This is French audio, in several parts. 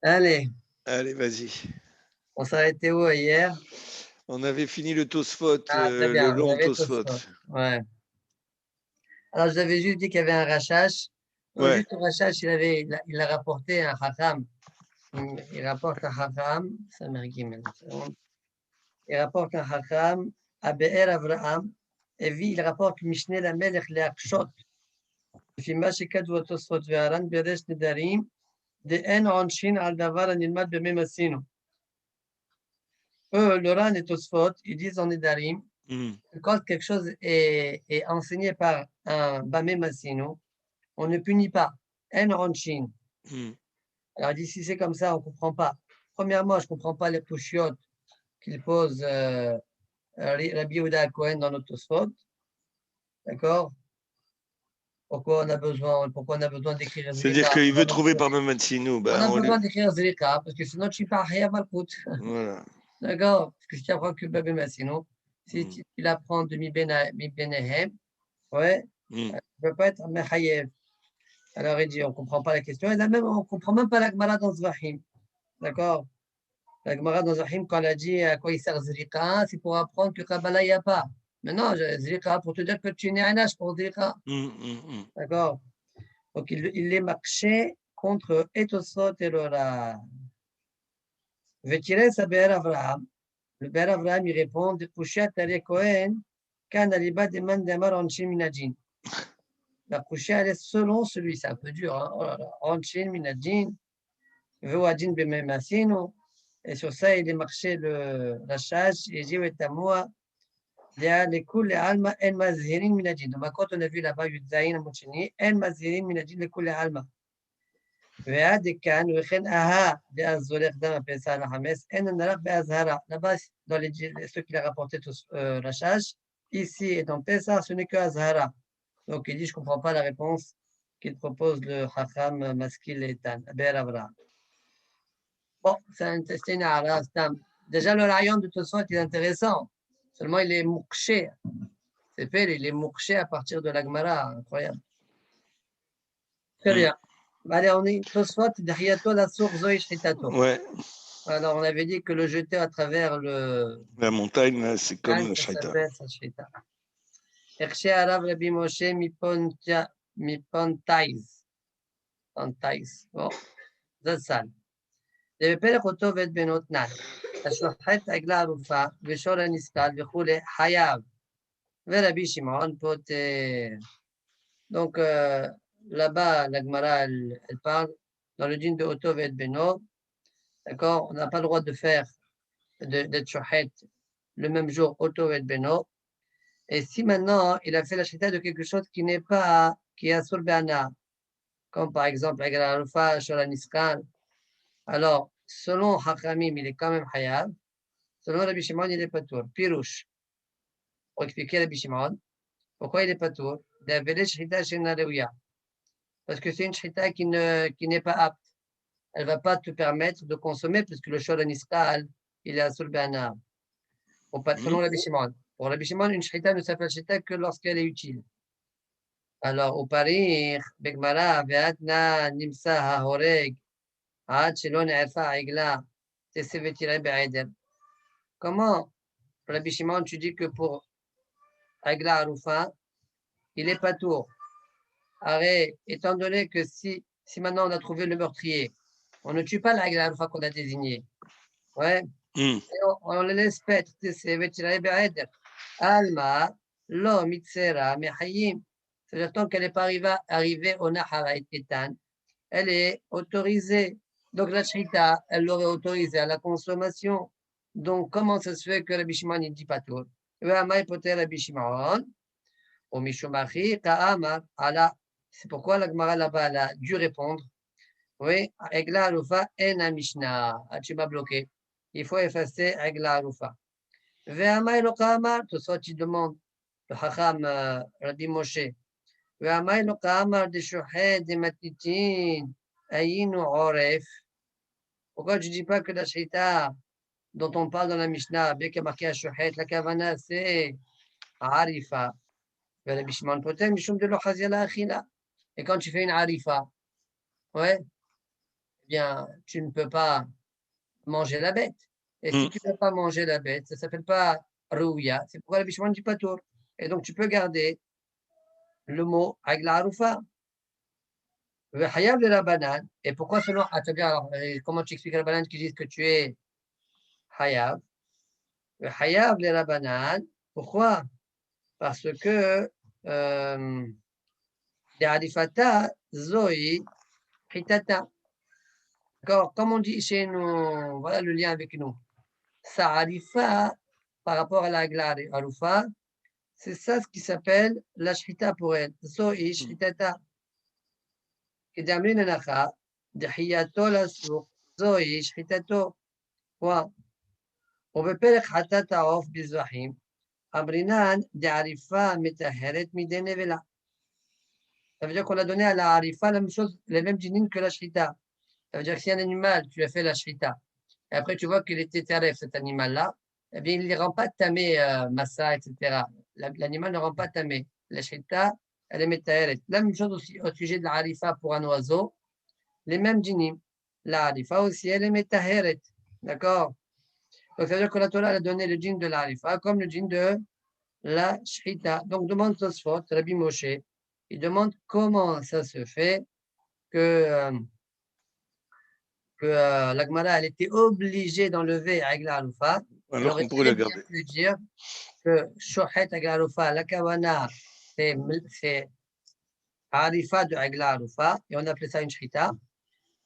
Allez, Allez, vas-y. on s'arrêtait où hier? On avait fini le Tosfot, Ah, très le bien, on long avait Tosfot. Tosfot. Ouais. Alors, je vous avais juste dit qu'il y avait un Rachash. Donc, Ouais. juste le Rachash, il a rapporté un Chacham. Il rapporte un Chacham, ça m'érguime, une seconde. Il rapporte un Chacham à Be'er Avraham. Et il rapporte Mishneh la Melech Leakshot. לפי מה שכתבו התוספות והר"ן בריש נדרים, דאין עונשין על דבר הנלמד במ"ם עשינו. Eux, le Ran et Tosfot, ils disent en Nedarim, Mmh. quand quelque chose est enseigné par un Bamé Massino, on ne punit pas. En Ronchin. Mmh. Alors, d'ici c'est comme ça, on ne comprend pas. Premièrement, je ne comprends pas les pouchiotes qu'il pose Rabbi Yehuda Cohen dans notre Tosfot. D'accord? Pourquoi on a besoin d'écrire C'est-à-dire Zrika? qu'il veut trouver par même Matsinou, On bah, a on besoin lui d'écrire Zrika, parce que sinon tu pars rien Malkout. voilà. D'accord? Parce que je t'apprends que Babé Massino, si Mmh. tu l'apprends de Mi Benehem, ouais, Mmh. tu ne peux pas être Mechayev. Alors, il dit, on ne comprend pas la question. Et là même, on ne comprend même pas la Gemara dans Zvahim. D'accord? La Gemara dans Zvahim, quand elle a dit à quoi il sert Zrika, c'est pour apprendre que Kabbalah, il n'y a pas. Maintenant, Zrika, pour te dire que tu n'es un âge pour Zrika. Mmh, mmh, mmh. D'accord? Donc, il est marché contre Etosot et Lora. Vetire sa Be'er Avraham. Le Be'er Avraham, il répond, de Pushat Tare Kohen, Kan Aliba Deman Demar Onshim Minajin. La Pushat, elle est selon celui, c'est un peu dur, hein? Oh là là. Onshim Minajin. Vewadin Bememasino. Et sur ça, il est marché la charge. Et dit, ouais, à moi, les coups, les alma, en mazhirin minadin. Donc, quand on a vu là-bas, Yudzaïn, à Mouchini, en mazhirin minadin, les coups, les alma. وهذا كان وخن أها بأزورق دم بيسا الحماس إن نرق بأزهرة là-bas dans ceux qui l'ont rapporté tous la charge ici et dans Pessah ce n'est que Azhara donc il dit je comprends pas la réponse qu'il propose le Chacham Maskil et Tan Ber Avraham. Bon, c'est une ara, déjà le rayon de toute façon est intéressant seulement il est moukché c'est fait il est moukché à partir de la Gemara incroyable. Très Mmh. bien. Allez, on est Tosfot, Dahiyato, la source, Zoï, Shritato. Ouais, Alors, on avait dit que le jeter à travers le la montagne, là, c'est comme Time, la ça Shaita. s'appelle sa Shrita. Erché Arav Rabbi Moshe Mipontaïs. Pontaïs. Bon, Zatzal. בפרק אותו ואת בנות תנן, השוחט עגלה ערופה ושור הנסקל וכולי, חייב, ורבי שמעון פוטר. Donc, là-bas, la Gemara, elle parle dans le dîne de Otto et Beno, d'accord, on n'a pas le droit de faire, d'être shochet le même jour, Otto et Beno. Et si maintenant, il a fait la shrita de quelque chose qui n'est pas, qui est Asur Be'ana, comme par exemple, Agra Arufa, Shora Niskan, alors, selon Hachamim, il est quand même Hayab, selon Rabbi Shimon, il est Patour. Pirouche, pour expliquer Rabbi Shimon, pourquoi il est Patour? D'avele shrita shena reuya. Parce que c'est une shrita qui n'est pas apte. Elle ne va pas te permettre de consommer, puisque le Shora Niskal, il est Asur Be'ana. Selon Mmh. Rabbi Shimon. Pour Rabbi Shimon, une shrita ne s'appelle shrita que lorsqu'elle est utile. Alors, au Paris, Begmara, Veatna, Nimsa, Hahoreg, Had, Shelon, Erfa, Aigla, Tesevetire, Be'eder. Comment, Rabbi Shimon, tu dis que pour Aigla Arufa, il est pas tour? Arrête, étant donné que si maintenant on a trouvé le meurtrier, on ne tue pas l'Aigla Arufa qu'on a désigné. Ouais, Mmh. et on le laisse paître, Tesevetire, Be'eder. Alma, Lo, Mitzera, Mehayim. C'est-à-dire, tant qu'elle n'est pas arrivée au Nahara et Etan, elle est autorisée. Donc la shrita, elle l'aurait autorisée à la consommation. Donc comment ça se fait que Rabbi Shimon ne dit pas tout? Rabbi Shimon, au Mishumachi, Ta'amar, ala. C'est pourquoi la Gemara là-bas elle a dû répondre. Oui, Egla Arufa en Mishnah. Ah, tu m'as bloqué. Il faut effacer Egla Arufa. Ve'amai lo Ka'amar, tout ça tu demandes. Le Chacham Rabbi Moshe. ואמר לו כאמר דשוחט דמתיתין היינו עורף. Pourquoi tu ne dis pas que la shrita dont on parle dans la Mishnah, bien qu'il y a marqué à Shochet, la kavana c'est Arifa. Le Bishman Potem, Mishum de l'Ochazia la Achila. Et quand tu fais une Arifa, ouais, bien, tu ne peux pas manger la bête. Et si Mm. tu ne peux pas manger la bête, ça ne s'appelle pas rouya, c'est pourquoi le bichouan dit pas tour. Et donc, tu peux garder le mot avec la haroufa. Le hayab de la banane. Et pourquoi selon. Ah, tu as bien, alors, comment tu expliques à la banane qui disent que tu es hayab? Le hayab de la banane. Pourquoi? Parce que Arifata, Zoï, Hitata. D'accord? Comme on dit chez nous, voilà le lien avec nous. Sa Arifa, par rapport à la Arufa, c'est ça ce qui s'appelle la Shita pour elle. Zoï, Shitata. كدامرين نخا دحياتو لسوق زوي شحيتاتو و وببرق حتى تعوف بالزحيم أمرنان دعرفا متهرت ميدين فيلا. Ça veut dire qu'on a donné à la harifa la même chose, les mêmes dînines que la shrita. Ça veut dire que si un animal, tu as fait la shrita, et après tu vois qu'il était taref, cet animal-là, eh bien, il ne les rend pas tamé, massa, etc. L'animal ne rend pas tamé. La shrita, elle est métahéret. La même chose aussi au sujet de la harifa pour un oiseau, les mêmes dînim. La harifa aussi, elle est métahéret. D'accord? Donc, ça veut dire que la Torah a donné le djinn de la harifa comme le djinn de la shrita. Donc, demande Tosfot, Rabbi Moshe, il demande comment ça se fait que, la Gemara, elle était obligée d'enlever avec la haloufa. Elle Alors aurait qu'on pourrait très la bien garder. pu dire que Shohet avec la haloufa, la Kawana, c'est harifa de avec la haloufa, et on appelait ça une shrita.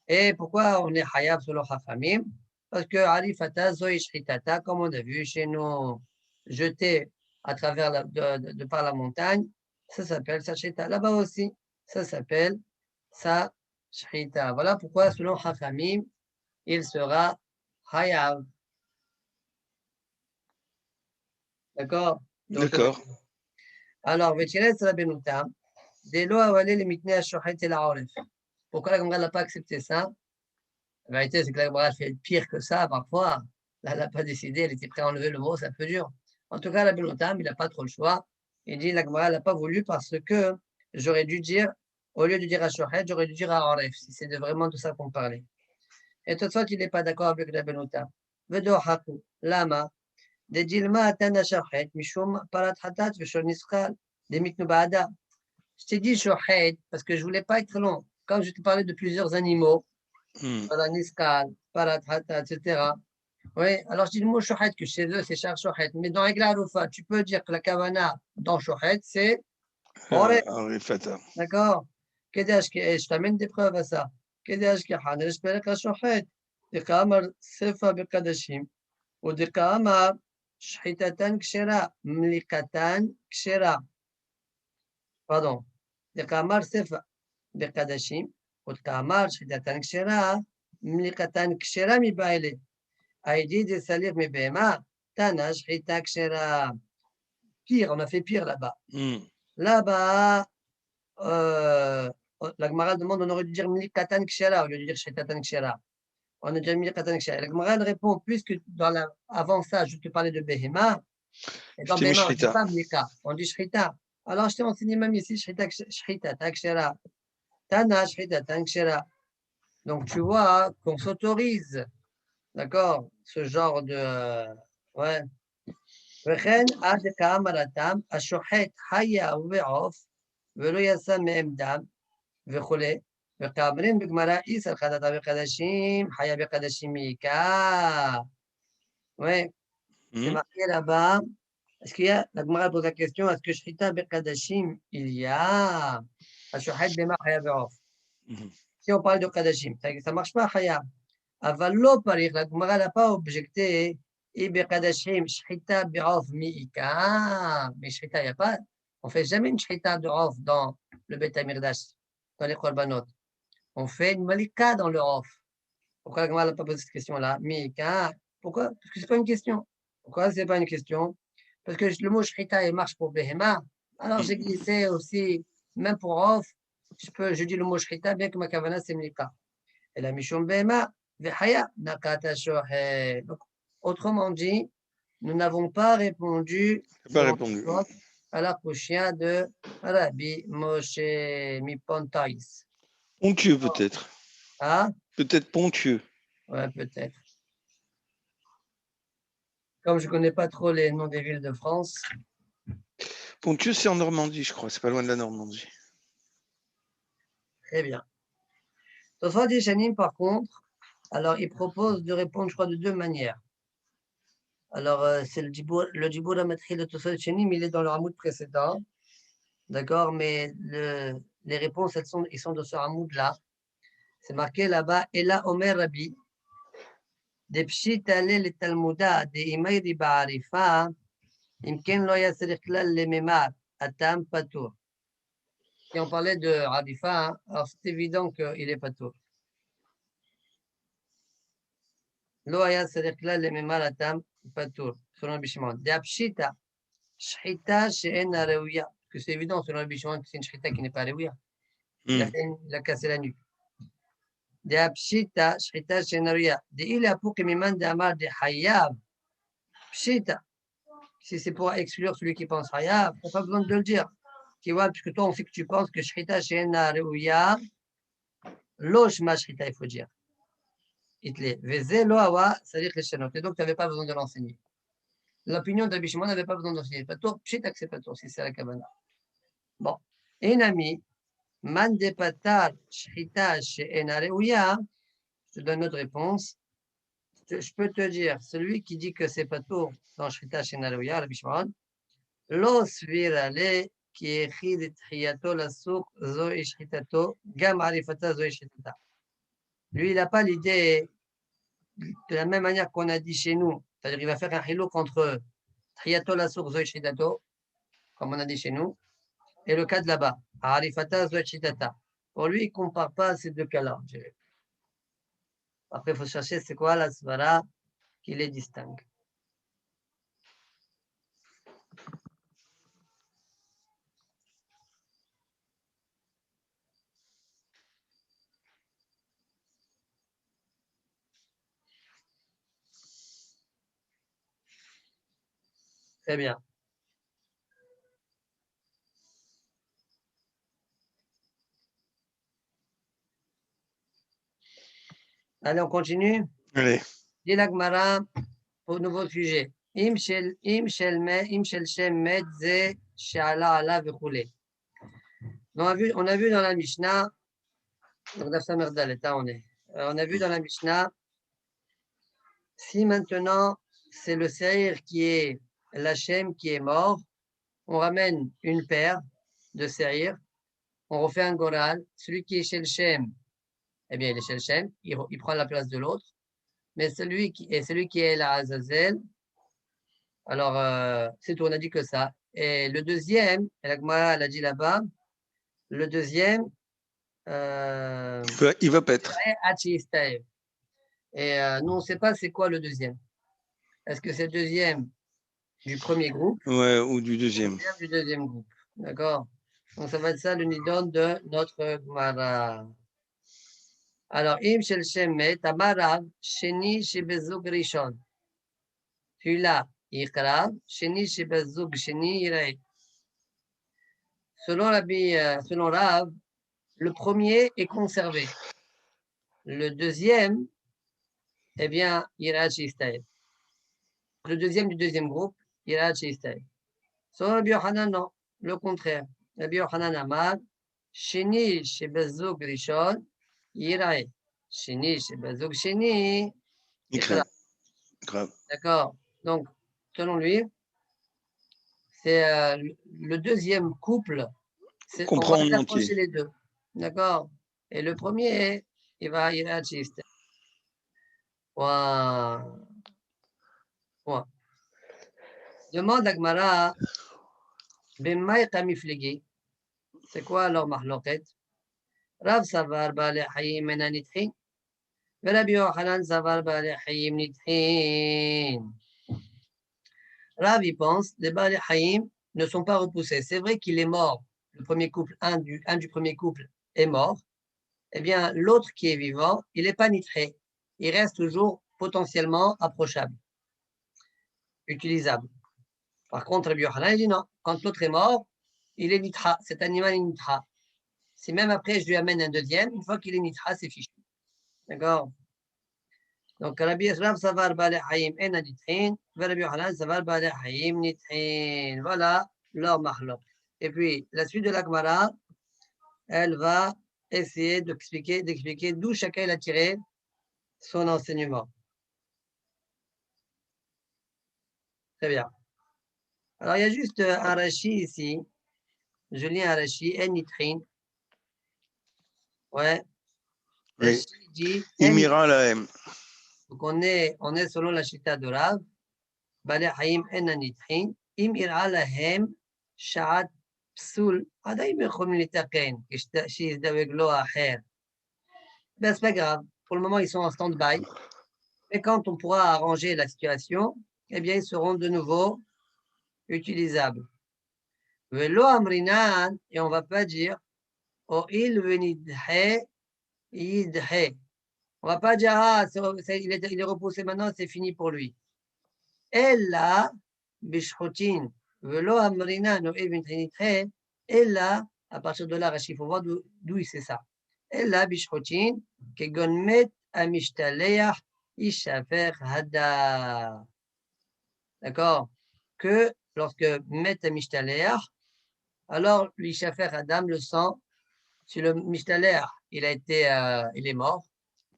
Et pourquoi on est hayab selon Chachamim? Parce que harifata zoï shritata, comme on a vu chez nous, jeté à travers de par la montagne, ça s'appelle sa shrita. Là-bas aussi, ça s'appelle sa shrita. Voilà pourquoi, selon Chachamim, il sera hayab. D'accord? Donc, D'accord. alors, Vetiret Rabenutam, des lois avalées les mitnei shochet et la oref. Pourquoi la Gemara n'a pas accepté ça? La vérité, c'est que la Gemara fait pire que ça parfois. Là, elle n'a pas décidé, elle était prête à enlever le mot, c'est un peu dur. En tout cas, la Belotam, il n'a pas trop le choix. Il dit la Gemara n'a pas voulu parce que j'aurais dû dire, au lieu de dire à Shochet, j'aurais dû dire à Oref, si c'est vraiment de ça qu'on parlait. Et toutefois, il n'est pas d'accord avec la Belotam. Vedo Haku, Lama, de Dilma Atana Shochet, Mishum Parat Hatat, Vishon Niskal, des Mitnu Baada. Je t'ai dit Shochet parce que je ne voulais pas être long. Comme je te parlais de plusieurs animaux, voilà, Niskal, Parat Hatat, etc. Oui, alors je dis le mot shohet, que chez eux c'est char shohet, mais dans Egla Rufa, tu peux dire que la kavana dans shohet, c'est oref, Arifata. d'accord? Je t'amène des preuves à ça. كده كحان رشبلك الشحيت دقامر صفة بقدشيم ودقامر شحيتتان كشرا ملكتان كشرا pardon دقامر صفة بقدشيم ودقامر شحيتتان كشرا ملكتان كشرا مبايلي Aïdi de salir mes BMA, Tanash, Hitak, Shera. Pire, on a fait pire là-bas. Là-bas, la Gemara demande, on aurait dû dire Milikatan Kshera au lieu de dire Shetatan Kshera. On a dit Milikatan Kshera. La Gemara répond, puisque avant ça, je te parlais de Behema, et dans Je t'ai mis Behema, on ne dit Shrita. pas Milika, on dit Shrita. Alors, je t'ai enseigné même ici, Shrita, Takshera. Tanash, Shetatan Kshera. Donc, tu vois qu'on s'autorise. D'accord? Ce genre de. Ouais. וכן עד כאמרתם השוחט חיה ובעוף ולא יצא מהם דם וכולי. וכאמרים בגמרא איסר חטאת בקדשים חיה בקדשים מעיקר. Oui, c'est marqué là-bas. Est-ce qu'il y a, la Gemara pose la question, est-ce que Shrita Bekadashim, il y a Ashohet Bema Chaya Be'of? Si on parle de Kadashim, ça ne marche pas, Chaya. Avallo Parir, la Gemara n'a pas objecté, et Bekadashim, Shrita Be'of Mi'ika. Mais Shrita, il n'y a pas. On ne fait jamais une Shrita de Off dans le Bet Amirdash, dans les Korbanot. On fait une Malika dans le Off. Pourquoi la Gemara n'a pas posé cette question-là? Mi'ika. Pourquoi? Parce que ce n'est pas une question. Pourquoi ce n'est pas une question? Parce que le mot Shrita, il marche pour Behema. Alors j'ai glissé aussi, même pour Off, je dis le mot Shrita, bien que ma kavana c'est Mlika. Et la Mishum Behema, Vehaya, Nakata Shohe. Donc, autrement dit, nous n'avons pas répondu à la prochaine de Rabbi Moshe Mipontaïs. Onctueux peut-être. Ah? Peut-être Ponthieu. Ouais, peut-être. Comme je ne connais pas trop les noms des villes de France. Ponthieu, c'est en Normandie, je crois. C'est pas loin de la Normandie. Très bien. Tosfot Yeshanim, par contre, alors il propose de répondre, je crois, de deux manières. Alors, c'est le Djibour Amatri de Tosfot Yeshanim, il est dans le hamoud précédent. D'accord, mais les réponses, ils sont de ce hamoud-là. C'est marqué là-bas, Ela Omer Rabbi, de Pshit Ale le Talmuda, de Imayri Ba'arifa, Imken lo yasrich klal le memar, Atam Patour. Et on parlait de Radifa, hein, alors c'est évident qu'il est Patour. Lo yasrich klal le memar, Atam Patour, selon Rabbi Shimon. De Pshita, Shchita she'en Reuya, parce que c'est évident selon Rabbi Shimon que c'est une Shchita qui n'est pas Reuya. Il a cassé la nuque. De Pshita, Shchita she'en Reuya. De il a pour que Miman de Amar de Hayab, Pshita. Si c'est pour exclure celui qui pense Hayab, tu n'as pas besoin de le dire. Tu vois, puisque toi, on sait que tu penses que Shchita she'en Reuya, Lo Shma Shchita, il faut dire. Itle. Veze lo awa, c'est-à-dire les chanot. Et donc, tu n'avais pas besoin de l'enseigner. L'opinion d'Rabbi Shimon n'avait pas besoin d'enseigner. Pas tour, pshita que c'est pas tour, si c'est la kavana. Bon. Et Nami, man de patar, shchita, she'ena reuya, je te donne notre réponse. Je peux te dire, celui qui dit que c'est pas tour dans shchita, she'ena reuya, Rabbi Shimon, lo svira le, qui écrit de triyato la souk, zo et shchitato, gam arifata, zo et shchitata. Lui, il n'a pas l'idée de la même manière qu'on a dit chez nous, c'est-à-dire qu'il va faire un hilouk entre triyato la souk, zo et shchitato, comme on a dit chez nous, et le cas de là-bas, Arifata Zoachitata. Pour lui, il ne compare pas ces deux cas-là. Après, il faut chercher c'est quoi la svara qui les distingue. Très bien. Allez, on continue. Allez. Dit la Gemara au nouveau sujet. Im shel shem med ze she'ala ala v'choulé. On a vu dans la Mishnah, on a vu dans la Mishnah, si maintenant c'est le seir qui est l'Hachem qui est mort, on ramène une paire de seir, on refait un goral. Celui qui est chez le Shem, eh bien, il est chez le Shem, il prend la place de l'autre. Mais celui qui est la Azazel, alors c'est tout, on a dit que ça. Et le deuxième, la Gemara l'a dit là-bas, le deuxième, Il va paître. Et nous, on ne sait pas c'est quoi le deuxième. Est-ce que c'est le deuxième du premier groupe? Ouais, ou du deuxième. Du deuxième groupe. D'accord? Donc, ça va être ça le nidon de notre Gemara. Alors, im shel shemet, amarav, sheni shebezug rishon. Celui-là, iqrav, sheni shebezug sheni irei. Selon Rav, le premier est conservé. Le deuxième, eh bien, ira chistaï. Le deuxième du deuxième groupe, ira chistaï. Selon Rabbi Yochanan, non, le contraire. Rabbi Yochanan amar, sheni shebezug rishon, irei. Sheni shebezug sheni, iqrav. Grave. D'accord. Donc, selon lui, c'est le deuxième couple. On va rapprocher les deux. D'accord. Et le premier, il va à Chiste. Wow. Wow. Demande à Gmara, Bemmaï Kamifligi, c'est quoi alors mahloket? Rav Savar Bale Hayim Menanithin, Rabbi Yochanan Savar Bale Hayim Nithin. Rav, il pense, les Bale Hayim ne sont pas repoussés. C'est vrai qu'il est mort. Le premier couple, un du premier couple est mort. Eh bien, l'autre qui est vivant, il n'est pas nitré. Il reste toujours potentiellement approchable, utilisable. Par contre, Rabbi Yochanan dit non. Quand l'autre est mort, il est nitra. Cet animal est nitra. Si même après je lui amène un deuxième, une fois qu'il est nitra, c'est fichu. D'accord? Donc, Rabbi Rav Savar Bale Hayim en Nitrin, Rabbi Yohanan Savar Bale Hayim Nitrin. Voilà leur mahlok. Et puis, la suite de la Gemara, elle va essayer d'expliquer d'où chacun a tiré son enseignement. Très bien. Alors, il y a juste un Rashi ici. Je lis un Rashi, en Nitrin. Ouais. Oui. Rashi dit, Imira lahem. donc on est selon la Shita de Rav, Bale Hayim en Nitrin, Im ira lahem sha'at psul, עדיין יכולים לתקן, כשיזדווג לו האחר. Ben, c'est pas grave. Pour le moment, ils sont en stand-by. Et quand on pourra arranger la situation, eh bien, ils seront de nouveau utilisables. Velo amrinan, et on ne va pas dire, oh, il venidhe, yidhe. On ne va pas dire, ah, il est repoussé maintenant, c'est fini pour lui. Ella, bishchotin, velo amrinan, oh, il venidhe, ella, à partir de là, Rachid, il faut voir d'où il sait ça. Ella, bishchotin, kegon met amishtaleyah, ishafer hada. D'accord? Que lorsque met amishtaleyah, alors l'ishafer hadam, le sang, si le mishtaleyah, il est mort,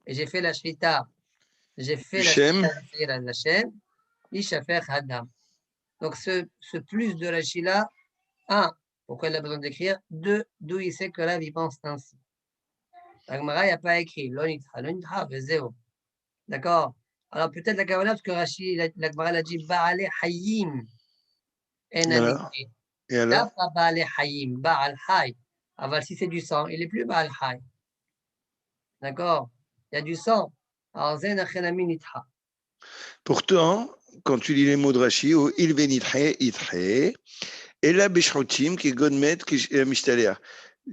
et j'ai fait la shrita, j'ai fait la Shem. shrita de la Shem, ishafer hadam. Donc ce plus de Rashi-là, un, pourquoi il a besoin d'écrire? Deux, d'où il sait que là, il pense ainsi. La Gemara n'a pas écrit, l'onitra, vezeo. D'accord? Alors peut-être la Kavanah, parce que Rashi, la Gemara l'a dit, Ba'ale Hayim. Et alors? Et alors? Pas Ba'ale Hayim, Ba'al Hay. Alors si c'est du sang, il n'est plus Ba'al Hay. D'accord? Il y a du sang. Alors Zen Achenami Nitra. Pourtant, quand tu lis les mots de Rashi, oh, il venithe, ithe, et la bishrotim, qui est godmet, qui est mishtalea.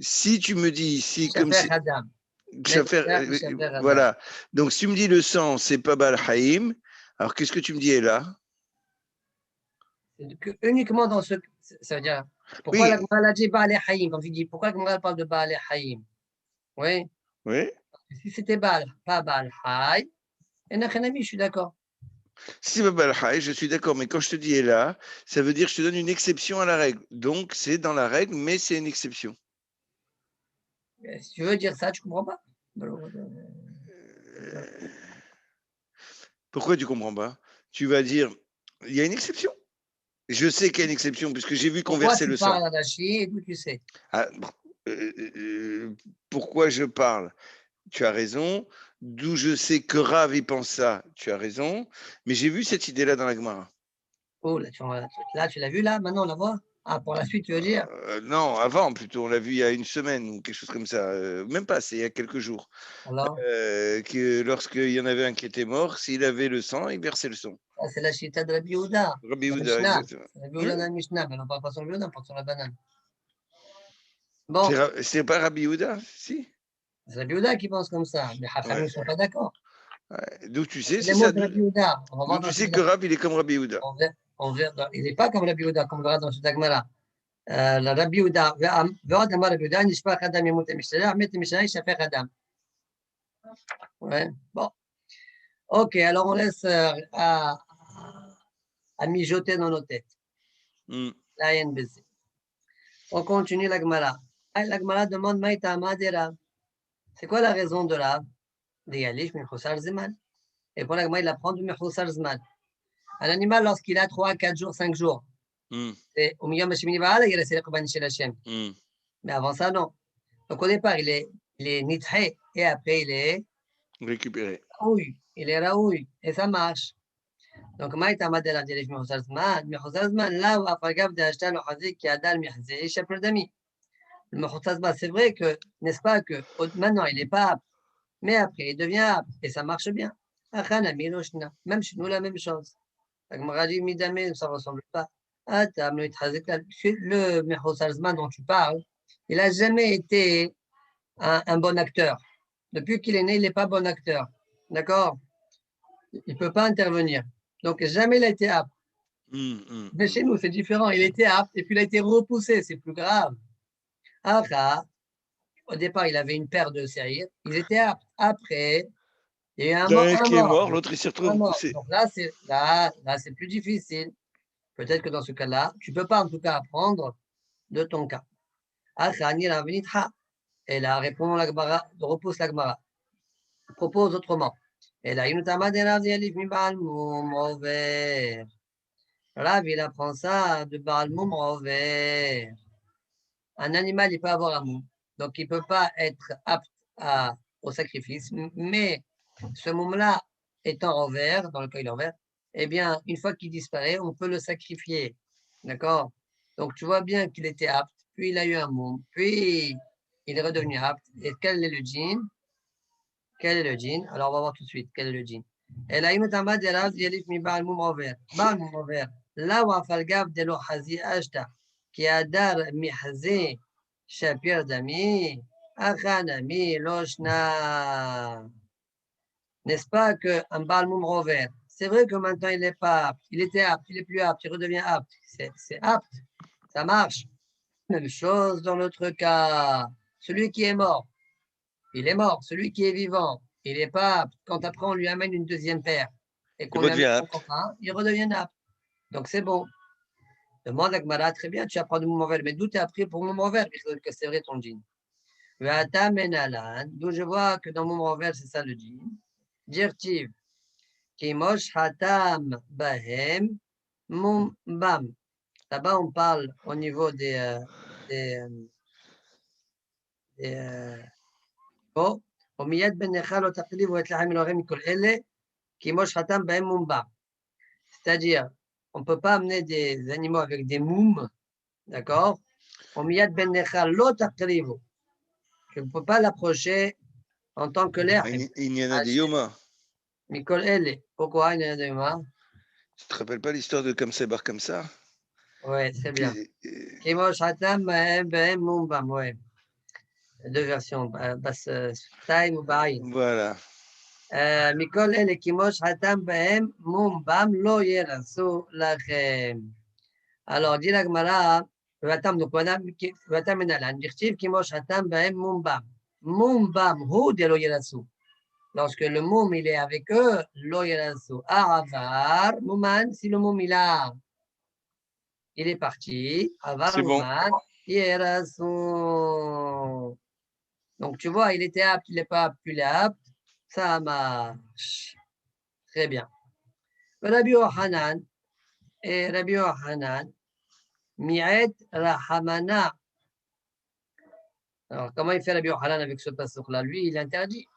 Si tu me dis ici, comme si. Adam. Voilà. Donc, si tu me dis le sang, c'est pas Baal Haïm, alors qu'est-ce que tu me dis là? Uniquement dans ce. Ça veut dire. Pourquoi la Gemara a dit Baal Haïm? Quand tu dis pourquoi la Gemara parle de Baal Haïm? Oui. Oui. Si c'était Baal, pas Baal Haïm, et Nachanami, je suis d'accord. Si c'est pas Baal Haïm, je suis d'accord, mais quand je te dis là, ça veut dire que je te donne une exception à la règle. Donc, c'est dans la règle, mais c'est une exception. Si tu veux dire ça, tu comprends pas. Pourquoi tu comprends pas? Tu vas dire, il y a une exception. Je sais qu'il y a une exception, puisque j'ai vu qu'on versait le sang. Pourquoi tu parles d'Achi et d'où tu sais? Pourquoi je parle? Tu as raison. D'où je sais que Rav il pense ça, tu as raison. Mais j'ai vu cette idée-là dans la Gemara. Oh, là, tu l'as vu là? Maintenant, on la voit? Ah, pour la suite, tu veux dire? Non, avant plutôt. On l'a vu il y a une semaine ou quelque chose comme ça. Même pas, c'est il y a quelques jours. Alors? Que lorsqu'il y en avait un qui était mort, s'il avait le sang, il versait le sang. Ah, c'est la chita de Rabbi Yehuda. Rabbi Yehuda, exactement. Rabbi Yehuda dans la Mishnah, mais on ne parle pas sur le Yehuda, on parle sur la banane. Bon. C'est pas Rabbi Yehuda, si? C'est Rabbi Yehuda qui pense comme ça, mais Hachamim ne sont pas d'accord. D'où tu sais, c'est ça. D'où tu sais que Rav, il est comme Rabbi Yehuda. Il n'est pas comme Rabbi Yehuda, comme on verra dans ce Dagmara. Rabbi Yehuda, ועוד אמר רבי יהודה, נשפך אדם ימות המשתלח, מת המשתלח, יישפך אדם. Ouais, bon. Ok, alors on laisse à mijoter dans nos têtes. La NBC. On continue la Gemara. La Gemara demande, c'est quoi la raison de Rav? D'Yalish Mechoussar Zman. Et pour la Gemara, il apprend du Mechoussar Zman. Un animal, lorsqu'il a 3, 4 jours, 5 jours, c'est au milieu de il reste le Korban chez Hachem. Mais avant ça, non. Donc au départ, il est nitré et après, il est récupéré. Raoui. Il est raoui. Et ça marche. Donc, Maïta Madela dirige Mechoussar Zman. Mechoussar Zman, là où Afagav de Hashtan, le Hazik, qui a dal Mechzé, Chapel d'Ami. Le Mechoussar Zman, c'est vrai que, n'est-ce pas, que maintenant, il n'est pas apte. Mais après, il devient apte. Et ça marche bien. Même chez nous, la même chose. La Gemara dit, Midame, ça ne ressemble pas. Le Mechoussar Zman dont tu parles, il n'a jamais été un bon acteur. Depuis qu'il est né, il n'est pas bon acteur. D'accord? Il ne peut pas intervenir. Donc, jamais il a été apte. Mais chez nous, c'est différent. Il était apte et puis il a été repoussé. C'est plus grave. Au départ, il avait une paire de séries. Ils étaient aptes. Après, Il y a Il y en a un un qui est mort. mort, l'autre il s'est Un retrouvé. mort. Donc là, c'est plus difficile. Peut-être que dans ce cas-là, tu ne peux pas en tout cas apprendre de ton cas. Et là, répond la Gemara, repousse la Gemara. Propose autrement. Et là, Rav, il apprend ça de Baal Moum Rover. Un animal, il peut avoir un moum. Donc, il ne peut pas être apte au sacrifice. Mais ce moum-là étant envers, dans le cas il est envers, eh bien, une fois qu'il disparaît, on peut le sacrifier. D'accord? Donc, tu vois bien qu'il était apte, puis il a eu un moum, puis il est redevenu apte. Et quel est le djinn? Quel est le djinn? Alors, on va voir tout de suite quel est le djinn. Et là, il nous t'a dit, Rav, Yalif mi Baal Moum Rover. Baal Moum Rover. Là, wa falgav de lo hazi ashta. Qui a dar mi hazi. Shapir Dami, Achanami, Loshna. N'est-ce pas qu'un Balmoum Rover, c'est vrai que maintenant il n'est pas apte, il était apte, il n'est plus apte, il redevient apte. C'est apte, ça marche. Même chose dans l'autre cas. Celui qui est mort, il est mort. Celui qui est vivant, il n'est pas apte. Quand après on lui amène une deuxième paire et Il qu'on lui redevient amène son apte. copain, il redevient apte. Donc c'est bon. Demande à Gmara, très bien, tu apprends du Moum Rover, mais d'où tu as appris pour Moum Rover, que c'est vrai ton djinn. D'où je vois que dans mon renvers, c'est ça le djinn. Dirtiv, Kimosh Hatam Bahem Mum Bam. Là-bas, on parle au niveau oh, Omiyad ben Nechal Otaqliv ou Etlahem Elohim Mikol Ele, Kimosh Hatam Bahem Mum Bam. C'est-à-dire, on ne peut pas amener des animaux avec des moums, d'accord? Omiyad ben Nechal Lotaqliv. Je ne peux pas l'approcher en tant que l'air. Il y en a des Yoma. Mikol Ele. Pourquoi il y en a des Yoma? Tu te rappelles pas l'histoire de Kamsa Bar Kamsa? Oui, très bien. Kimosh Hatam Bahem Mum Bam, ouais. Deux versions, Bas Time ou Baïn. Voilà. Mikol Ele Kimosh Hatam Bahem Mum Bam Lo Yerasu Lachem. Alors, dit la Gemara, Vatam, donc Vatam Menalan, Dirtiv Kimosh Hatam Bahem Mum Bam. Mum Bam Hu de Lo Yerasu. Lorsque le moum il est avec eux, Lo Yerasu. Aravar, Mouman, si le moum il est parti, Avar C'est bon. Mouman, Yerasu. Donc tu vois, il était apte, il n'est pas apte, il est apte. Ça marche. Très bien. Rabbi Yohanan, et Rabbi Yohanan, Mi'et Rahamana. Alors, comment il fait Rabbi Yohanan avec ce passage-là? Lui, il interdit.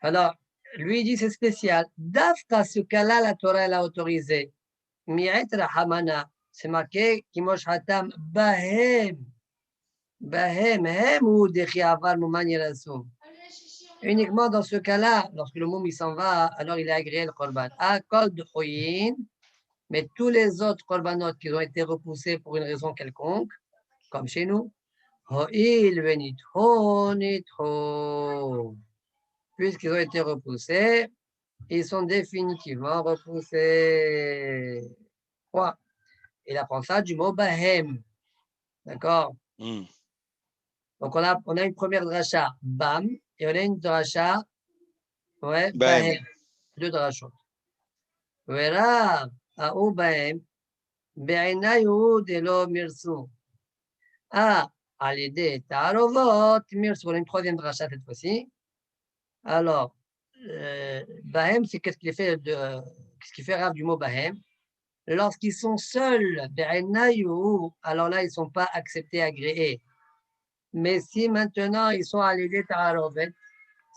Alors, lui, il dit c'est spécial. Dafka, ce cas-là, la Torah, elle a autorisé. Mi'et Rahamana, c'est marqué Kimosh Hatam Bahem. Bahem, Hem ou Dechi Avar Mouman Yerasum. Uniquement dans ce cas-là, lorsque le moum il s'en va, alors il a agréé le korban. À col de Choyin, mais tous les autres korbanot qui ont été repoussés pour une raison quelconque, comme chez nous, Ho'il venitro nitro. Puisqu'ils ont été repoussés, ils sont définitivement repoussés. Quoi? Il apprend ça du mot Bahem. D'accord? Donc on a une première dracha, Bam, et on a une dracha, ouais, Bahem. Deux drachot. Vera, Aou Bahem, Be'inayu de lo Mirsu. Ah, à l'idée, Tarovot, Mirsu. On a une troisième dracha cette fois-ci. Alors, Bahem, c'est qu'est-ce qui fait rare du mot Bahem? Lorsqu'ils sont seuls, Be'inayu, alors là, ils ne sont pas acceptés, agréés. Mais si maintenant ils sont à l'idée Tarovet,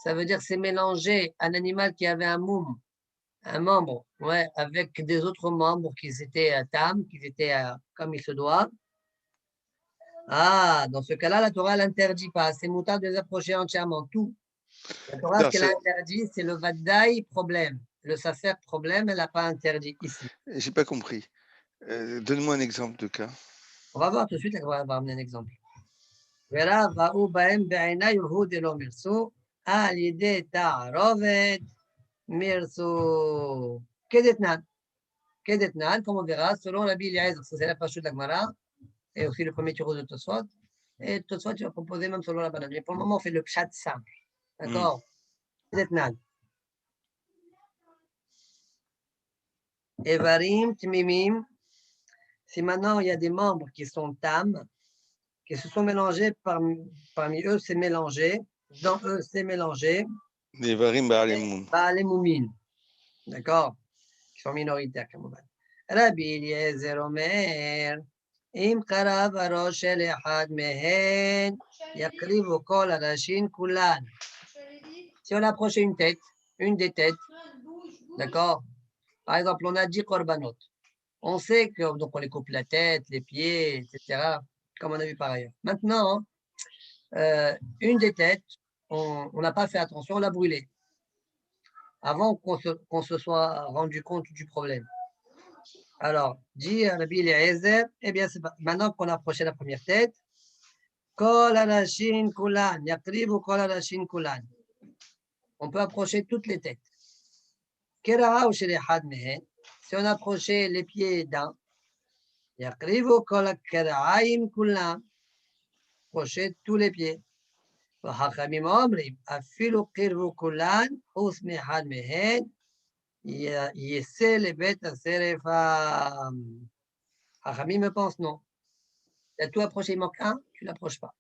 ça veut dire c'est mélanger un animal qui avait un moum, un membre, ouais, avec des autres membres qui étaient tam, qui étaient comme il se doit. Ah, dans ce cas-là, la Torah l'interdit pas. C'est moutard de les approcher entièrement, tout. La Torah, ce qu'elle a interdit, c'est le vadai problème. Le safer problème, elle n'a pas interdit ici. J'ai pas compris. Donne-moi un exemple de cas. On va voir tout de suite, on va amener un exemple. Vera va'u baem be'ina yuhu de lo mirsu, al yede ta'arovet mirsu. Kedetnan. Kedetnan, comme on verra, selon la Bible, c'est la page de la Gemara, et aussi le premier tirage de Tosfot. Et Tosfot, tu vas proposer même selon la banane. Mais pour le moment, on fait le pshat simple. D'accord? Evarim, Tmimim. Si maintenant il y a des membres qui sont tam, qui se sont mélangés parmi eux, c'est mélangé. Dans eux, c'est mélangé. Nevarim Ba'alemoun. Ba'alemumin. D'accord? Qui sont minoritaires, comme Rabbi Eliezer Omer, Im Karav Arosh El Echad Mehen, Yakrivu Kol Arashin Kulan. Si on approche une des têtes, d'accord? Par exemple, on a 10 korbanot. On sait que, donc on les coupe la tête, les pieds, etc., comme on a vu par ailleurs. Maintenant, une des têtes, on n'a pas fait attention, on l'a brûlée avant qu'on se soit rendu compte du problème. Alors, dit Rabbi Eliezer, eh bien, maintenant qu'on a approché la première tête, Kol Arashin Kulan, Yakrivu Kol Arashin Kulan. On peut approcher toutes les têtes. Kera'a ou chez Had Mehen, si on approchait les pieds d'un, Yakrivu Kol Kera'aim Kulan, approcher tous les pieds. והחכמים אומרים, אפילו קירבו כולן, חוץ מאחד מהן, יישא לבית השרף. החכמים me pensent non. Tu as tout approché, il manque un, tu ne l'approches pas.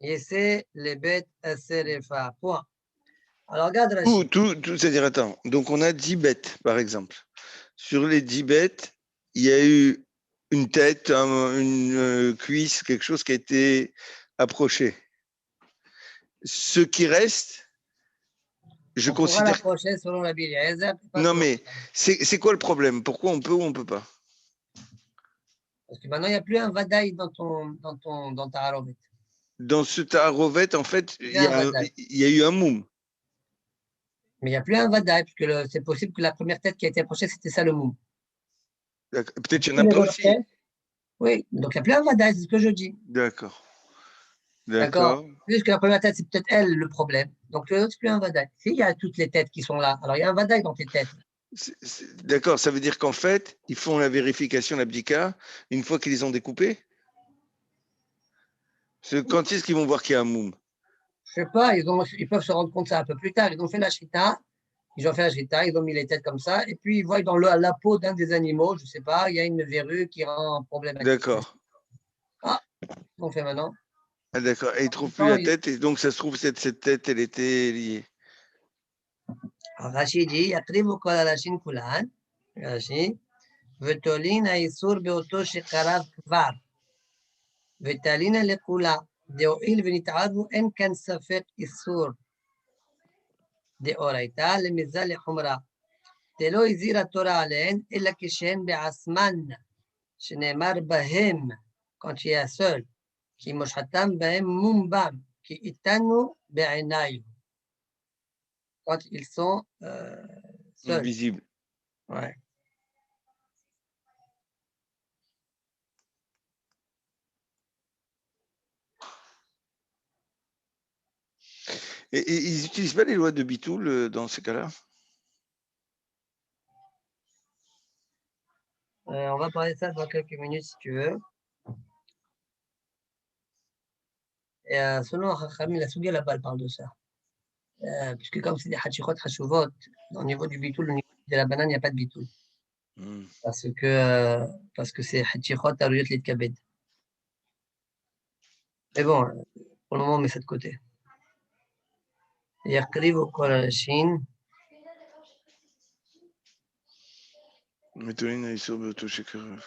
יישא לבית השרף. Point. Alors regarde Rachid. Tout, c'est-à-dire, attends, donc on a 10 bêtes, par exemple. Sur les 10 bêtes, il y a eu une tête, une cuisse, quelque chose qui a été approché. Ce qui reste, je on considère. l'approcher selon la Eliezer. Non, mais c'est quoi le problème? Pourquoi on peut ou on ne peut pas? Parce que maintenant, il n'y a plus un vadaï dans ta harovet. Dans ce taharovet, en fait, il y a eu un moum. Mais il n'y a plus un vadaï, parce que c'est possible que la première tête qui a été approchée, c'était ça le moum. Peut-être qu'il y en a pas aussi. Oui, donc il n'y a plus un vadaï, c'est ce que je dis. D'accord. Puisque la première tête, c'est peut-être elle le problème. Donc, c'est plus un vadaï. S'il y a toutes les têtes qui sont là, alors il y a un vadaï dans tes têtes. D'accord, ça veut dire qu'en fait, ils font la vérification, l'abdika, une fois qu'ils les ont découpés? Quand est-ce qu'ils vont voir qu'il y a un moum? Je ne sais pas, ils peuvent se rendre compte ça un peu plus tard. Ils ont fait la shrita, ils ont mis les têtes comme ça, et puis ils voient dans la peau d'un des animaux, je ne sais pas, il y a une verrue qui rend problématique. D'accord. Ah, on fait maintenant. Ah, d'accord, et ils ne trouvent plus la tête, et donc ça se trouve, cette tête, elle était liée. Rashi dit, Yatrivu kol alashin kulan, Rashi, ותולין האיסור באותו שקרב כבר, ותלינה לכולה, דהואיל ונתערבו, אין כאן ספק איסור דאורייתא למזל לחומרה, דלא הזהירה התורה עליהן, אלא כשהן בעצמן, שנאמר בהם, quand tu es seul, כי מושחתם בהם מומבם, כי איתנו בעיניו. Quand ils sont seuls. Invisibles. Ouais. Et ils n'utilisent pas les lois de Bitoul dans ces cas-là? On va parler de ça dans quelques minutes si tu veux. Et selon Chachamim, la Sougia là-bas, elle parle de ça. Puisque comme c'est des Hachichot Hashuvot, au niveau du Bitoul, au niveau de la banane, il n'y a pas de Bitoul. Parce que c'est Hachichot Aruyot Litkabed. Mais bon, pour le moment, on met ça de côté. Yakrivu kol alashin. Métholine Aïsor Beoto Shekarav.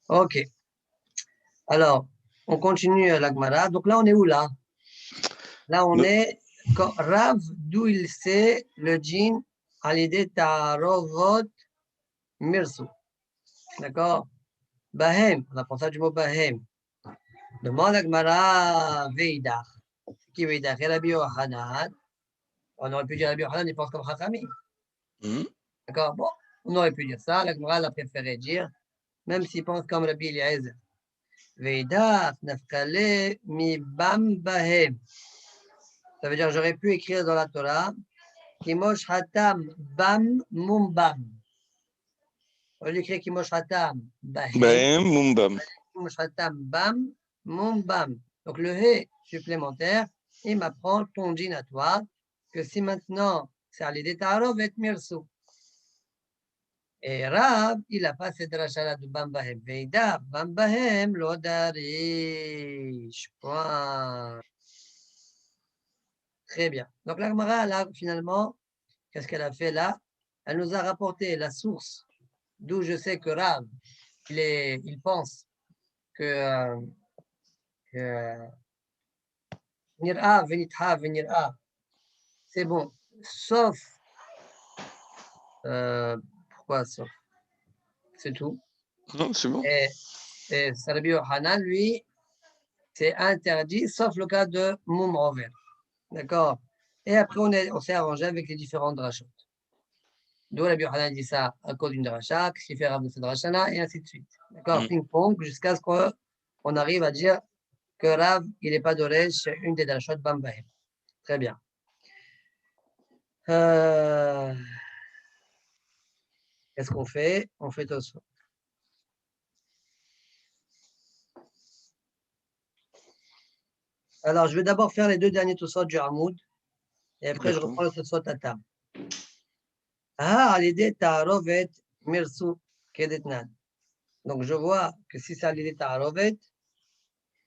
Ok. Alors, on continue la Gemara. Donc là, on est où là? Là, on est quand Rav, d'où il sait le djinn à l'idée Tarovot Mirsu. D'accord? Bahem, on apprend ça du mot Bahem. Demande à Gemara Veidach. Qui Veidach? Rabbi Yohanan. On aurait pu dire Rabbi Yohanan, il pense comme Chachamim. D'accord? Bon, on aurait pu dire ça. La Gemara a préféré dire, même s'il pense comme Rabbi Eliezer. Veidach, Nafkale, Mi Bam Bahem. Ça veut dire, j'aurais pu écrire dans la Torah Kimosh Hatam Bam Mumbam. On l'écrit Kimosh Hatam Bahem. Bahem, Mumbam. Kimosh Hatam Bam Mumbam. Donc le He supplémentaire, il m'apprend ton djinn à toi que si maintenant c'est à l'idée Ta'arov et Mirsu. Et Rav, il n'a pas cette dracha-là de Bam Bahem. Veida, Bam Bahem, Lodarish. Point. Très bien. Donc la Gemara, là, finalement, qu'est-ce qu'elle a fait là? Elle nous a rapporté la source d'où je sais que Rav, il pense que Nir'a, Venitha, Venir'a, c'est bon, sauf, pourquoi sauf? C'est tout. Non, c'est bon. Et Rabbi Yohanan, lui, c'est interdit, sauf le cas de Moum Rover. D'accord? Et après, on s'est arrangé avec les différentes drachot. D'où Rabbi Yohanan dit ça à cause d'une dracha, ce qui fait Rav de cette dracha-là, et ainsi de suite. D'accord? Ping-pong, jusqu'à ce qu'on arrive à dire que Rav, il n'est pas d'oreille chez une des drachot Bambahem. Très bien. Qu'est-ce qu'on fait? On fait tout ça. Alors, je vais d'abord faire les deux derniers Tosot du Hamoud, et après, je reprends le Tosot à table. Ah, l'idée Ta'arovet Mirsu Kedetnan. Donc, je vois que si c'est à l'idée Ta'arovet,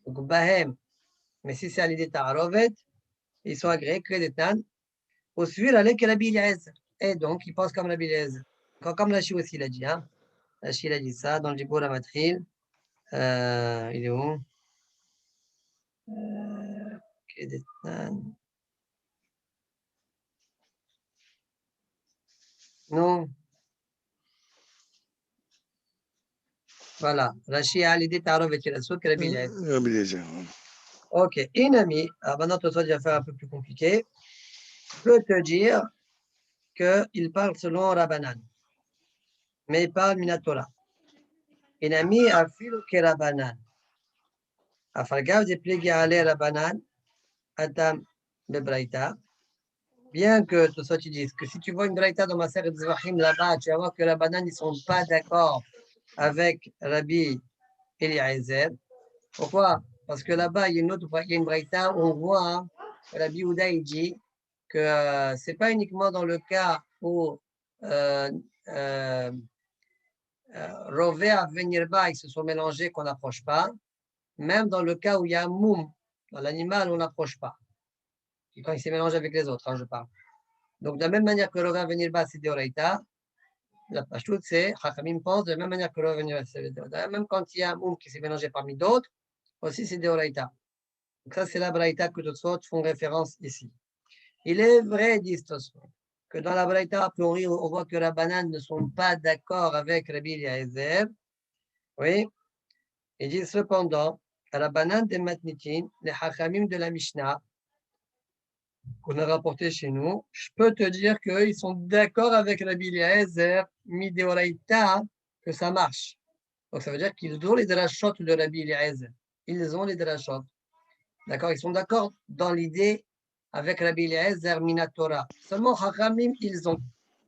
donc Bahem, mais si c'est à l'idée Ta'arovet, ils sont agréés Kedetnan, au suivre avec Rabbi Eliezer. Et donc, ils pensent comme Rabbi Eliezer. Comme Rashi aussi l'a dit. Hein? Rashi l'a dit ça dans le Djibour Amatril. Il est où? Non. Voilà. Rashi a l'idée Ta'arovet Kedetnan, Rabbi Eliezer. Ok. Inami, alors maintenant, tout ça, je vais faire un peu plus compliqué. Je peux te dire qu'il parle selon Rabbanan, mais il parle Minatora. Inami a filo que Rabbanan. Afalgav de plégé ale Rabbanan, Atam Bebraïta. Bien que tout ça, tu dises que si tu vois une Braïta dans ma série de Zvachim là-bas, tu vas voir que Rabbanan, ils ne sont pas d'accord avec Rabbi Eliezer. Pourquoi? Parce que là-bas, il y a une Braïta où on voit hein, que Rabbi Houda, il dit que ce n'est pas uniquement dans le cas où Rové à Venirba, ils se sont mélangés qu'on n'approche pas. Même dans le cas où il y a un moum, dans l'animal, on n'approche pas. Et quand il s'est mélangé avec les autres, hein, je parle. Donc, de la même manière que Rové à Venirba, c'est Deoraita, la Pashtout, c'est Chachamim pense de la même manière que Rové à Venirba, c'est Deoraita. Même quand il y a un moum qui s'est mélangé parmi d'autres, aussi c'est Deoraita. Donc, ça, c'est la Braïta que d'autres sortes font référence ici. Il est vrai, disent Tosfot, que dans la Braïta, a priori, on voit que les bananes ne sont pas d'accord avec Rabbi Eliezer. Oui. Il dit cependant, à la banane des Matnitin, les Hachamim de la Mishnah, qu'on a rapporté chez nous, je peux te dire qu'ils sont d'accord avec Rabbi Eliezer, Mideoraita, que ça marche. Donc ça veut dire qu'ils ont les drachot de Rabbi Eliezer. Ils ont les drachot. D'accord? Ils sont d'accord dans l'idée avec Rabbi Eliezer Minatora. Seulement Hachamim, ils ont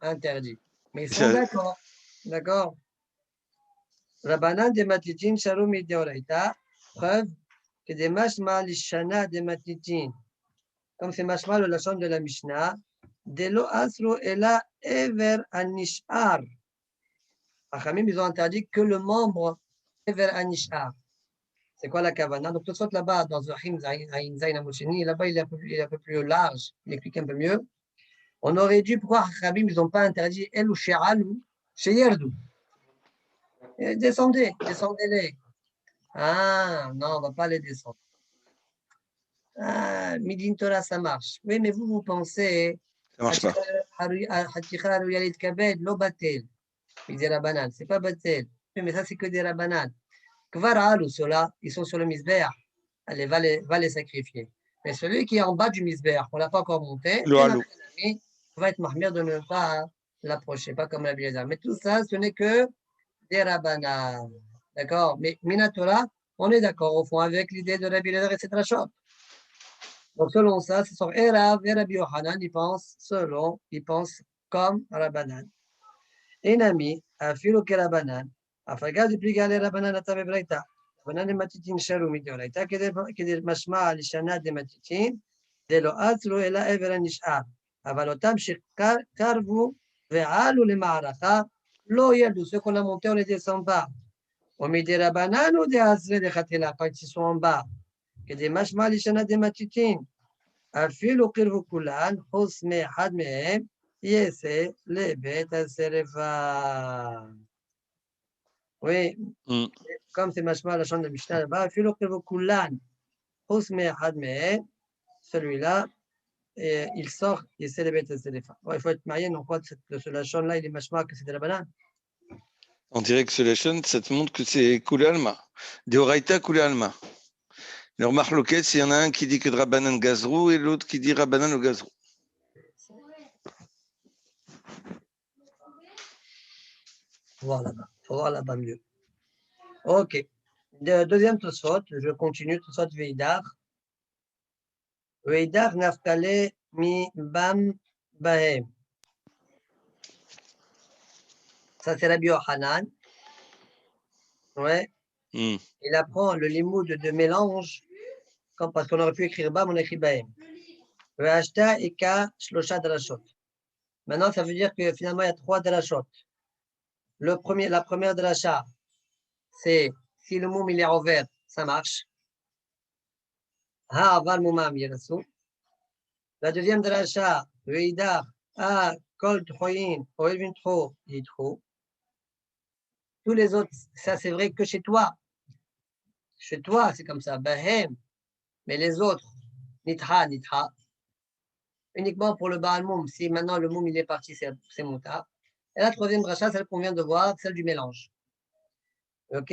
interdit. Mais ils sont d'accord. D'accord? Rabbanan de Matnitin, Shalom Mideoraita, preuve que des mashma l'ishana de Matnitin, comme c'est mashma le lachon de la Mishnah, de lo asro ela ever anishar. Hachamim, ils ont interdit que le membre ever anishar. C'est quoi la kavana? Donc, tout de suite là-bas, dans Zahim Zain Amosheni, là-bas, il est un peu plus large, il explique un peu mieux. On aurait dû, pourquoi Hachamim, ils n'ont pas interdit El ou She'alou, She'yerdou. Descendez-les. Ah, non, on ne va pas les descendre. Ah, Midin Torah, ça marche. Oui, mais vous pensez. Ça marche pas. Il dit Rabbanan, c'est pas Batel. Oui, mais ça, c'est que des Rabbanan. Kvar ou ceux-là, ils sont sur le misbeach. Allez, va les sacrifier. Mais celui qui est en bas du misbeach, on ne l'a pas encore monté, va être mahmir de ne pas l'approcher, pas comme la Bilézar. Mais tout ça, ce n'est que des Rabbanan. D'accord? Mais Minatora, on est d'accord au fond avec l'idée de la Bilézar et cette rachot. Donc, selon ça, ce sont Erav et Rabbi Yochanan, ils pensent comme Rabbanan. Enami, Afilo Kerabanan, Afagad du Pligale Rabbanan Atabe Braita, Rabbanan et Matitin Shalom Midioraita, Kedir Mashma Alishana de Matitin, de lo Atlo et la Evera Nishar, Avalotam Shikarvu, Ve'alu le Ma'aracha, Lo Yeldu, ceux qu'on a monté, on les descend pas. Au Midi Rabbanan ou des Azre de Khatila, quand ils sont en bas, Kedir Mashma Alishana de Matitin, אפילו קרבו כולן, חוץ מאחד מהם, יעשה לבית השרפה. Oui, comme c'est משמע לשון המשנה הבא, אפילו קרבו כולן, חוץ מאחד מהם, celui-là, il sort, יעשה לבית השרפה. Il faut être marié, non pas de ce לשון-là, il est משמע que c'est de la banane. On dirait que ce lachon, ça te montre que c'est Kulalma. Deoraita Kulalma. Le remarque loquet, s'il y en a un qui dit que de Rabbanan Gazrou et l'autre qui dit Rabbanan au Gazrou. Voilà, faut voir là-bas mieux. Ok. Deuxième Tosfot, je continue, Tosfot Veidar. Veidar Naftale mi bam bahem. Ça, c'est Rabbi Yochanan. Ouais. Il apprend le limoud de mélange, parce qu'on aurait pu écrire Bam, on écrit Bahem. Ve'ashta eka shlosha drashot. Maintenant, ça veut dire que finalement, il y a 3 drashot. La première drasha, c'est si le moum il est ouvert, ça marche. Ha aval mumam yerasu. La deuxième drasha, ve'idar ha kol tchoyin oevin tcho yitcho. Tous les autres, ça c'est vrai que chez toi. Chez toi, c'est comme ça, Bahem. Mais les autres, Nitra, Nitra. Uniquement pour le Baal Moum. Si maintenant le Moum il est parti, c'est Mouta. Et la troisième dracha, celle qu'on vient de voir, celle du mélange. Ok.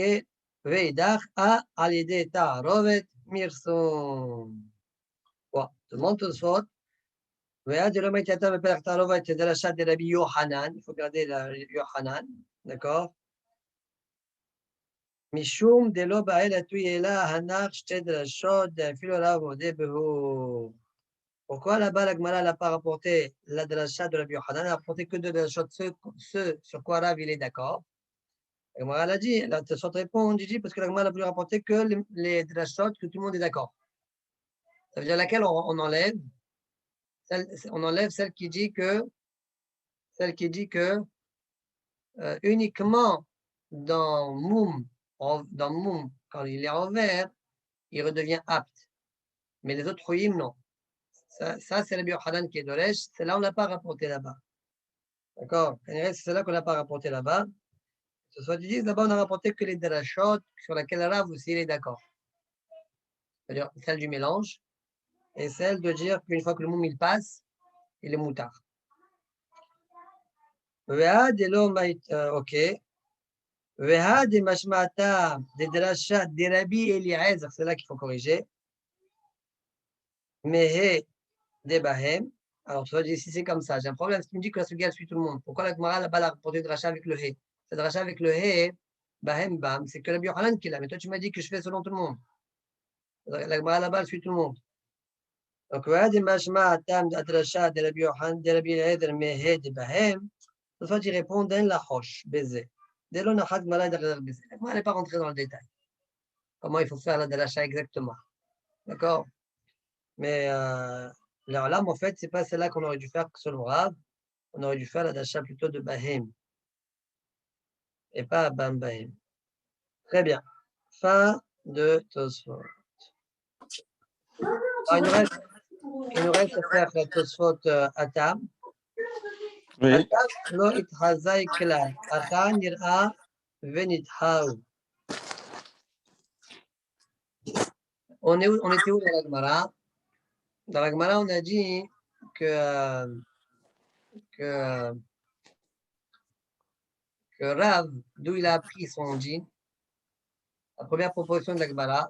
Veidach a alide ta rovet mirson. Bon, tout le monde te saute. Vead le maïtata me père ta rovet de la chatte de Rabbi Yohanan. Il faut garder la Yohanan. D'accord. Mishum de lo ba'el atuyela hanach shted rashod filo ravo de behu. Pourquoi là-bas la Gemara n'a pas rapporté la dracha de Rabbi Yochanan, elle n'a rapporté que 2 drachot, ce sur quoi Rav il est d'accord. La Gemara l'a dit, la Tosfot répond, dit parce que la Gemara n'a plus rapporté que les drachot que tout le monde est d'accord. Ça veut dire laquelle on enlève, on enlève celle qui dit que uniquement dans Moum, quand il est envers, il redevient apte. Mais les autres Choyim, non. Ça c'est Rabbi Yochanan qui est d'Oresh, celle-là on ne l'a pas rapporté là-bas. D'accord. C'est celle-là qu'on n'a pas rapporté là-bas. Ce soit dit, là-bas on n'a rapporté que les drachot sur laquelle Rav aussi il est d'accord. C'est-à-dire celle du mélange et celle de dire qu'une fois que le moum il passe, il est moutard. Ok. Veha de mashmata de drachat de Rabbi Eliezer, c'est là qu'il faut corriger. Mehe de Bahem. Alors, tu vas dire, si c'est comme ça, j'ai un problème. Tu me dis que la Sugia suit tout le monde. Pourquoi la Gemara là-bas l'a rapporté de rachat avec le He? C'est de rachat avec le He, Bahem Bam, c'est que la Yochanan qui l'a. Mais toi, tu m'as dit que je fais selon tout le monde. La Gemara là-bas suit tout le monde. Donc, Wadi Mashma Tam Adracha de Rabbi Yochanan, de Rabbi Eder Mehe de Bahem, cette fois, tu réponds d'un la roche, baiser. Dès l'on a had malade derrière baiser. La Gemara n'est pas rentrée dans le détail. Comment il faut faire la dracha exactement. D'accord? Mais là, en fait, c'est pas celle-là qu'on aurait dû faire selon Rav. On aurait dû faire la dacha plutôt de Bahem. Et pas Bam Bahem. Très bien. Fin de Tosfot. Alors, il nous reste à faire Tosfot Atam. Oui. Atam lo itchazai klal. Acha nir'a venithaou. On était où dans la Gemara? Dans la Gemara, on a dit que Rav, d'où il a appris son djinn, la première proposition de la Gemara,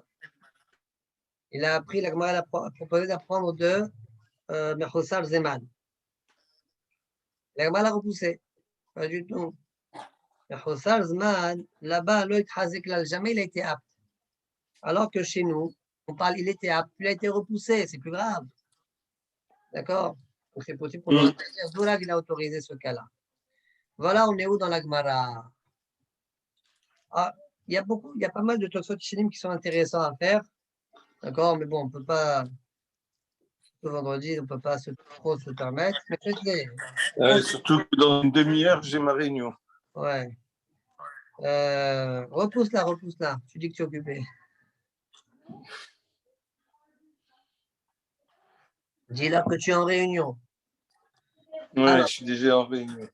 il a appris, la Gemara a proposé d'apprendre de Mechosar Zeman. La Gemara l'a repoussé. Pas du tout. Mechosar Zeman, là-bas, l'Oit Hazik, jamais il a été apte. Alors que chez nous, On parle, il a été repoussé, c'est plus grave. D'accord? Donc c'est possible qu'on le retire. D'où là qu'il a autorisé ce cas-là. Voilà, on est où dans la Gemara? Ah, il y a pas mal de Tosfot Shinim qui sont intéressants à faire. D'accord? Mais bon, on ne peut pas, le vendredi, on ne peut pas trop se permettre. Mais faites-les. Surtout que dans une demi-heure, j'ai ma réunion. Ouais. Repousse-la. Tu dis que tu es occupé. Dis-leur que tu es en réunion. Oui, je suis déjà en réunion.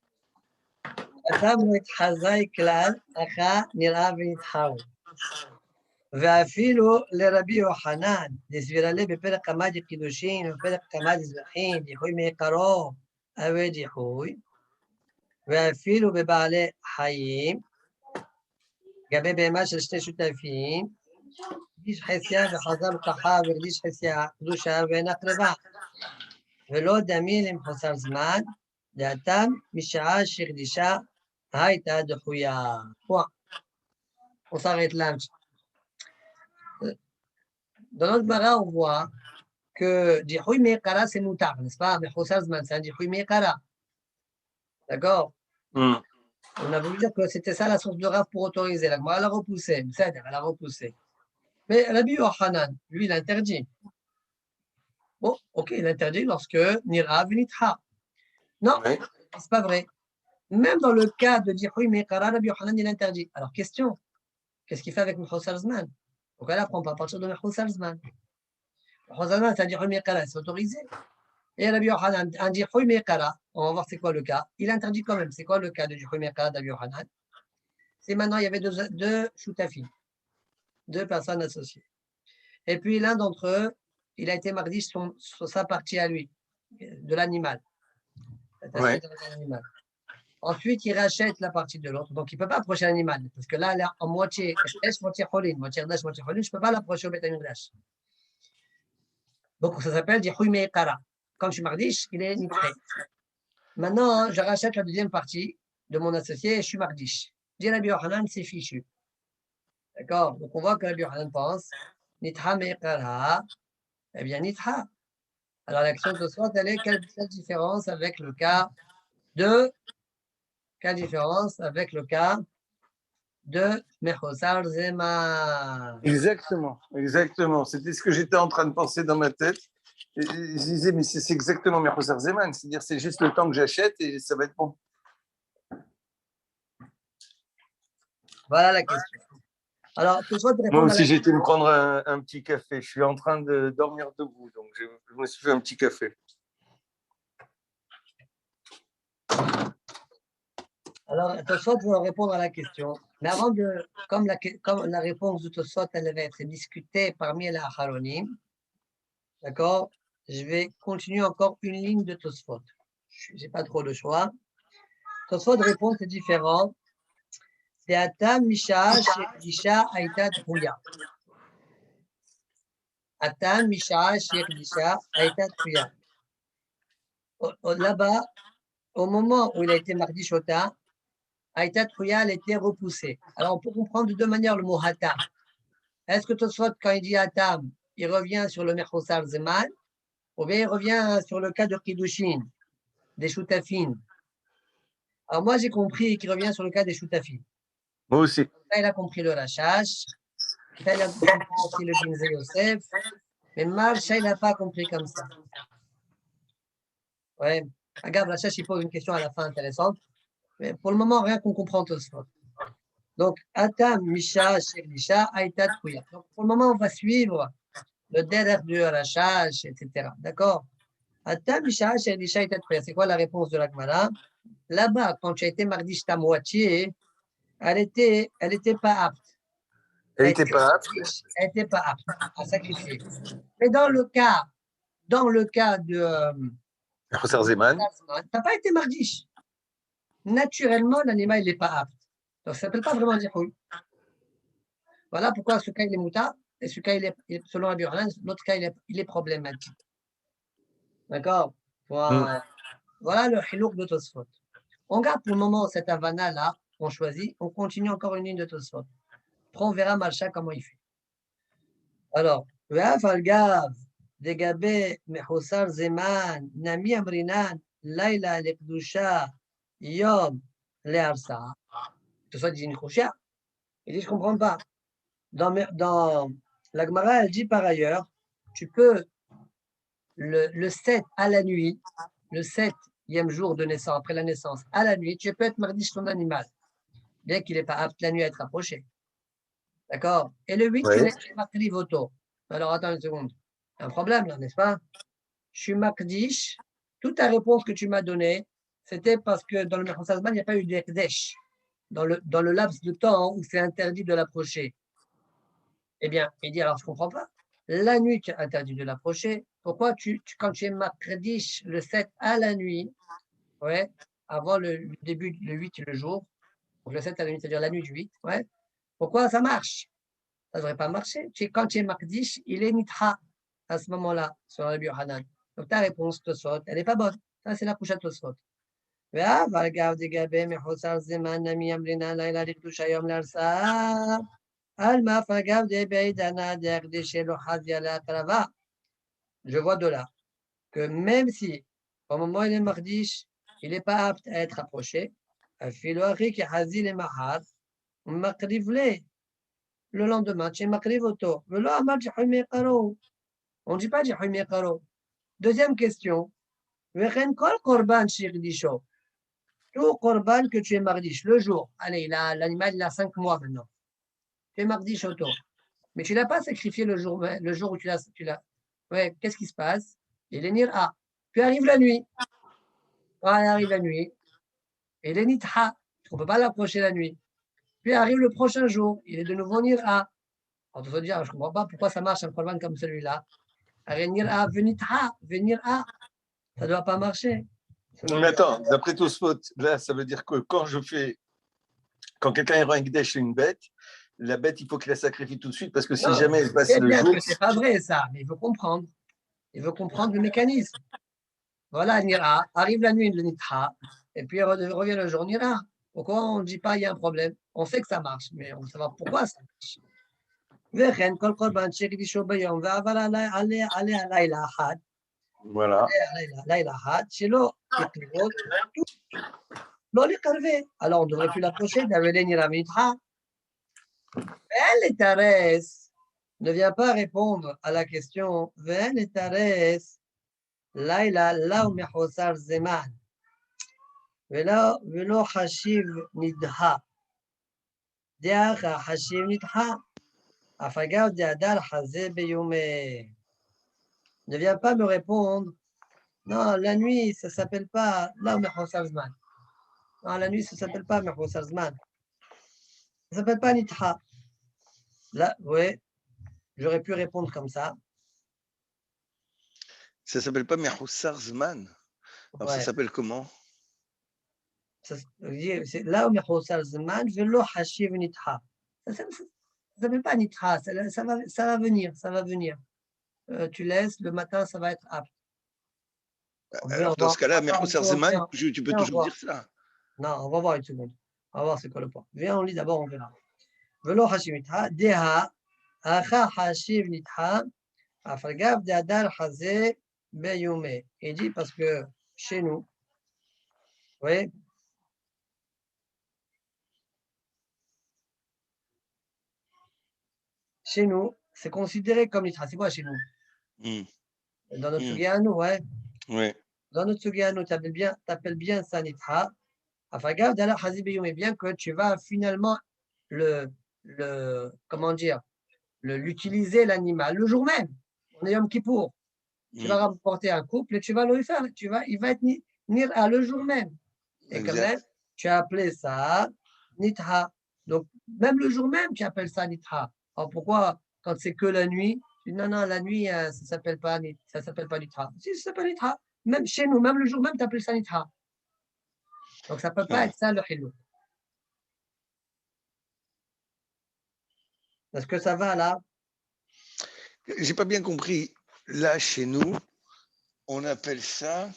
ואפילו לרבי יוחנן, דסבירה לי בפרק כמה קידושין ובפרק כמה זבחין, דיחוי מעיקרו, אבי דיחוי, ואפילו בבעלי חיים, לגבי בהמה של שני שותפים, קדיש חסיה וחזר ותחה וקדיש חסיה קדושה ואינה קרבה, ולא דמי למחוסר זמן, דעתם משעה שקדישה הייתה דחויה. On s'arrête là. Dans notre Mara, on voit que Dihoui Meqara, c'est moutar, n'est-ce pas? Mais Khosar Zman, c'est un Dihoui Meqara. D'accord? On a voulu dire que c'était ça la source de Rav pour autoriser. La Gemara l'a repoussé. Elle a repoussé. Mais Rabbi Yochanan, lui, il interdit. Bon, ok, il interdit lorsque Nira Vinitha. Non, c'est pas vrai. Même dans le cas de Dihoui Meqara, Rabbi Yochanan, il interdit. Alors, question, qu'est-ce qu'il fait avec Khosar Zman? Donc là, on peut partir de Khosar Zman. Khosar c'est un Dihoui Meqara, c'est autorisé. Et Rabbi Yochanan, un Dihoui Meqara, on va voir c'est quoi le cas. Il interdit quand même. C'est quoi le cas de Dihoui Meqara d'Rabbi Yochanan? C'est maintenant, il y avait deux choutafim, deux personnes associées. Et puis l'un d'entre eux, il a été mardi sur sa partie à lui, de l'animal. Ouais. Ensuite, il rachète la partie de l'autre. Donc, il ne peut pas approcher l'animal. Parce que là, elle est en moitié moitié cholin, moitié dash, moitié cholin. Je ne peux pas l'approcher au Betamigdash. Donc, ça s'appelle Dihoui Meqara. Comme je suis mardiche, il est nitré. Maintenant, je rachète la deuxième partie de mon associé et je suis mardiche. Dit Rabbi Yochanan, c'est fichu. D'accord? Donc, on voit que Rabbi Yochanan pense Nitra Meqara, eh bien, Nitra. Alors, l'action de soi, elle est quelle différence avec le cas de. Quelle différence avec le cas de Mechosar Zema? Exactement. C'était ce que j'étais en train de penser dans ma tête. Et je disais, mais c'est exactement Mechosar Zeman. C'est-à-dire, c'est juste le temps que j'achète et ça va être bon. Voilà la question. Alors, que soit de répondre. Moi aussi, j'ai été me prendre un petit café. Je suis en train de dormir debout, donc je me suis fait un petit café. Alors, Tosfot va répondre à la question. Mais avant de, comme la réponse de Tosfot, elle va être discutée parmi les Acharonim, d'accord? Je vais continuer encore une ligne de Tosfot. Je n'ai pas trop de choix. Tosfot répond, c'est différent. C'est Atam Misha Shekdisha Aïta Tchouya. Atam Misha Shekdisha Aïta Tchouya. Là-bas, au moment où il a été mardi Shota, Aïta Tchouya, elle était repoussée. Alors, on peut comprendre de deux manières le mot Hatam. Est-ce que Tosfot, quand il dit Atam, il revient sur le Mechosar Zeman, ou bien il revient sur le cas de Kiddushin, des Shutafin? Alors, moi, j'ai compris qu'il revient sur le cas des Shutafin. Moi aussi. Là, il a compris le Rachash. Là, il a compris aussi le Ginze Yosef. Mais Marcha, il n'a pas compris comme ça. Ouais. Regarde, Rachash, il pose une question à la fin intéressante. Mais pour le moment, rien qu'on comprend Tosfot. Donc, Atam, Misha, Shekdisha, Aïta, Tchouya. Donc, pour le moment, on va suivre le derrière du Rachash, etc. D'accord? Atam, Misha, Shekdisha, Aïta, Tchouya. C'est quoi la réponse de la Gemara? Là-bas, quand tu as été mardiche ta moitié, elle était pas apte. Elle n'était pas apte. Elle n'était pas apte à sacrifier. Mais dans le cas de Khosar Zeman, tu n'as pas été mardiche. Naturellement, l'animal n'est pas apte. Donc, ça ne s'appelle pas vraiment dire oui. Voilà pourquoi ce cas il est mouta et ce cas, selon Rabbi Yochanan, l'autre cas, il est problématique. D'accord? Voilà le hilouk de Tosfot. On garde pour le moment cette Havana-là, on choisit, on continue encore une ligne de Tosfot. Après, on verra Malcha comment il fait. Alors, ואף על גב לגבי מחוסר זמן, נמי אמרינן לילה לקדושה, יום להרצאה. Tout ça dit une choucha. Il dit, je ne comprends pas. Dans la Gemara, elle dit par ailleurs, tu peux, le 7 à la nuit, le 7e jour de naissance, après la naissance, à la nuit, tu peux être mardiche ton animal, bien qu'il n'est pas apte la nuit à être approché. D'accord? Et le 8, Ouais. tu es mardi voto. Alors, attends une seconde. Un problème là, n'est-ce pas? Je suis makdish. Toute ta réponse que tu m'as donnée, c'était parce que dans le Mechasazman, il n'y a pas eu d'Ekdesh. Dans le laps de temps où c'est interdit de l'approcher. Eh bien, il dit, alors je ne comprends pas. La nuit, tu es interdit de l'approcher. Pourquoi quand tu es makdish le 7 à la nuit, ouais, avant le début, le 8, le jour, donc le 7 à la nuit, c'est-à-dire la nuit du 8, ouais, pourquoi ça marche? Ça ne devrait pas marcher. Quand tu es makdish, il est nitra à ce moment-là, sur Rabbi Yohanan. Donc ta réponse, Tosfot, elle n'est pas bonne. Ça, c'est la couche à Tosfot. Je vois de là que même si, au moment où il est mardish, il n'est pas apte à être approché, le lendemain, tu es makriv auto. On ne dit pas Jihumi Karo. Deuxième question. Tout korban que tu es mardish, le jour, allez, l'animal il a 5 mois maintenant. Tu es mardish auto. Mais tu ne l'as pas sacrifié le jour où tu l'as. Ouais, qu'est-ce qui se passe? Il est nira. Puis arrive la nuit. Ah, il arrive la nuit. Il est nitha. On ne peut pas l'approcher la nuit. Puis arrive le prochain jour. Il est de nouveau nira. On te dire, je ne comprends pas pourquoi ça marche un korban comme celui-là. Nira, venir à. Ça ne doit pas marcher. Mais attends, d'après Tosfot, là, ça veut dire que quand quelqu'un rend Ekdesh une bête, la bête, il faut qu'il la sacrifie tout de suite parce que si Non, jamais elle passe c'est le bien jour. que c'est pas vrai ça, mais il veut comprendre. Il veut comprendre le mécanisme. Voilà, Nira, arrive la nuit, le Nitra, et puis revient le jour Nira. Pourquoi on ne dit pas il y a un problème? On sait que ça marche, mais on veut savoir pourquoi ça marche. וכן כל קורבן שהקדישו ביום ועבר עליה לילה אחד, Voilà. לילה אחד, שלא יקרבו, לא לקרבה. Alors on ne devrait plus l'approcher, d'Avelé Nira Mitra. Elle est Tarès, ne vient pas répondre à la question. ואין לתרס לילה לאו מחוסר זמן ולא חשיב נדחה. דאח חשיב נדחה. הפגה דאדר חזה ביומי. Ne vient pas me répondre. Non, la nuit, ça ne s'appelle pas לאו מחוסר זמן. Non, la nuit, ça ne s'appelle pas מחוסר זמן. Ça ne s'appelle pas nidha. Là, oui, j'aurais pu répondre comme ça. Ça ne s'appelle pas Mehoussar Zman. Alors Ouais. ça s'appelle comment? C'est là où Mehoussar Zman, velo hashiv nidha. Ça ne s'appelle pas nidha, ça va venir, ça va venir. Tu laisses, le matin, ça va être apte. Alors dans ce cas-là, Mehoussar Zman, tu peux toujours dire ça. Non, on va voir une seconde. On va voir c'est quoi le point. Viens, on lit d'abord, on verra. Velo hashiv nidha, deha, acha hashiv nidha, afagav deadar hazeh beyume. Il dit parce que chez nous, oui, chez nous, c'est considéré comme nitra. C'est quoi chez nous? Dans notre sugi à nous, ouais. Ouais. Dans notre sugi à nous, tu appelles bien ça nitra. Afagav deadar hazeh beyume. Bien que tu vas finalement comment dire, l'utiliser l'animal le jour même. On est Yom Kippour. Tu vas rapporter un couple et tu vas le faire. Il va être nira le jour même. Et quand même, tu as appelé ça nitra. Donc, même le jour même, tu appelles ça nitra. Alors, pourquoi, quand c'est que la nuit, tu dis non, non, la nuit, ça ne s'appelle pas nitra. Si, ça s'appelle nitra. Même chez nous, même le jour même, tu appelles ça nitra. Donc, ça ne peut pas être ça le hilou. Est-ce que ça va là? J'ai pas bien compris. Là, chez nous, on appelle ça.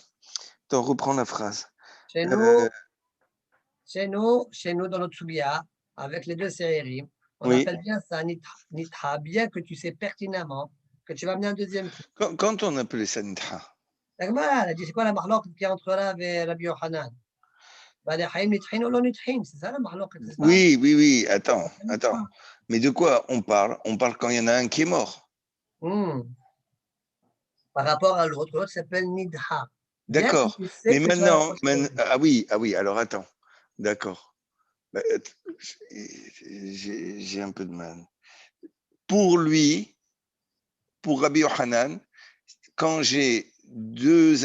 T'en reprends la phrase. Chez nous, dans notre Sugia, avec les deux séries, on appelle bien ça nitra, bien que tu sais pertinemment que tu vas amener un deuxième coup. Quand on appelait ça nitha, La Gemara, elle a dit, c'est quoi la mahlouk qui est entre Rav et Rabbi Yochanan? Bah, les haïm nithin ou non nithin, c'est ça la mahlouk, c'est ça? oui, attends. Mais de quoi on parle? On parle quand il y en a un qui est mort. Par rapport à l'autre, l'autre s'appelle Nidha. Bien que D'accord. tu sais Mais que tu vas maintenant, l'approcher. ah oui, alors attends. D'accord. Bah, j'ai un peu de mal. Pour lui, pour Rabbi Yochanan, quand j'ai deux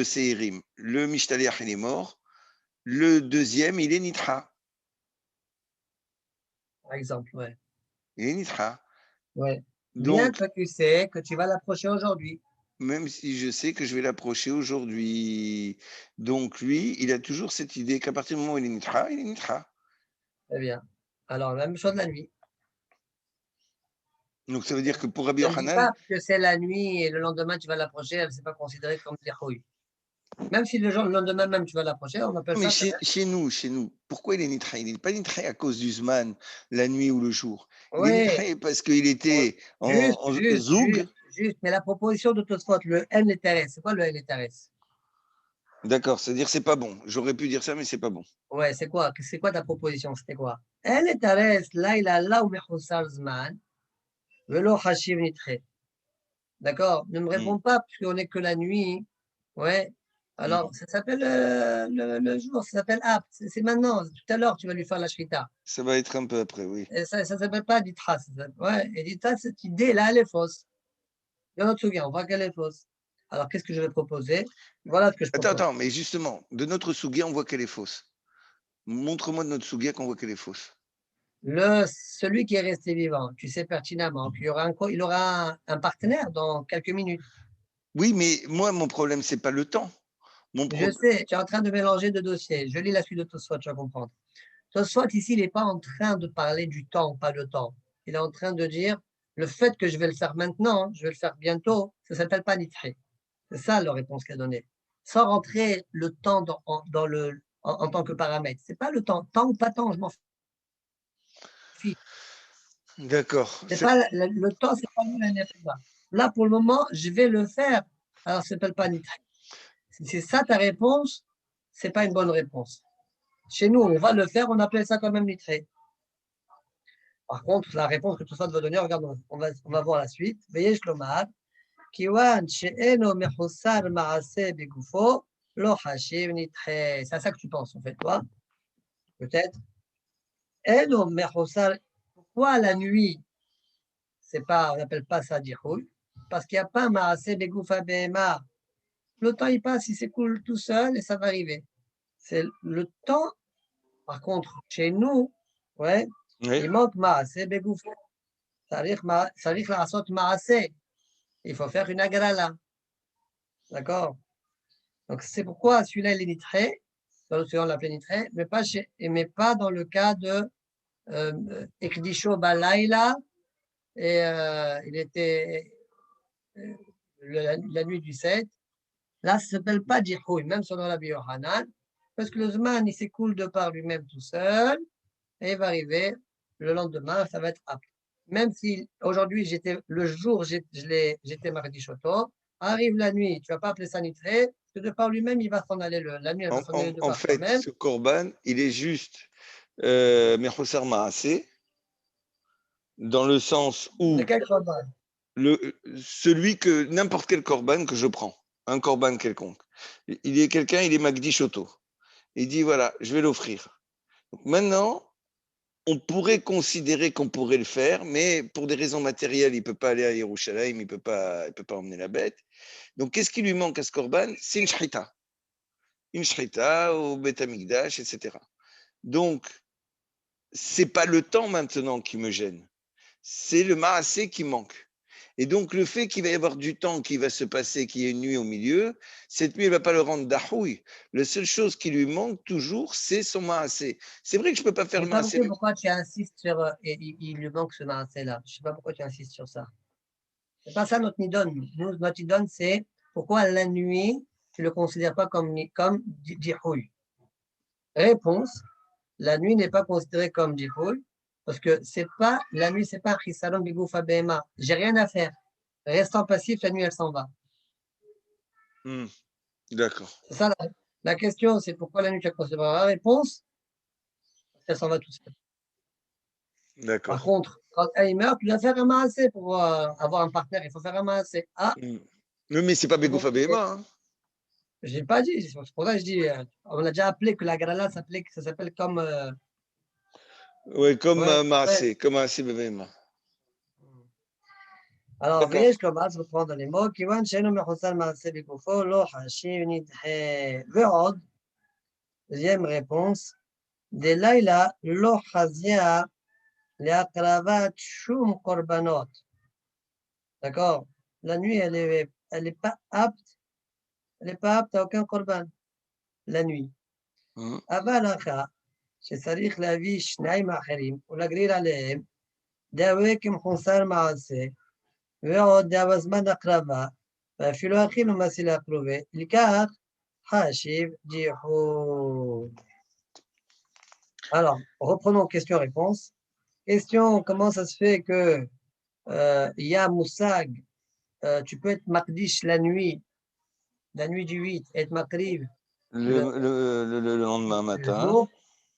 séirim, le Mishtaliach il est mort, le deuxième il est Nitra. Par exemple, ouais. Il est Nitra. Ouais. Bien Donc, que tu sais que tu vas l'approcher aujourd'hui. même si je sais que je vais l'approcher aujourd'hui, donc lui, il a toujours cette idée qu'à partir du moment où il est Nitra, il est Nitra. Très bien. Alors, la même chose la nuit. Donc ça veut dire que pour Rabbi Je ne dis Yochanan, pas que c'est la nuit et le lendemain tu vas l'approcher, elle ne pas considérée comme des rouilles. Même si le lendemain même tu vas l'approcher, on appelle mais ça. chez nous, pourquoi il est Nitra? Il n'est pas Nitra à cause du Zman, la nuit ou le jour. Il est Oui, Nitra parce qu'il était juste, en juste, Zoug. juste, juste. Mais la proposition de Tosfot, le N l'intéresse. C'est quoi le N l'intéresse? D'accord, c'est-à-dire c'est pas bon. J'aurais pu dire ça, mais c'est pas bon. Ouais, c'est quoi? C'est quoi ta proposition? C'était quoi? N l'intéresse, là, il a là où Mechoussar Zman, velo Hashiv Nitre. D'accord? Ne me Mm, réponds pas, puisqu'on n'est que la nuit. Ouais. mm. Alors, ça s'appelle le jour, ça s'appelle Apt. C'est maintenant. Tout à l'heure, tu vas lui faire la shrita. Ça va être un peu après, oui. Et ça ne s'appelle pas Ditra. Ouais. Et Ditra, cette idée-là, elle est fausse. Et on se souvient, on voit qu'elle est fausse. Alors, qu'est-ce que je vais proposer? Voilà ce que je propose. Attends, mais justement, de notre Sougia, on voit qu'elle est fausse. Montre-moi de notre Sougia qu'on voit qu'elle est fausse. Celui qui est resté vivant, tu sais pertinemment qu'il y aura il aura un partenaire dans quelques minutes. Oui, mais moi, mon problème, c'est pas le temps. Mon Je problème. sais, tu es en train de mélanger deux dossiers. Je lis la suite de Tosfot, tu vas comprendre. Tosfot, ici, il n'est pas en train de parler du temps, pas le temps. Il est en train de dire le fait que je vais le faire maintenant, je vais le faire bientôt, ça ne s'appelle pas nitré. C'est ça la réponse qu'elle a donnée. Sans rentrer le temps en tant que paramètre. Ce n'est pas le temps. Temps ou pas temps, je m'en fiche. D'accord. C'est pas, le temps, c'est pas lui la. Là, pour le moment, je vais le faire. Alors, ça ne s'appelle pas nitré. Si c'est ça ta réponse, ce n'est pas une bonne réponse. Chez nous, on va le faire, on appelle ça quand même nitré. Par contre, la réponse que tout ça va donner, regarde, on va voir la suite. Veyesh lomar, kiwan she'eno mechusar ma'ase begufo, lo hashiv nitre. C'est à ça que tu penses, en fait, toi, peut-être. Eno mechusar, pourquoi la nuit, c'est pas, on n'appelle pas ça dihoul? Parce qu'il n'y a pas ma'ase begufa behema. Le temps, il passe, il s'écoule tout seul et ça va arriver. C'est le temps, par contre, chez nous, ouais, Oui. il manque ma'ase begufo. צריך לעשות מעשה. Il faut faire une agrala. D'accord? Donc, c'est pourquoi celui-là, il est nitré. Dans l'autre, on l'appelait nitré, mais pas dans le cas de Ekdisho Balaïla. Et il était la nuit du 7. Là, ça ne s'appelle pas Djihouy, même selon la Yohanan, parce que le Zman, il s'écoule de par lui-même tout seul, et il va arriver le lendemain, ça va être apte. Même si aujourd'hui, le jour, j'étais mardi choto, arrive la nuit, tu ne vas pas appeler ça nitré, parce que de par lui-même, il va s'en aller, la nuit, elle va s'en aller de En par fait, soi-même. ce Corban, il est juste Mechusar Maaseh, dans le sens où Lequel korban? celui que n'importe quel Corban que je prends, un Corban quelconque, il est quelqu'un, il est Magdi Shoto. Il dit voilà, je vais l'offrir. Maintenant, on pourrait considérer qu'on pourrait le faire, mais pour des raisons matérielles, il ne peut pas aller à Yerushalayim, il peut pas emmener la bête. Donc, qu'est-ce qui lui manque à ce Corban? C'est une shrita au Beth Amikdash, etc. Donc, c'est pas le temps maintenant qui me gêne, c'est le maasé qui manque. Et donc, le fait qu'il va y avoir du temps qui va se passer, qu'il y ait une nuit au milieu, cette nuit, elle ne va pas le rendre dahoui. La seule chose qui lui manque toujours, c'est son maasé. C'est vrai que je ne peux pas faire Je le n'ai pas maasé. compris pourquoi tu insistes sur. Il lui manque ce là. Je ne sais pas pourquoi tu insistes sur ça. Ce n'est pas ça notre nidon. Nous, notre nidon, c'est pourquoi la nuit, tu ne le considères pas comme dihouy. Réponse, la nuit n'est pas considérée comme dihouy parce que c'est pas, la nuit, ce n'est pas chisaron bigoufa behema. J'ai rien à faire. Restant passif, la nuit, elle s'en va. D'accord. C'est ça la question, c'est pourquoi la nuit, tu as conservé la réponse, elle s'en va tout seul. Par D'accord. contre, quand elle meurt, tu dois faire un maassé pour avoir un partenaire, il faut faire un maassé. Ah, Non, mais c'est pas c'est bon. Begoufa Behema. Hein. Je n'ai pas dit, c'est pour ça que je dis, on a déjà appelé que la grala ça s'appelle comme. Ouais, comme Ouais, Maasé, comme Maasé Behema. alors, D'accord. ויש לומר, צריך לפרט על אמו, כיוון שאינו מחוסר מעשה בגופו, לא חשיב נדחה. ועוד, deuxième réponse, דלילה לא חזיה להקרבת שום קורבנות. D'accord? La nuit, elle est pas apte, elle est pas apte à aucun korban. La nuit. אבל אחר, שצריך להביא שניים האחרים ולהגריל עליהם, דאווה כמחוסר מעשה, ועוד דאווה זמן הקרבה, ואפילו הכין ומעשה להקרובה, לכך חשיב דיחוד. Alors, reprenons question-réponse. Question, comment ça se fait que y a Moussag, tu peux être Makdish la nuit du 8, être Makriv Le lendemain le matin. jour,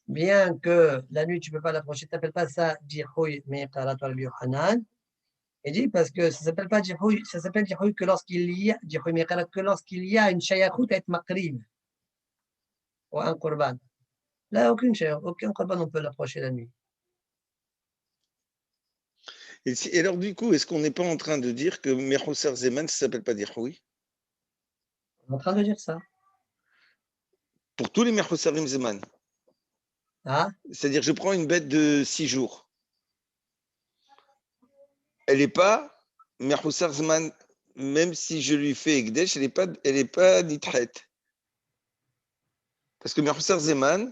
bien que la nuit, tu ne peux pas l'approcher, tu n'appelles pas ça Djihoui, mais Qaratul Yohanan. Et dit parce que ça ne s'appelle pas Djihoui, ça s'appelle Djihoui que lorsqu'il y a, Djihoui, mais que lorsqu'il y a une shayachout à être Makriv ou un Korban. Là, aucun Korban, on peut l'approcher la nuit. Et alors, du coup, est-ce qu'on n'est pas en train de dire que Mechoussar Zeman, ça ne s'appelle pas Dirhoui? On est en train de dire ça. Pour tous les Mechousarim Zeman. Ah, C'est-à-dire, je prends une bête de 6 jours. Elle n'est pas Mechoussar Zeman, même si je lui fais Ekdesh, elle n'est pas Nitret. Parce que Mechoussar Zeman,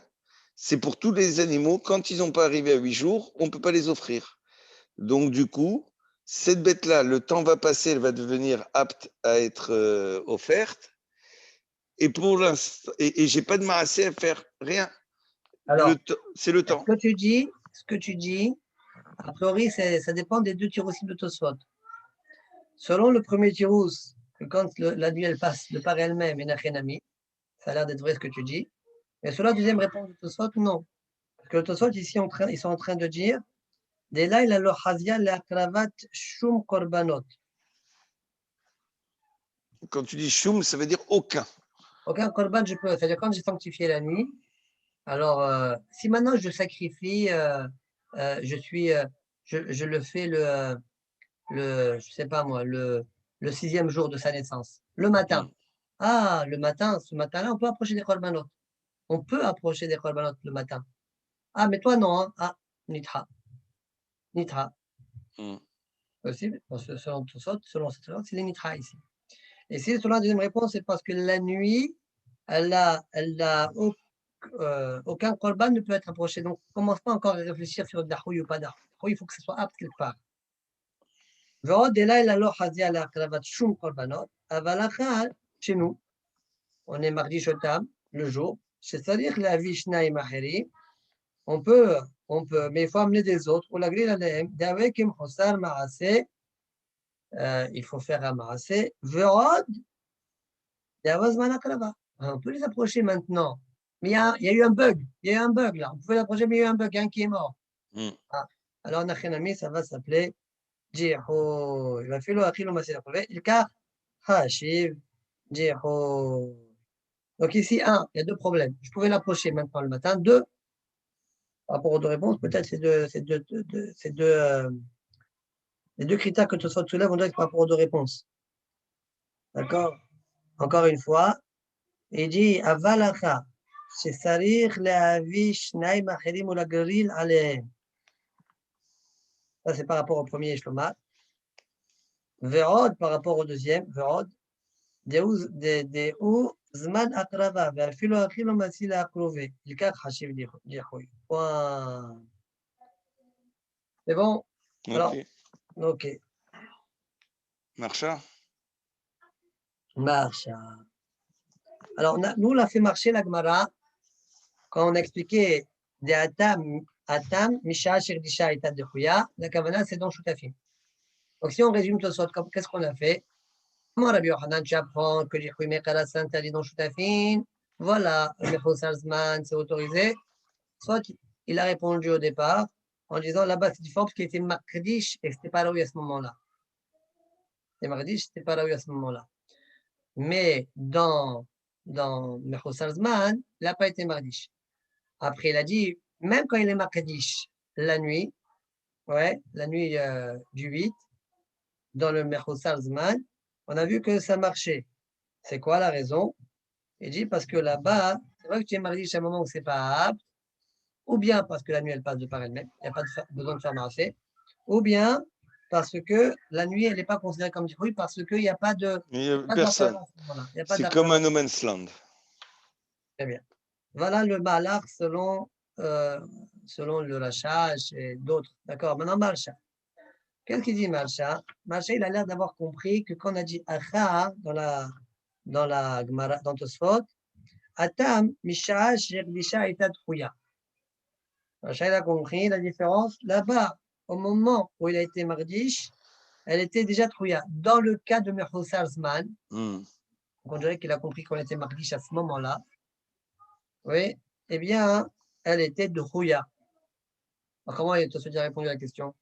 c'est pour tous les animaux, quand ils n'ont pas arrivé à 8 jours, on ne peut pas les offrir. Donc, du coup, cette bête-là, le temps va passer, elle va devenir apte à être offerte. Et pour l'instant, et j'ai pas de marassé à faire, rien. alors, C'est le temps. ce que tu dis, a priori, ça dépend des deux tiroussim de Tosfot. Selon le premier tirous, que quand la nuit elle passe de par elle-même, Enachenami, ça a l'air d'être vrai ce que tu dis. Mais selon la deuxième réponse de Tosfot, non. Parce que le Tosfot, ici, ils sont en train de dire Dela il a lo hazia la kravat shum korbanot. Quand tu dis choum, ça veut dire aucun. Aucun korban, je peux. C'est-à-dire, quand j'ai sanctifié la nuit, alors, si maintenant je sacrifie, je le fais je sais pas moi, le 6e jour de sa naissance, le matin. Ah, le matin, ce matin-là, on peut approcher des korbanot. On peut approcher des korbanot le matin. Ah, mais toi, non. Hein. Ah, nitra. Nitra. Possible, selon tout ça, selon cette loi, c'est les nitra ici. Et si selon la deuxième réponse, c'est parce que la nuit, aucun korban ne peut être approché. Donc, commence pas encore à réfléchir sur dahoui ou pas dahoui. Il faut que ce soit apte quelque part. Chez nous, on est mardi shotam, le jour. On peut, mais il faut amener des autres. Il faut faire un maasé. On peut les approcher maintenant. Mais il y a eu un bug. Il y a eu un bug là. On pouvait l'approcher, mais il y a eu un bug, un qui est mort. Ah. Alors, Nachenami, ça va s'appeler Jiho. Il va falloir Achilo Masé la prouver. Il car Hashiv Jiho. Donc, ici, un, il y a deux problèmes. Je pouvais l'approcher maintenant le matin. Deux, par rapport aux deux réponses, peut-être les deux critères que tu soulèves, on dirait que par rapport aux deux réponses. D'accord? Encore une fois, il dit Avalacha. שצריך להביא שניים אחרים ולגריל עליהם. Ça, c'est par rapport au premier Shlomat. Ve'od, par rapport au deuxième, Ve'od, דהו זמן הקרבה, ואפילו הכי לא מציל הקרובה. לכך חשיב דיחוי. C'est bon? Alors, ok. Marcha. Alors, nous, on a fait marcher la Gemara quand on a expliqué des Atam, Misha, Shirdisha, Etat de Chouya, la Kavana, c'est dans Choutafim. Donc, si on résume tout ça, qu'est-ce qu'on a fait? Moi, Rabbi Yochanan, tu apprends que les Khouimé Kalasan interdit dans Choutafin. Voilà, le Mechou Salzman, c'est autorisé. Soit il a répondu au départ en disant là-bas, c'est différent parce qu'il était Makdish et c'était pas là où à ce moment-là. Et Makdish, c'était pas là où à ce moment-là. Mais dans Mechou Salzman, il n'a pas été Makdish. Après, il a dit, même quand il est Makdish, la nuit, ouais, la nuit du 8, dans le Mechou Salzman, on a vu que ça marchait. C'est quoi la raison? Il dit parce que là-bas, c'est vrai que tu es marié à un moment où c'est pas apte, ou bien parce que la nuit elle passe de par elle-même, il n'y a pas besoin de faire marcher, ou bien parce que la nuit elle n'est pas considérée comme du bruit parce qu'il n'y a pas de Il n'y a d'affaire personne. à ce moment-là. Il n'y a pas C'est d'affaire comme à un ce no moment-là. man's land. Très bien. Voilà le malach selon le Rachach et d'autres. D'accord. Maintenant, Marcha. Qu'est-ce qu'il dit, Marcha? Marcha, il a l'air d'avoir compris que quand on a dit Acha dans la Gemara, dans Tosfot, Atam, Misha, Shirlisha, Etat Chouya. Rachel a compris la différence. Là-bas, au moment où il a été mardish, elle était déjà trouilla. Dans le cas de Mechoussar Zman, on dirait qu'il a compris qu'on était mardish à ce moment-là. Oui, eh bien, elle était de Rouya. Alors, comment il a déjà répondu à la question?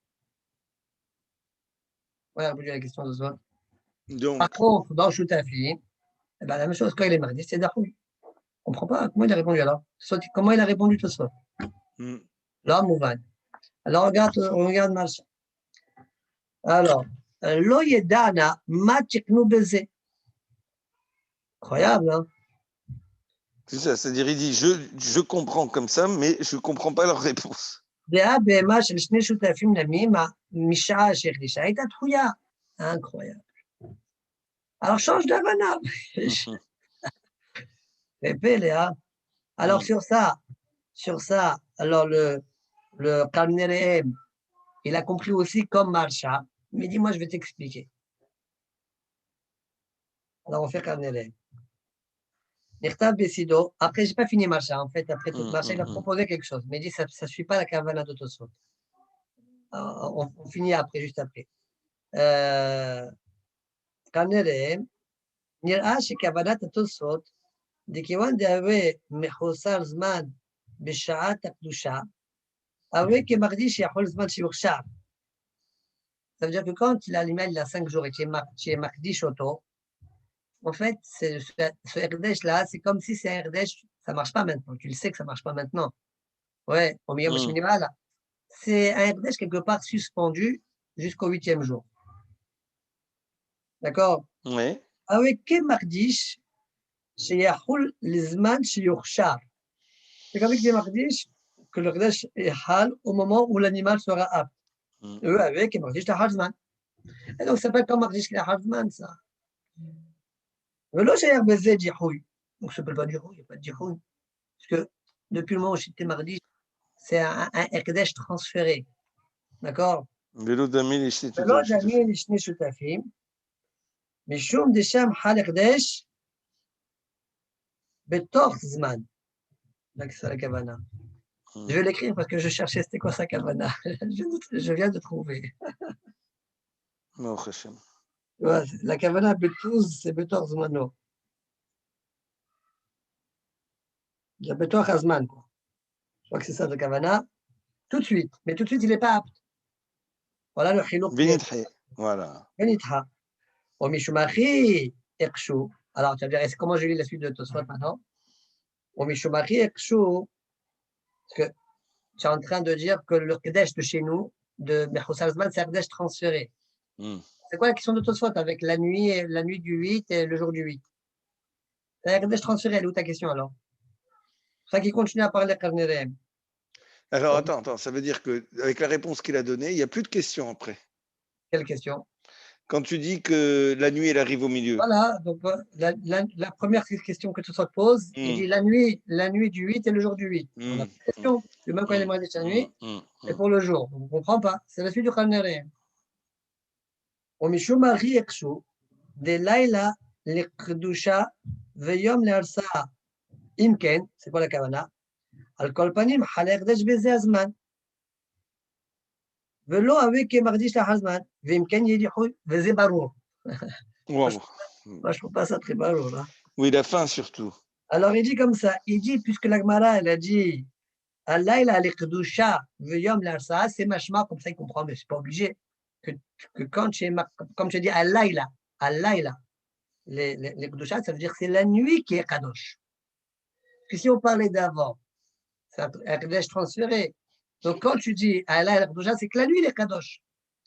Oui, il a répondu à la question de Zman. Par Donc, contre, dans Choutafi, eh ben, la même chose, quand il est mardish, c'est Dahoui. On ne comprend pas. Comment il a répondu alors? Comment il a répondu tout ça? Là, Mouvan. Alors, on regarde Marcha. Alors, Lo yedana ma tiknu beze. Incroyable, hein? c'est ça, c'est-à-dire, il dit, je comprends comme ça, mais je ne comprends pas leur réponse. דעה בהמה של שני שותפים נמים משעה שהחלישה הייתה דחויה. Incroyable. Alors, change d'avana. Épée, Léa. Alors, sur ça, alors le Kamnerehem, il a compris aussi comme Marcha. Mais dis-moi, je vais t'expliquer. Alors, on fait Kamnerehem. Nirtav Besido. Après, je n'ai pas fini Marcha. En fait, après toute Marcha, il a proposé quelque chose. Mais il dit, ça ne suit pas la Kavana de Tosfot. On finit après, juste après. Kamnerehem. נראה שכוונת התוספות, דכיוון דהווה מחוסר זמן בשעת הקדושה, הווה כמקדיש יכול זמן שיוכשר. Ça veut dire que quand l'animal il a 5 jours et tu es makdish auto, en fait, ce Herdesh là, c'est comme si c'est un Herdesh, ça ne marche pas maintenant. Tu le sais que ça ne marche pas maintenant. Ouais, au milieu minimal. C'est un Herdesh quelque part suspendu jusqu'au 8e jour. D'accord? Oui. Avec כמקדיש שיחול לזמן שיוכשר. C'est comme des Mardish que le Qadash est hal au moment où l'animal sera apte. Eux, avec les Mardish de Hajman. Et donc, ça s'appelle comme Mardish de Hajman, ça. Mais là, j'ai RBZ Djihoui. Donc, ça ne s'appelle pas Djihoui, il n'y a pas de Djihoui. Parce que depuis le moment où j'étais Mardish, c'est un Qadash transféré. D'accord? Vélo d'amis, les ch'tis, tout ולא דמים לשני שותפים, משום דשם חל הקדש בתוך זמן. C'est la Kavana. Je vais l'écrire parce que je cherchais c'était quoi sa Kavana. Je viens de trouver. Ouais, la Kavana Betouz, c'est Betor Zmano. Il y a Betor Hazman, quoi. Je crois que c'est ça la Kavana. Tout de suite. Mais tout de suite, il n'est pas apte. Voilà le chilouk. Voilà. Benitha. Au Mishumachi, Ekshu. Alors, tu vas me dire, comment je lis la suite de Tosfot maintenant? Au Mishumachi, Ekshu. Parce que tu es en train de dire que le Kedesh de chez nous, de Mechous Hazman, c'est un Kedesh transféré. C'est quoi la question de Tosfot avec la nuit du 8 et le jour du 8? C'est un Kedesh transféré. Elle est où ta question alors? C'est ça qui continue à parler Karnerem. Alors, attends, ça veut dire qu'avec la réponse qu'il a donnée, il n'y a plus de questions après. Quelle question? Quand tu dis que la nuit, elle arrive au milieu. Voilà, donc la première question que tu te poses, il dit la nuit du 8 et le jour du 8. On a pas de question. Même quand il est marié la nuit, c'est pour le jour. On ne comprend pas. C'est la suite du Khalnerem. ומשום מה הכי יקשו, דלילה לקדושה ויום להרסעה. אם כן, זה כל הכוונה, על כל פנים חל ההקדש בזה הזמן. ולא avec מרגיש לך הזמן, ואם כן יהיה דיחוי, וזה ברור. Waouh. Moi, je trouve pas ça très barreau, là. Oui, la fin surtout. Alors, il dit comme ça, il dit, puisque la Gemara, elle a dit, Al-Laïla al-Qdusha, Veyom l'Arsa, c'est machma, comme ça il comprend, mais c'est pas obligé. Que quand tu es, comme tu dis, Al-Laïla, les Qdusha, ça veut dire que c'est la nuit qui est Kadosh. Parce que si on parlait d'avant, c'est un Kadosh transféré. Donc, quand tu dis Al-Laïla al-Qdusha, c'est que la nuit, il est Kadosh.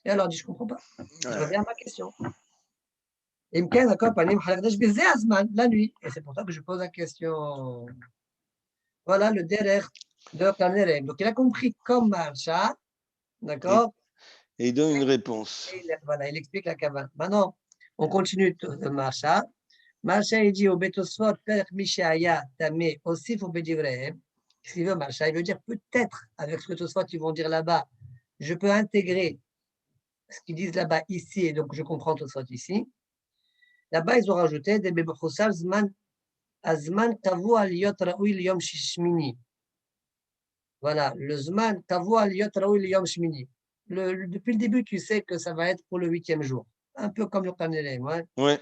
Et alors, je ne comprends pas. Je reviens à ma question. Il me dit, d'accord, la nuit. Et c'est pour ça que je pose la question. Voilà le derrière de Kanerem. Donc, il a compris comme Marcha, d'accord? Et il donne une réponse. Voilà, il explique la cabane. Maintenant, on continue de Marcha. Marcha, il dit au Betosfot, Père Mishaya, Tamé, aussi faut Bedivrehem. Qu'est-ce qu'il veut, Marcha? Il veut dire peut-être, avec ce que Tosfot, ils vont dire là-bas, je peux intégrer ce qu'ils disent là-bas ici, et donc je comprends Tosfot ici. Là-bas, ils ont rajouté des Bebechoussal Zman, Azman Tavu Aliyot Raoui Liyom Shishmini. Voilà, le Zman Tavu Aliyot Raoui Liyom Shmini. Depuis le début, tu sais que ça va être pour le 8e jour. Un peu comme le Kanelem. Ouais. Ouais.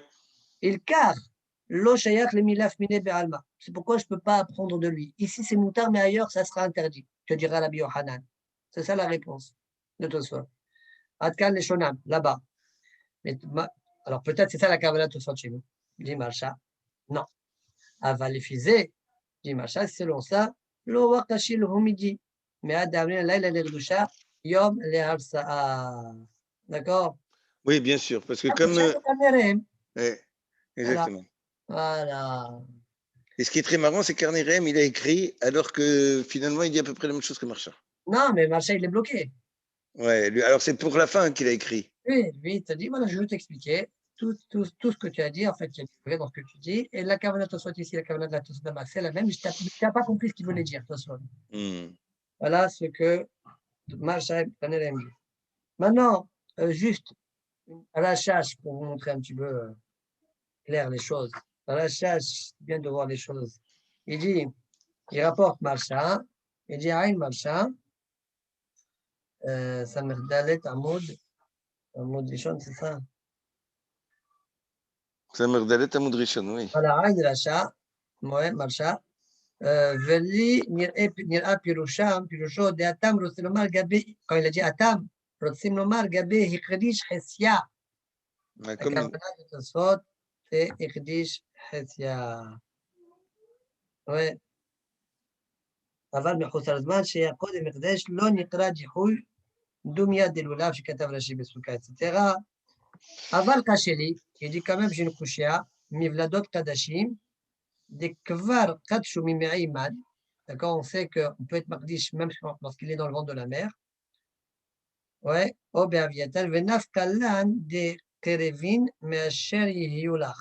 Et le car, Lo Shayach le Milaf Mine Be'alma. C'est pourquoi je ne peux pas apprendre de lui. Ici, c'est moutar, mais ailleurs, ça sera interdit. Te dira la Yohanan. C'est ça la réponse de Tosfot. Adkan le Shonam, là-bas. Alors peut-être c'est ça la Kavala Tosfot chez nous. Dit Marcha. Non. Aval le Fizé. Dit Marcha, selon ça, Lo Wakashi le Humidi. Mais Adamien, là, il a l'Erdusha. Yom le Harsa'a. D'accord? Oui, bien sûr. Parce que Ah, comme. Ouais, exactement. voilà. Et ce qui est très marrant, c'est qu'Arnirem, il a écrit alors que finalement, il dit à peu près la même chose que Marcha. Non, mais Marcha, il est bloqué. Ouais, lui, alors c'est pour la fin qu'il a écrit. Oui, lui, il t'a dit, voilà, je vais t'expliquer tout ce que tu as dit, en fait, il y a du vrai dans ce que tu dis. Et la Kavanah Tosfot ici, la Kavanah de la Tosfot là-bas, c'est la même. Tu n'as pas compris ce qu'il voulait dire, Tosfot. Voilà ce que Marcha Tanerem dit. Maintenant, juste à la chasse, pour vous montrer un petit peu clair les choses. À la chasse, bien de voir les choses. Il dit, il rapporte Marcha, il dit Aïn Marcha, Samer Dalet Amoud Rishon, c'est ça? Samer Dalet Amoud Rishon, oui. Voilà, Aïn Racha, Moë Marcha. ולי נראה פירושו דאתם רוצים לומר גבי, quand il a dit אתם רוצים לומר גבי הקדיש חסיה. הכוונה בתוספות זה הקדיש חסיה. אבל מחוסר הזמן שהקודם הקדש לא נקרא דיחוי דומיה דלולב שכתב רש"י בסוכה, etc. אבל קשה לי, il dit quand même j'ai une קושיה, מבלדות קדשים, דכבר קדשו ממעי מד. D'accord, on sait qu'on peut être Magdish même lorsqu'il est dans le ventre de la mer. Ouais, au Beaviatal, Venaf Kalan de Kerevin, Measher Yulach.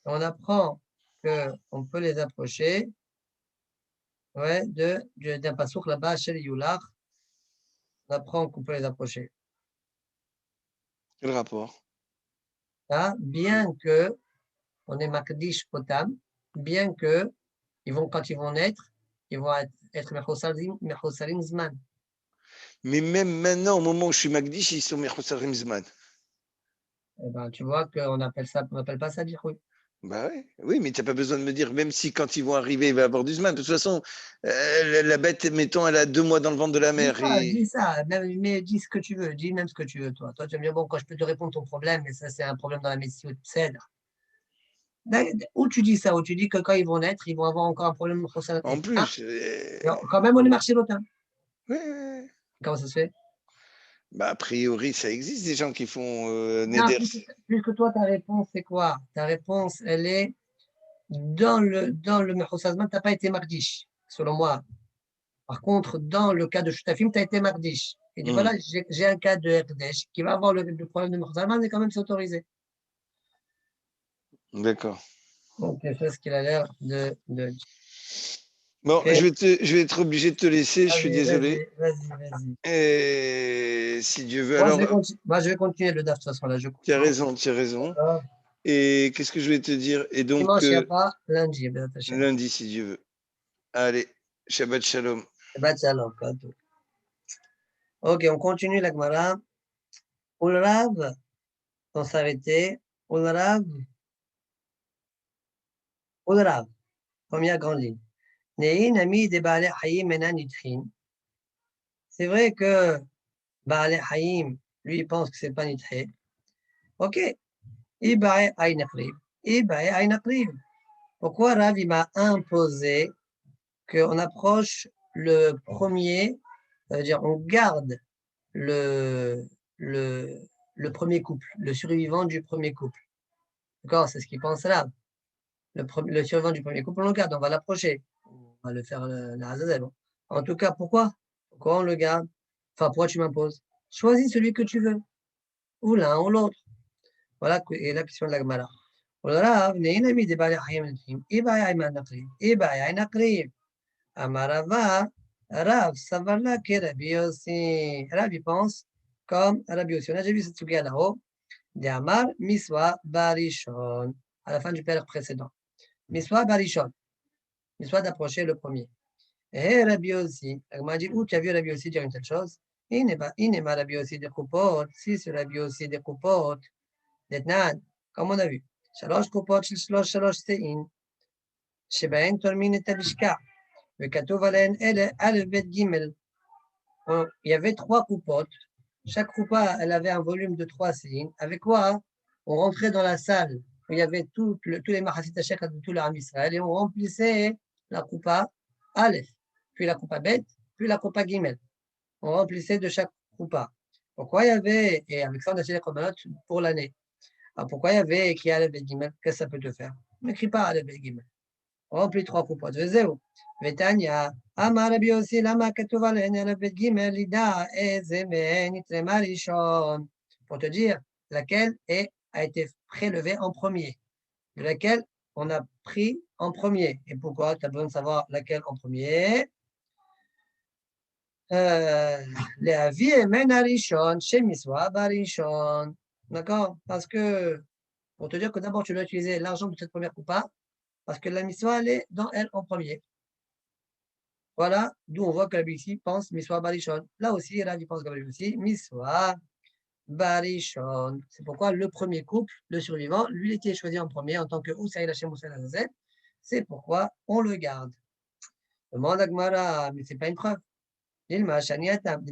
On apprend qu'on peut les approcher, ouais, d'un pasouk là-bas, Asher Yulach. On apprend qu'on peut les approcher. Quel rapport? Ah, bien que on est Magdish Potam, bien que quand ils vont naître, ils vont être Mechosarim Zman. Mais même maintenant, au moment où je suis Magdish, ils sont Mechosarim Zman. Eh ben, tu vois qu'on n'appelle pas ça Dichoui. Bah ouais. Oui, mais tu n'as pas besoin de me dire, même si quand ils vont arriver, il va y avoir du Zman. De toute façon, la bête, mettons, elle a 2 mois dans le ventre de la mer. Dis ça, mais dis ce que tu veux, dis même ce que tu veux, toi. Toi, tu vas me dire, bon, quand je peux te répondre ton problème, mais ça, c'est un problème dans la médecine, tu cèdes. Où tu dis ça, où tu dis que quand ils vont naître, ils vont avoir encore un problème. En plus. Quand même, on est marché l'automne. Ouais. Comment ça se fait? Bah, a priori, ça existe des gens qui font Non, Neders. puisque toi, ta réponse, c'est quoi? Ta réponse, elle est dans le Mechosazman, tu n'as pas été Mardish, selon moi. Par contre, dans le cas de Shtafim, tu as été Mardish. Et dit, voilà, j'ai un cas de Herdesh qui va avoir le problème de Mechosazman, mais quand même, c'est autorisé. D'accord. Donc, c'est ce qu'il a l'air de dire. Bon, Okay. je vais être obligé de te laisser, je suis désolé. Vas-y. Et si Dieu veut, Moi, alors. je vais continuer le DAF de toute façon. Là, Tu as raison. Et qu'est-ce que je vais te dire? Et donc, dimanche, il n'y a pas. Lundi, lundi, si Dieu veut. Allez, Shabbat Shalom. Shabbat Shalom. Ok, on continue la Gemara. Ulrav, on s'arrêtait. Ulrav, première grande ligne. Ne'in ami de Baalei Hayim mena nitchin. C'est vrai que Baalei Hayim, lui, il pense que c'est pas nitché. Ok. Ibae Aynaqrib. Ibae Aynaqrib. Pourquoi Rav il m'a imposé qu'on approche le premier, c'est-à-dire on garde le, le, le premier couple, le survivant du premier couple. D'accord? C'est ce qu'il pense là. Le survivant du premier couple, on le garde, on va l'approcher. On va le faire la Azazel. En tout cas, pourquoi? Pourquoi on le garde? Enfin, pourquoi tu m'imposes? Choisis celui que tu veux, ou l'un ou l'autre. Voilà et la question de la Gemara. Rav, Neinami de Baalei Hayim nitchin. Ibae Aynaqrib. Ibae Aynaqrib. Amarava, Rav, Savarla, que Rabbi Yossi. Rav, il pense comme Rabbi Yossi. On a déjà vu cette sugia là-haut. D'Amar, Miswa, Barishon. À la fin du père précédent. Miswa, Barishon. Miswa d'approcher le premier. Et Rabbi Yossi. On m'a dit, où tu as vu Rabbi Yossi dire une telle chose? Il n'est pas Rabbi Yossi de Koupot. Si c'est Rabbi Yossi de Koupot. D'Etnan, comme on a vu. Shalosh Koupot, Shalosh Sein. Sheben, Tormin et Tabishka. Le Katou Valen, elle, Alvet Gimel. Il y avait 3 coupotes. Chaque coupa, elle avait un volume de 3 signes. Avec quoi on rentrait dans la salle où il y avait tous les Mahasit Hachek de tout l'armée Israël et on remplissait la coupa Aleph, puis la coupa Bet, puis la coupa Gimel. On remplissait de chaque coupa. Pourquoi il y avait, et avec ça on a fait les commandants pour l'année. Alors pourquoi il y avait écrit Aleph et Gimel? Qu'est-ce que ça peut te faire? On n'écrit pas Aleph et Gimel. On remplit 3 coupotes. Vezeu. Vetania. Amar Rabbi Yossi, lama katuv alein Aleph et Gimel, lida eze mehen nitrema rishon. Pour te dire laquelle a été prélevée en premier, de laquelle on a pris en premier. Et pourquoi? Tu as besoin de savoir laquelle en premier. Les avis et men arishon, chez Miswa barishon. D'accord? Parce que, pour te dire que d'abord tu dois utiliser l'argent de cette première coupa, parce que la Miswa, elle est dans elle en premier. Voilà, d'où on voit que la ici pense Miswa barishon. Là aussi, là, il pense comme lui aussi, Miswa barishon. C'est pourquoi le premier couple, le survivant, lui était choisi en premier en tant que Oussaïd Hachem Oussaïd Azazel. C'est pourquoi on le garde. Demande à Gmara, mais ce n'est pas une preuve. Dilma Shaniatam,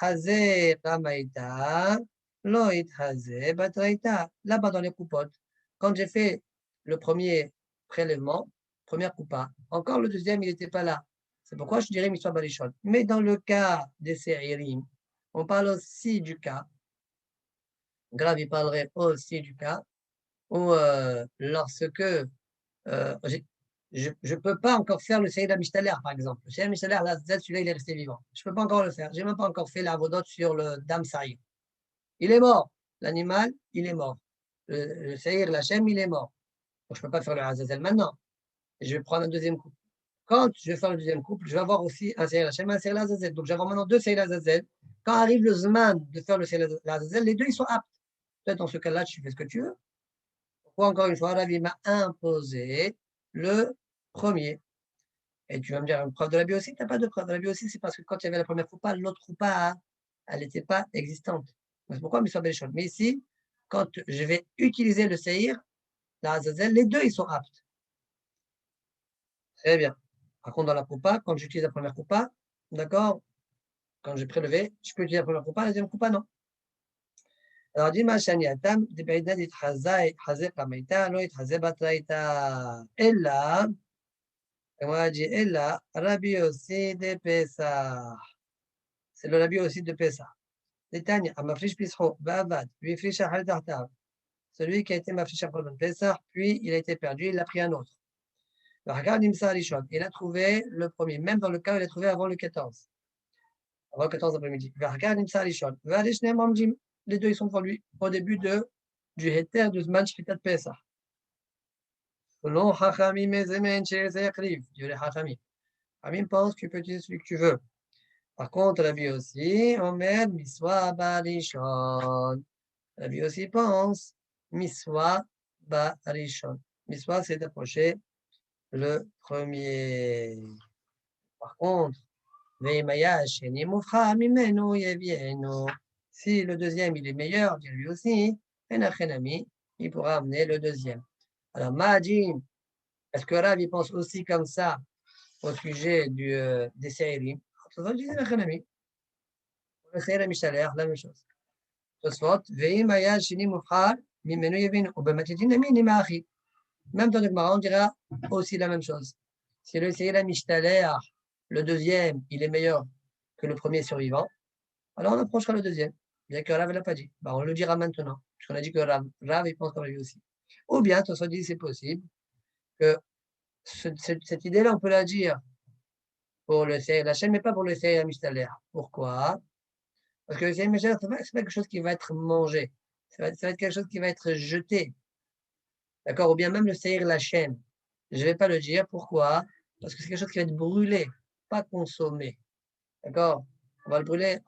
Haze Ramaita, Loït Haze Batraita. Là-bas dans les coupotes, quand j'ai fait le premier prélèvement, première coupa, encore le deuxième, il n'était pas là. C'est pourquoi je dirais Miswa Barishon. Mais dans le cas des Se'irim, on parle aussi du cas, grave, il parlerait aussi du cas où lorsque je ne peux pas encore faire le Seyyid Amishtaler, par exemple. Le Seyyid Amishtaler, là, celui-là, il est resté vivant. Je ne peux pas encore le faire. Je n'ai même pas encore fait la vodote sur le Dam Saïr. Il est mort. L'animal, il est mort. Le Seyyid Lachem, il est mort. Donc, je ne peux pas faire le Azazel maintenant. Et je vais prendre un deuxième couple. Quand je vais faire le deuxième couple, je vais avoir aussi un Seyyid Lachem et un Seyyid Azazel. Donc, j'avais maintenant 2 Seyyid Azazel. Quand arrive le Zman de faire le Seyyid Azazel, les deux, ils sont aptes. Peut-être dans ce cas-là, tu fais ce que tu veux. Pourquoi, encore une fois, Ravi m'a imposé le premier. Et tu vas me dire, une preuve de la biopsie, tu n'as pas de preuve de la biopsie, c'est parce que quand il y avait la première coupa, l'autre coupa, elle n'était pas existante. C'est pourquoi Miswa Barishon. Mais ici, quand je vais utiliser le Seir, la Azazel, les deux, ils sont aptes. Très bien. Par contre, dans la coupa, quand j'utilise la première coupa, d'accord, quand j'ai prélevé, je peux utiliser la première coupa, la deuxième coupa, non. Alors, dis-moi, Shani Atam, Debeida dit Hazai, Hazai Kamaita, Loït Hazai Batraita. Et là, on a dit, et là, Rabbi aussi de Pesach. C'est le Rabbi aussi de Pesach. Détagne, Amafrish Pisro, Bavad, puis Frish Ahal Tartar. Celui qui a été Mafrish Ahal Pesach, puis il a été perdu, il a pris un autre. Le Hagar Nimsa Arishon, il a trouvé le premier, même dans le cas où il a trouvé avant le 14. Avant le 14 après-midi. Le Hagar Nimsa Arishon, Varishne Mamjim. Les deux, ils sont pour lui au début du Heter de Zman Shfitat Pesach. Selon Hachamim et Zemen, chez les Ekriv, Dieu les Hachamim. Hachamim pense que tu peux utiliser celui que tu veux. Par contre, la vie aussi, Omer, Miswa Barishon. La vie aussi pense, Miswa Barishon. Miswa, c'est d'approcher le premier. Par contre, Si le deuxième il est meilleur, dit lui aussi, il pourra amener le deuxième. Alors, Majin, est-ce que Rav il pense aussi comme ça au sujet des Se'irim? Le Se'ir Mishaleh, la même chose. Tosfot, Veim Aya Shini Mufhar, Mimenu Yevin, ou Bematitin Nami Nimachi. Même dans le Gemara, on dira aussi la même chose. Si le Se'ir Mishaleh, le deuxième, il est meilleur que le premier survivant, alors on approchera le deuxième. Bien que Rav ne l'a pas dit. Bah, on le dira maintenant. Puisqu'on a dit que Rav il pense comme lui aussi. Ou bien, Tosfot dit c'est possible que cette idée-là, on peut la dire pour le Seir Hachem, mais pas pour le Seir Mishaleh. Pourquoi? Parce que le Seir Mishaleh, ce n'est pas quelque chose qui va être mangé. Ça va être quelque chose qui va être jeté. D'accord? Ou bien même le Seir Hachem. Je ne vais pas le dire. Pourquoi? Parce que c'est quelque chose qui va être brûlé, pas consommé. D'accord? On va le brûler.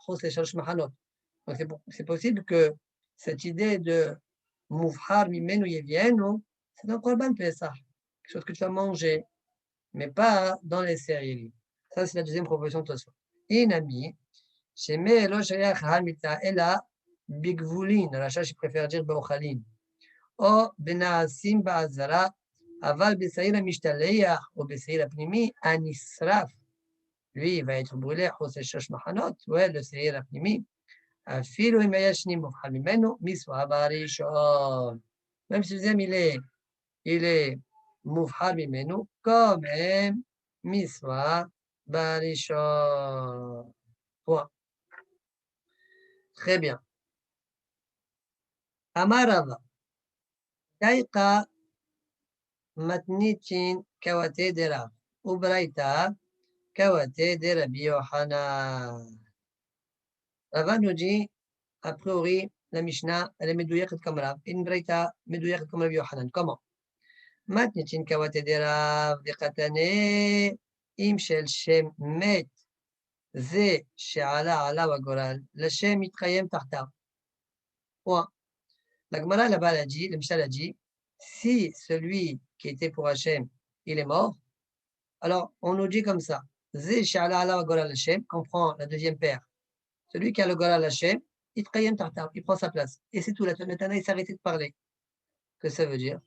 Donc c'est possible que cette idée de Moufhar Mimenu Yevienu, c'est dans Korban Pesach. Quelque chose que tu vas manger, mais pas dans les Seir. Ça, c'est la deuxième proposition de Tosfot. Inami, Shemé lo shayach hamita ela bigvulin. Racha, je préfère dire beochalin. O benaasim ba'azara, aval besaïr amishtaleyach, ou besaïr apnimi, anisraf. Lui, il va être brûlé, chosé shosh machanot, ouais, le saïr apnimi. Afilu imayashni mufhal mimenu, miswa barishon. Même si le deuxième, il est mufhal mimenu, quand même, miswa barishon. Point. Très bien. Amarava. Taïqa matnitin kawate de Rav. Ubraïta kawate de Rabbi Yohanan. Rava nous dit, a priori, la Mishnah, elle est medouillette comme Rav. Une braïta medouillette comme Rabbi Yohanan. Comment? Matnitin kawate de Rav de Katane im shel shem met ze she'ala ala wagoral. Le shem itrayem tartar. Point. La Gemara là-bas a dit, le Mishnah a dit, si celui qui était pour Hachem, il est mort, alors on nous dit comme ça, Zé Shala ala Goral Hachem, qu'on prend la deuxième paire. Celui qui a le Goral Hachem, il prend sa place. Et c'est tout, la Tana, il s'arrêtait de parler. Que ça veut dire?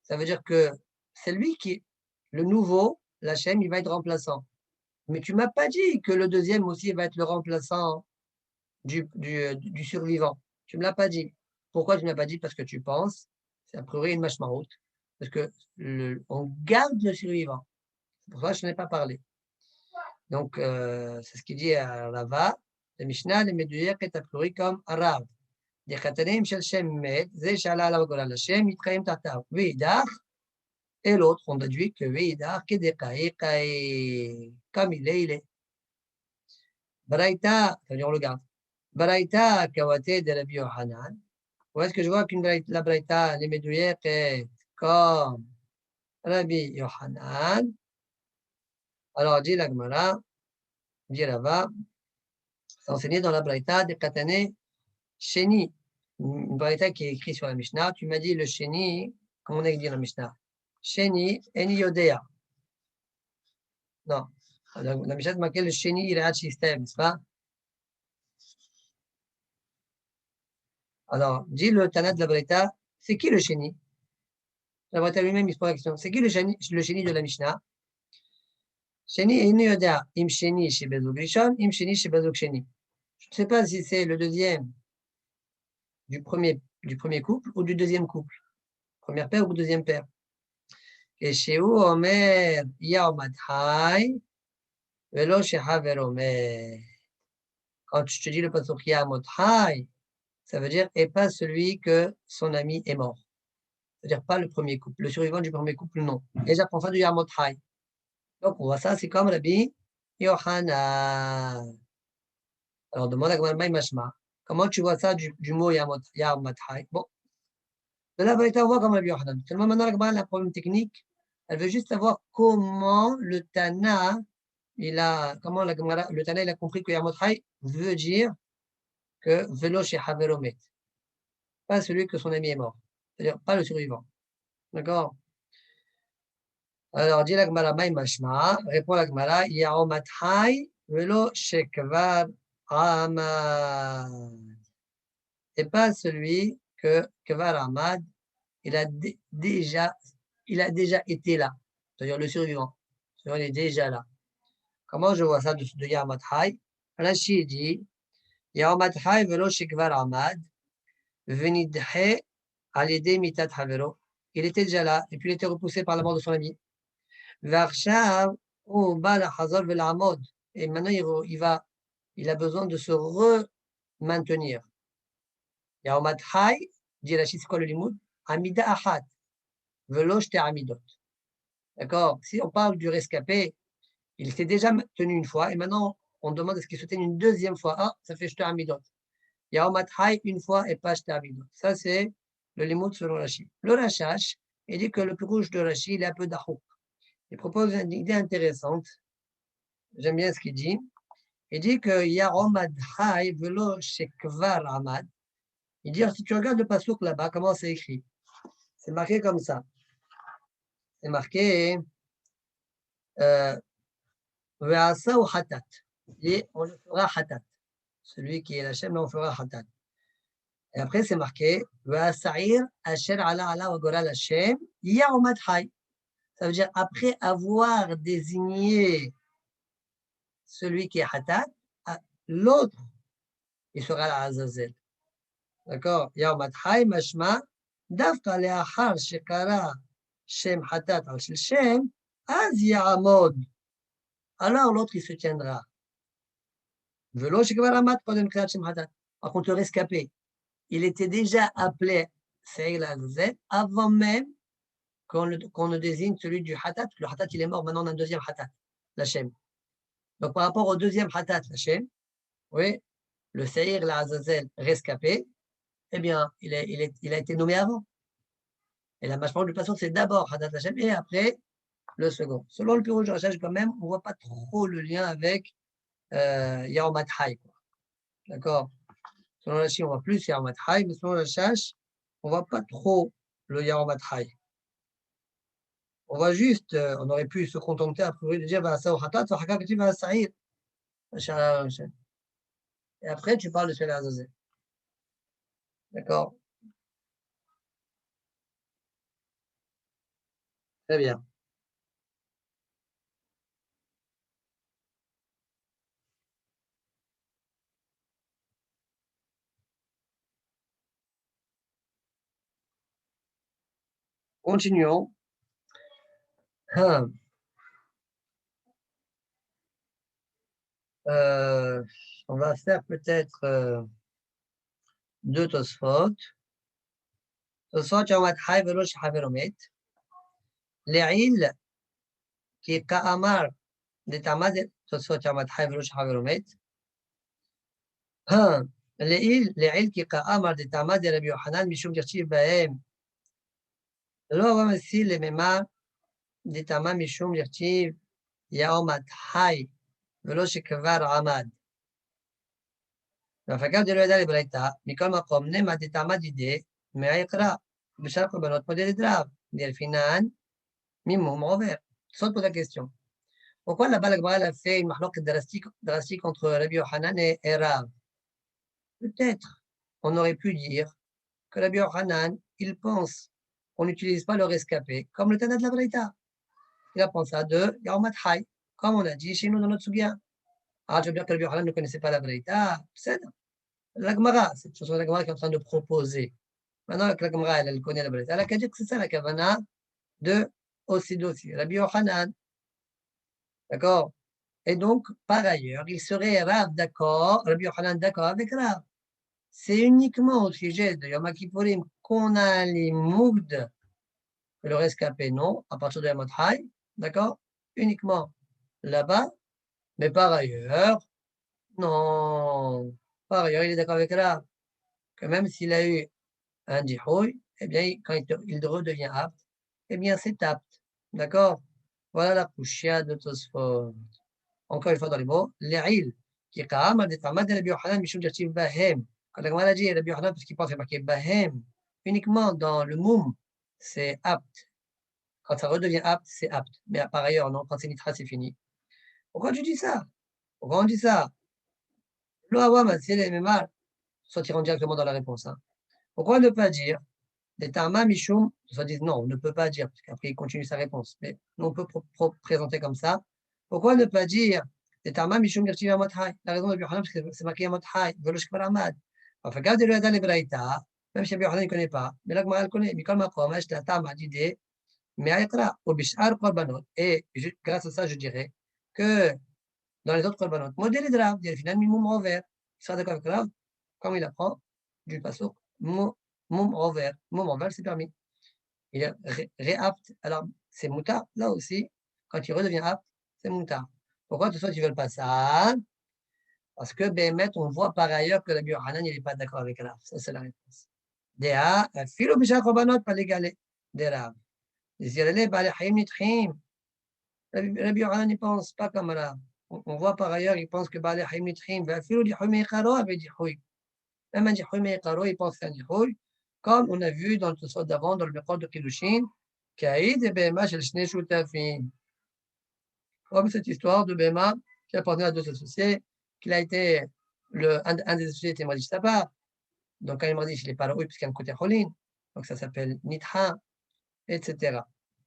Ça veut dire que c'est lui qui, le nouveau, l'Hachem, il va être remplaçant. Mais tu ne m'as pas dit que le deuxième aussi va être le remplaçant du survivant. Tu ne me l'as pas dit. Pourquoi tu ne me l'as pas dit? Parce que tu penses, c'est a priori une mashmaout, parce que on garde le survivant. C'est pour ça que je n'ai pas parlé. Donc, c'est ce qu'il dit à Rava, le Mishnah, le Medouyer, est a priori comme Rav. Des Khatanim shel Shem Med, Zé Shala ala Goral Hashem, Yitraim Tatav, Veidach, et l'autre, on déduit que Veidach, Kedekai, Kai, comme il est. Braïta, c'est-à-dire on le garde. Braïta Kawate de Rabbi Yohanan. Où est-ce que je vois qu'une la Braïta, les Medouillères, est comme Rabbi Yohanan? Alors, dit la Gemara, dit Rava, c'est enseigné dans la Braïta de Katane Sheni. Une Braïta qui est écrite sur la Mishnah. Tu m'as dit le Sheni, comment on a dit dans la Mishnah? Sheni, Eni Yodea. Non. La Mishnah m'a dit le Sheni, il est système, n'est-ce pas? Alors, dit le Tana de la Braïta, c'est qui le Sheni? La Braïta lui-même, il se pose la question. C'est qui le Sheni de la Mishnah? Sheni Eni Yodea. Im Sheni chez Bezog Rishon, Im Sheni chez Bezog Sheni. Je ne sais pas si c'est le deuxième du premier couple ou du deuxième couple. Première paire ou deuxième paire. Et chez où Omer Yaomad Hai, Velo Shehaver Omer. Quand je te dis le pasuk Yaomad Hai, ça veut dire et pas celui que son ami est mort. C'est-à-dire pas le premier couple, le survivant du premier couple, non. Et j'apprends ça du Yaomad Hai. Donc on voit ça, c'est comme Rabbi Yohanan. Alors demande à Gmarma Mashma. Comment tu vois ça du mot Yaomad Hai? Bon. De la vérité, on voit comme Rabbi Yohanan. Seulement maintenant, la Gemara a un problème technique. Elle veut juste savoir comment le Tana, comment le Tana, il a compris que Yamot Hai veut dire que Velo chez Haveromet. Pas celui que son ami est mort. C'est-à-dire pas le survivant. D'accord? Alors, dit la Gemara, Maï Mashma, répond la Gemara, Yaomat Hai, velo shekvar amad. Et pas celui que kvar amad, il a déjà été là. C'est-à-dire le survivant. Il est déjà là. Comment je vois ça de Yamat Hay? Rashi dit Yamat Hay velo shekvar amad, venidhe alide mitat havero. Il était déjà là, et puis il était repoussé par la mort de son ami. Varshav ou bal hazar vel amod. Et maintenant il a besoin de se maintenir. Yamat Hay, dit Rashi, c'est quoi le limoud? Amida achat, velo shte amidot. D'accord? Si on parle du rescapé, il s'est déjà tenu une fois, et maintenant on demande est-ce qu'il se tienne une deuxième fois. Ah, ça fait shte amidot. Yaomat Hay une fois et pas shte amidot. Ça, c'est le limoud selon Rashi. Le Rashash, il dit que le plus rouge de Rashi, il est un peu d'achouk. Il propose une idée intéressante. J'aime bien ce qu'il dit. Il dit que Yaomad Hay velo shekvar amad. Il dit, si tu regardes le pasouk là-bas, comment c'est écrit? C'est marqué comme ça. C'est marqué Ve'asa ou hatat. Et on le fera hatat. Celui qui est la Shem, on fera hatat. Et après, c'est marqué Ve'asa'ir asher ala ala wa goral Hashem Yaomad Hay. Ça veut dire après avoir désigné celui qui est hatat, l'autre, il sera la Azazel. D'accord? Yaomad Hay, mashma, dafka le'achar shekara Shem hatat al shel Shem, az ya'amod. Alors l'autre, il se tiendra. Velo shekvar amad kodem kriyat Shem hatat. Par contre, le rescapé, il était déjà appelé Seir la Azazel avant même qu'on ne désigne celui du hatat. Le hatat, il est mort. Maintenant, on a un deuxième hatat, la Shem. Donc, par rapport au deuxième hatat, la Shem, oui, le Seir la Azazel rescapé, eh bien, il a été nommé avant. Et la mâchoire du patient, c'est d'abord hatat la Shem et après le second. Selon le Pirouj Rashash, quand même, on ne voit pas trop le lien avec Yaomat Hay. D'accord? Selon la Chine, on voit plus Yaomat Hay, mais selon la Rashash, on ne voit pas trop le Yaomat Hay. On va juste, on aurait pu se contenter a priori de dire Vasa ou Hatat, Hakakati va Sa'ir. Et après, tu parles de Shel Azazel. D'accord? Très bien. Continuons. On va faire peut-être deux Tosfot. Tosfot, Yaomat Hay, Velosh Haveromet. Le'il, qui est Ka'amar, de Tamad, Tosfot, Yaomat Hay, Velosh Haveromet. Le'il, qui est Ka'amar, de Tamad, de Rabbi Yohanan, Mishum Dirtiv Bahem. לא הוא המסיל לממר דתמה משום לכתיב יאומת חי ולא שכבר עמד. והפקד דלא ידע לברייתא, מכל מקום נמה דתמה דידי מהיקרא, בשאר קורבנות מודד רב, דלפינן מימום עובר. Saute pour la question. Pourquoi là-bas la Gemara a fait une mahlouk drastique entre Rabbi Yohanan et Rav? Peut-être on aurait pu dire que Rabbi Yohanan, il pense qu'on n'utilise pas le rescapé comme le Tana de la Braïta. Il a pensé à deux Yaomat Hay, comme on a dit chez nous dans notre Sougia. Ah, je veux dire que Rabbi Yohanan ne connaissait pas la Braïta. C'est la Gemara, c'est chose la Gemara qui est en train de proposer. Maintenant que la Gemara, elle connaît la Braïta, elle a qu'à dire que c'est ça la Kavana de aussi. Rabbi Yohanan. D'accord? Et donc, par ailleurs, il serait Rav d'accord, Rabbi Yohanan d'accord avec Rav. C'est uniquement au sujet de Yom Kippourim qu'on a les mougdes, le rescapé, non, à partir de Yom Hay, d'accord? Uniquement là-bas, mais par ailleurs, non. Par ailleurs, il est d'accord avec Rav, que même s'il a eu un dihouï, eh bien, quand il redevient apte, eh bien, c'est apte, d'accord? Voilà la couchia de Tosfot. Encore une fois dans les mots, l'il, qui est Ka'amar de Tamad de Rabbi Yohanan, Mishum Dirtiv Bahem. Quand la Gemara dit Rabbi Yohanan, parce qu'il pense marqué Bahem, uniquement dans le Moum, c'est apte. Quand ça redevient apte, c'est apte. Mais par ailleurs, non, quand c'est Nitra, c'est fini. Pourquoi tu dis ça? Pourquoi on dit ça? C'est les mêmes, soit ils rentrent directement dans la réponse. Hein. Pourquoi ne pas dire des Tama Mishum, soit disent non, on ne peut pas dire, parce qu'après il continue sa réponse. Mais nous, on peut présenter comme ça. Pourquoi ne pas dire des Tama Mishum Dirtiv Amothai? La raison de Biohanan, parce que c'est marqué Amothai, Velosh Kvaramad. Enfin, regardez le Hadan Ebraïta, même si Biohanan ne connaît pas, mais là, elle connaît. Mais comme Makom, je la Tama d'idée, mais Aïkra, au Bishar Korbanot. Et grâce à ça, je dirais que dans les autres Korbanot, modèle de Rav, finalement, Mimoum Rover, il sera d'accord avec Rav, comme il apprend du Passouk, Moum Rover, c'est permis. Il est réapte. Alors, c'est moutard. Là aussi, quand il redevient apte, c'est moutard. Pourquoi tout ça, tu ne veux pas ça? Parce que, Bémet, on voit par ailleurs que la Hanan, il n'est pas d'accord avec Rav. Ça, c'est la réponse. Déa, Philo Bishar Korbanot, pas l'égaler. Des Rav. Les Irélés, Balé Haïm Nitrim. Rabbi Yohanan ne pense pas comme Rav. On voit par ailleurs, il pense que Balé Haïm Nitrim, Philo di Houmé Karo avait dit Houy. Même un Dihoumé Karo, il pense qu'un Dihouy. Comme on a vu dans le Tosot d'avant, dans le Bechor de Kiddushin, Kaïd et Béma chez le Shnei Shutafin. Comme cette histoire de Béma qui appartenait à deux associés, qu'il a été, un des associés était Madish Tabar. Donc, quand il Madish, il n'est pas là, puisqu'il y a un côté Cholin. Donc, ça s'appelle Nitha, etc.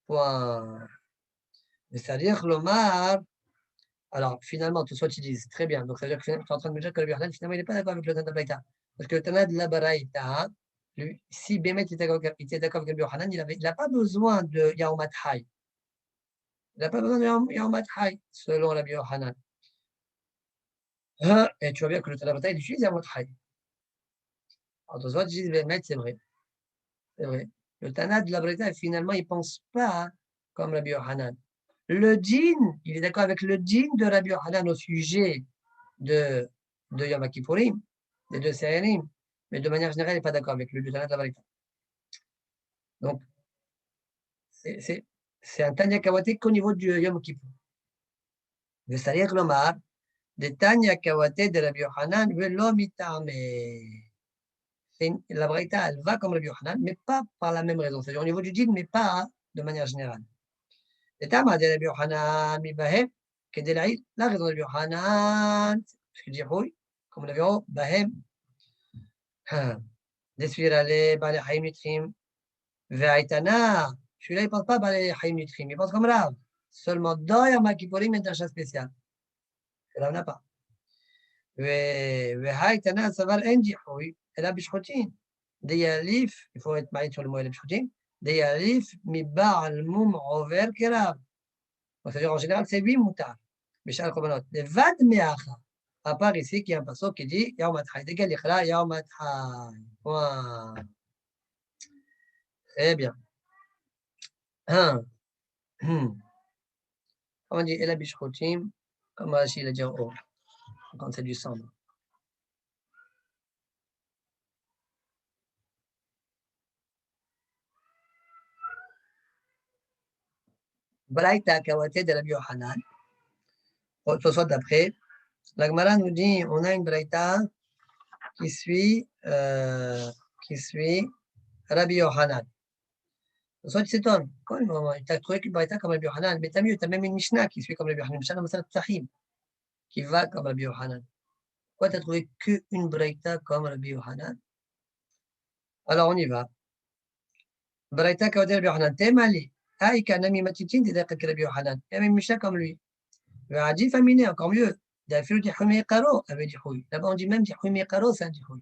Point. C'est-à-dire, l'Omar, alors finalement, tout ce qu'ils disent, très bien. Donc, ça veut dire que tu es en train de me dire que le Bihlan, finalement, il n'est pas d'accord avec le Tana de Baïta. Parce que le Tana de la Baraïta, si Bémet était d'accord avec le Bihlan, il n'a pas besoin de Yaomat Hay. Il n'a pas besoin de Yaomat Hay, selon la Bihlan. Et tu vois bien que le Tana de Baïta, il utilise Yaomat Hay. Alors, toi, tu dis Bémet, c'est vrai. C'est vrai. Le Tana de la Baraïta, finalement, il ne pense pas comme la Bihlan. Le djinn, il est d'accord avec le djinn de Rabbi Yohanan au sujet de Yom Kippourim, des deux Sérénim, mais de manière générale, il n'est pas d'accord avec le Tana de la Baraita. Donc, c'est un Tanya Kawate qu'au niveau du Yom Kippour. C'est-à-dire l'Omar, des Tanya Kawate de Rabbi Yohanan, velo mitame. La Baraita, elle va comme Rabbi Yohanan, mais pas par la même raison. C'est-à-dire au niveau du djinn, mais pas de manière générale. Tama de Rabbi Yohanan, Mibahem, Kedelaï, la raison de Rabbi Yohanan, parce qu'il dit oui, comme on l'a vu, Bahem, Desfira les Balé Haïm Nitrim, Ve'aitana, celui-là, il ne pense pas Balé Haïm Nitrim, il pense comme Rav. Seulement dans Yom Kippourim, il y a une tâche spéciale. Rav n'a pas. Ve'aitana, ça va l'Indi, oui, elle a Bishchotin. Des Yalif, il faut être marié sur le mot Bishchotin, des Yalif, mi Baal Moum Rover Kerav. C'est-à-dire, en général, c'est 8 moutards. Bishal Korbanot. Les Vad Meacha. À part ici, qui est un passage qui dit Yaom Atchai. Dès qu'elle est Yaom Atchai. Très bien. On dit Ela Bishchotim, comme Rashi l'a dit en haut, quand c'est du sang. Braïta Kawate de la Yohanan. Ce soit d'après. La Gemara nous dit on a une Braïta qui suit Rabbi Yohanan. Soit tu s'étonnes, quand tu as trouvé qu'une Braïta comme Rabbi Yohanan, mais t'as mieux, tu as même une Mishnah qui suit comme Rabbi Yohanan, Mishnah Masalat Psachim, qui va comme Rabbi Yohanan. Pourquoi tu as trouvé qu'une Braïta comme Rabbi Yohanan? Alors on y va. Braïta Kawate Rabbi Yohanan, Temali, Aïka Nami Matitin, t'es d'accord avec Rabbi Yohanan. Il y a même une Mishnah comme lui. Le Hadith Aminé, encore mieux. D'Afil di Houmé Karo avait dit Houy. Là-bas on dit même di Houmé Karo, c'est un di Houy.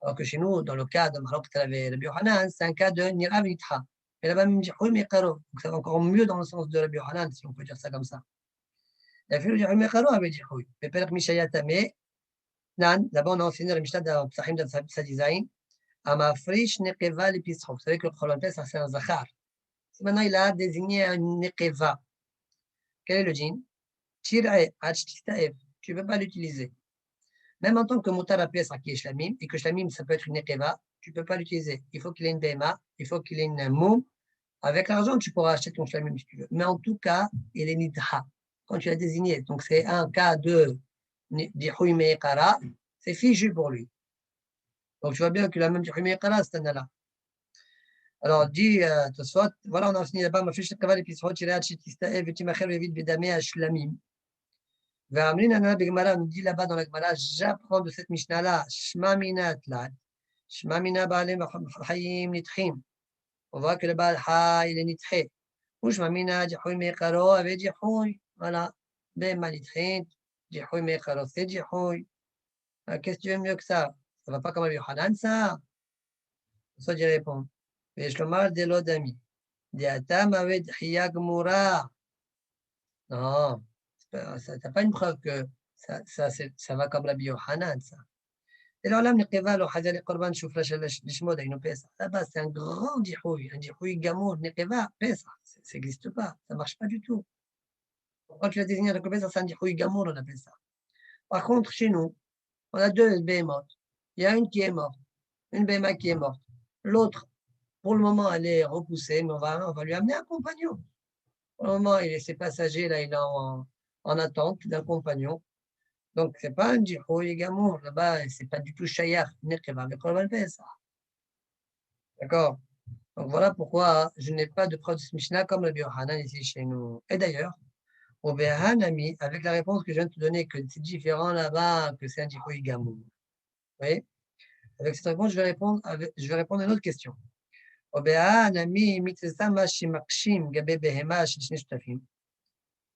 Alors que chez nous, dans le cas de Maroc, Rabbi Yohanan, c'est un cas de Nira Vitha. Et là-bas, même dit Houmé Karo. Donc ça va encore mieux dans le sens de Rabbi Yohanan, si on peut dire ça comme ça. D'Afil di Houmé Karo avait dit Houy. Mais Père Mishayata, mais Nan, là-bas on a enseigné le Mishnah de Psachim de Sadizaïn. Amafrish Nekeva l'Epistrof. Vous savez que le Cholonté, ça c'est un Zachar. Maintenant, il a désigné un Nekeva. Quel est le djinn? Tira'e, Hachtistaev. Tu ne peux pas l'utiliser. Même en tant que moutar à pièce qui est shlamim, et que shlamim, ça peut être une nekeva, tu ne peux pas l'utiliser. Il faut qu'il ait une bema, il faut qu'il ait une moum. Avec l'argent, tu pourras acheter ton shlamim si tu veux. Mais en tout cas, il est nidha. Quand tu l'as désigné, donc c'est un cas de dihoui me'ekara, c'est figé pour lui. Donc tu vois bien qu'il a même dihoui me'ekara, cet an-là. Alors, dit, voilà, on a fini là-bas, ma fiche de kaval et puis tirer à chitistaev et timacher le vide bedamé à shlamim. On nous dit là-bas dans la Gemara, j'apprends de cette Mishnah-là, Shma mina tlat, Shma mina ba'alem hayim nitchim. On voit que le Baal Ha, il est nitché. Ou Shma mina jihoui me'karo avec jihoui. Voilà. Bema nitchin, jihoui me'karo, c'est jihoui. Qu'est-ce que tu veux mieux que ça? Ça va pas comme Rabbi Yochanan, ça? Ça, je réponds. Mais je le mal de l'odami. Diatam avec hiya gmura. Non, ça n'a pas une preuve que ça va comme Rabbi Yochanan, ça. Et alors là, Nekeva, le Hazal Korban, Choufla, Lishmod, Aïno Pesa. Là-bas, c'est un grand dihoui, un dihoui gamour, Nekeva, Pesa. Ça n'existe pas, ça ne marche pas du tout. Pourquoi tu l'as désigné comme Pesa, c'est un dihoui gamour, on appelle ça. Par contre, chez nous, on a deux béhémotes. Il y a une qui est morte, une béhéma qui est morte. L'autre, pour le moment, elle est repoussée, mais on va lui amener un compagnon. Pour le moment, ses passagers, là, il est en attente d'un compagnon. Donc, ce n'est pas un jihoui gamour. Là-bas, ce n'est pas du tout shayach. Nekeva, le Korban Pesa. D'accord? Donc, voilà pourquoi je n'ai pas de preuve de ce Mishnah comme le Yohanan ici chez nous. Et d'ailleurs, au Behanami, avec la réponse que je viens de te donner, que c'est différent là-bas, que c'est un jihoui gamour. Oui? Avec cette réponse, je vais répondre à une autre question. Au Behanami, mitzvah shimakshim gabe behema shel shne shtafim.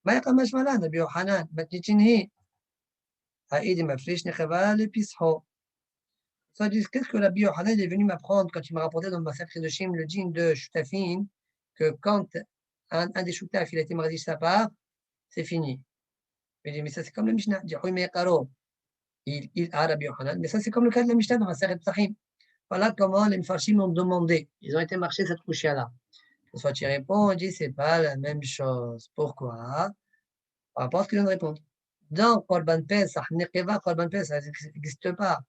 מה יקמש מלן, רבי יוחנן, מתניתין היא, האידי מפריש נחבה לפסחו. Ça dit, qu'est-ce que Rabbi Yochanan est venu m'apprendre quand il m'a rapporté dans ma sacrée de Shim, le djinn de Shtafin, que quand un des Shtaf, il a été mardi sa part, c'est fini. Il dit, mais ça c'est comme le Mishnah, Dihoui Me'karo, il a Rabbi Yochanan, mais ça c'est comme le cas de la Mishnah dans ma sacrée de Psachim. Voilà comment les Mfarshim ont demandé. Ils ont été marcher cette couchée-là. Soit tu réponds, on dit, c'est pas la même chose. Pourquoi? Par rapport à ce que je viens de répondre. Dans Korban Pesach, Nekeva Korban Pesach, ça n'existe pas.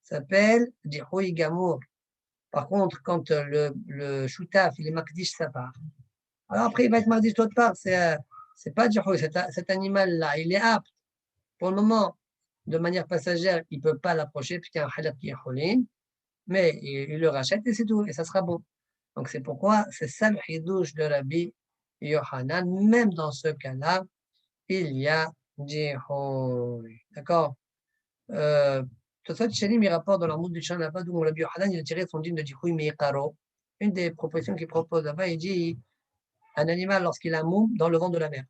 Ça s'appelle Dihoui Gamour. Par contre, quand le Shutaf, il est Makdish sa part. Alors après, il va être Makdish d'autre part. C'est pas Dihoui, cet animal-là, il est apte. Pour le moment, de manière passagère, il ne peut pas l'approcher puisqu'il y a un halak qui est cholin, mais il le rachète et c'est tout, et ça sera bon. Donc c'est pourquoi c'est ça le hidouche de Rabbi Yochanan. Même dans ce cas-là, il y a Dihoui. D'accord? Tosfot Shalim, il rapporte dans la Moud du Chan là-bas, où Rabbi Yochanan, il a tiré son dîme de Dihoui Me'karo. Une des propositions qu'il propose là-bas, il dit un animal, lorsqu'il a un moum dans le ventre de la mer.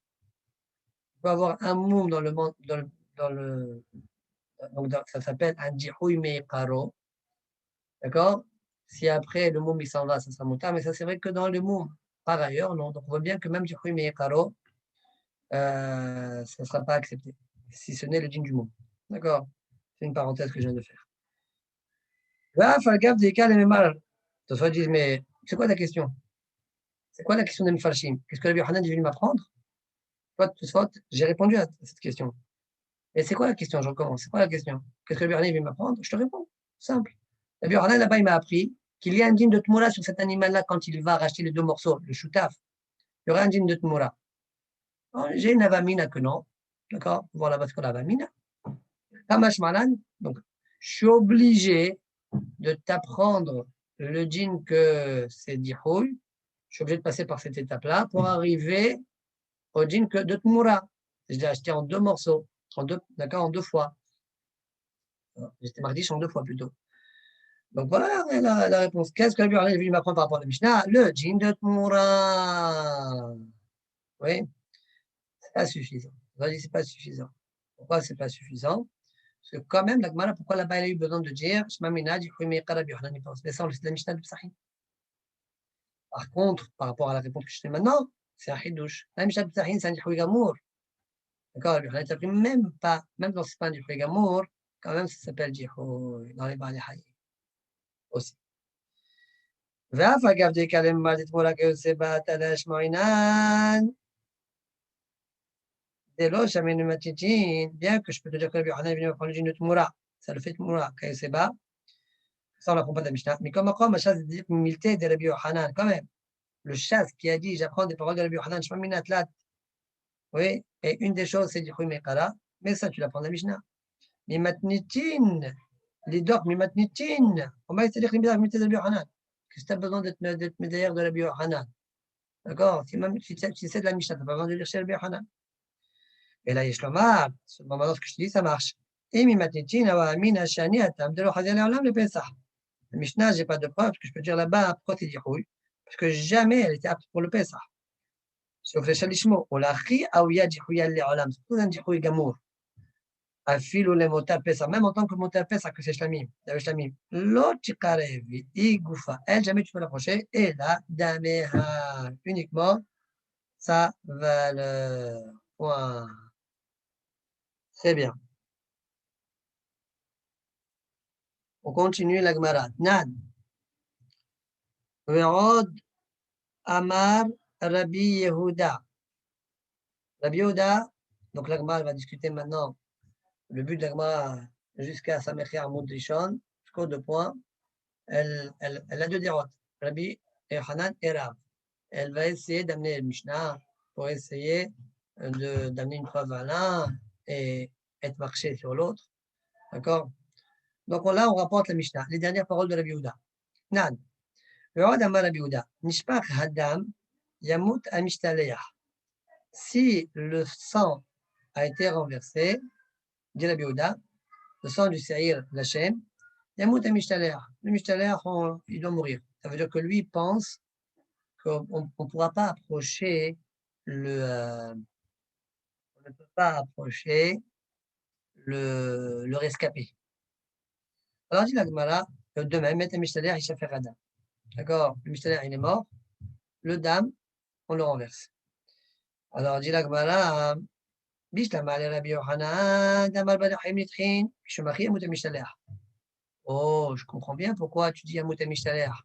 Il peut avoir un moum dans le donc ça s'appelle un Dihoui Me'karo. D'accord? Si après le moum il s'en va, ça sera moutar, mais ça c'est vrai que dans le moum, par ailleurs, non. Donc on voit bien que même Dihoui Me'karo, ça ne sera pas accepté, si ce n'est le dîme du moum. D'accord? C'est une parenthèse que je viens de faire. Tosfot dit, mais c'est quoi ta question? C'est quoi la question de Mfarshim? Qu'est-ce que Rabbi Yochanan est venu m'apprendre? Toi, Tosfot, j'ai répondu à cette question. Et c'est quoi la question? Je recommence. C'est quoi la question? Qu'est-ce que Rabbi Yochanan est venu m'apprendre? Je te réponds. Simple. Rabbi Yochanan, là-bas, il m'a appris qu'il y a un dîme de Tmoura sur cet animal-là quand il va racheter les deux morceaux, le Shutaf. Il y aura un dîme de Tmoura. J'ai une avamina que non. D'accord? Voilà parce que l'avamina. Kamash Malan. Donc, je suis obligé de t'apprendre le djinn que c'est Dihoui. Je suis obligé de passer par cette étape-là pour arriver au djinn de Tmoura. Je l'ai acheté en deux morceaux, d'accord, en deux fois. J'étais mardiche en deux fois plutôt. Donc voilà la réponse. Qu'est-ce que Rabbi Yochanan est venu m'apprendre par rapport à la Mishnah? Le djinn de Tmoura. Oui, c'est pas suffisant. C'est pas suffisant. Pourquoi c'est pas suffisant? Parce que quand même, la Gemara, pourquoi là-bas elle a eu besoin de dire Shma mina Dihoui Me'karo Rabbi Yochanan y pense. Mais ça, c'est la Mishnah de Psachim. Par contre, par rapport à la réponse que je fais maintenant, c'est un hidouche. La Mishnah de Psachim, c'est un Dihoui Gamour. D'accord, Rabbi Yochanan t'appris même pas, même dans ce pas un Dihoui Gamour, quand même ça s'appelle Dihoui dans les Baalei Hayim aussi. ואף אגב דקה למד אתמול כיוצא בת על השמעינן, זה לא שמענו מתיתין, bien que je peux te dire que Rabbi Yochanan est venu me prendre le djinn de Tmoura, ça le fait Tmoura, כיוצא בה, ça on l'apprend pas de la Mishnah, mais comme encore, ma chasse de humilité de Rabbi Yochanan, quand même, le chasse qui a dit, j'apprends des paroles de Rabbi Yochanan, Shma mina tlat, oui, et une des choses c'est Dihoui Me'karo, mais ça tu l'apprends de la Mishnah. Mimatnitin, les docs, mimatnitin, on va essayer de dire de Rabbi Yochanan. Qu'est-ce que tu as besoin d'être médailleur de Rabbi Yochanan? D'accord? Si tu sais de la Mishnah, tu n'as pas besoin de lire chez Rabbi Yochanan. Et là, Yeshlomar, seulement ce que je te dis, ça marche. Et Mimatitin, Awa Amina Shani, Atam, de l'Ochazé Leolam, le Pessah. Le Mishnah, je n'ai pas de preuve, parce que je peux dire là-bas, Protidirouille, parce que jamais elle était apte pour le Pessah. Sauf les Shalishmo, ou la Chi, Aouya, Djihouya, Leolam, c'est tout un Djihouy Gamour. Afil ou les Mota Pessah, même en tant que Mota Pessah, que c'est Shlamim, Shlamim. L'autre Karevi, Igoufa, elle, jamais tu peux l'approcher, et là, Dameha, uniquement sa valeur. Point. Très bien. On continue la Gemara. Nad. Ve'od Amar Rabbi Yehuda. Rabbi Yehuda, donc la Gemara va discuter maintenant le but de la Gemara jusqu'à Samecher Amoud Rishon, jusqu'aux 2 points. Elle a 2 dérotes, Rabbi et Hanan et Rav. Elle va essayer d'amener le Mishnah pour essayer d'amener une preuve à l'un et être marché sur l'autre. D'accord? Donc là, on rapporte la Mishnah, les dernières paroles de Rabbi Yehuda. Nad. Ve'od Amar Rabbi Yehuda. Nishpach Hadam Yamut Amishtaleyah. Si le sang a été renversé, dit Rabbi Yehuda, le sang du Seir l'Hachem, Yamut Amishtaleyah. Le Mishtaleyah, il doit mourir. Ça veut dire que lui pense qu'on ne pourra pas approcher on ne peut pas approcher le rescapé. Alors dit la Gemara, de même, met un Mishtaleyah, il fait Adam. D'accord? Le Mishtaleyah, il est mort. Le dame, on le renverse. Alors dit la Gemara, Bishlama le Rabbi Yohanan, Damar Badachim Nitrin, Shumachi Yamut Amishtaleyah. Oh, je comprends bien pourquoi tu dis Yamut Amishtaleyah.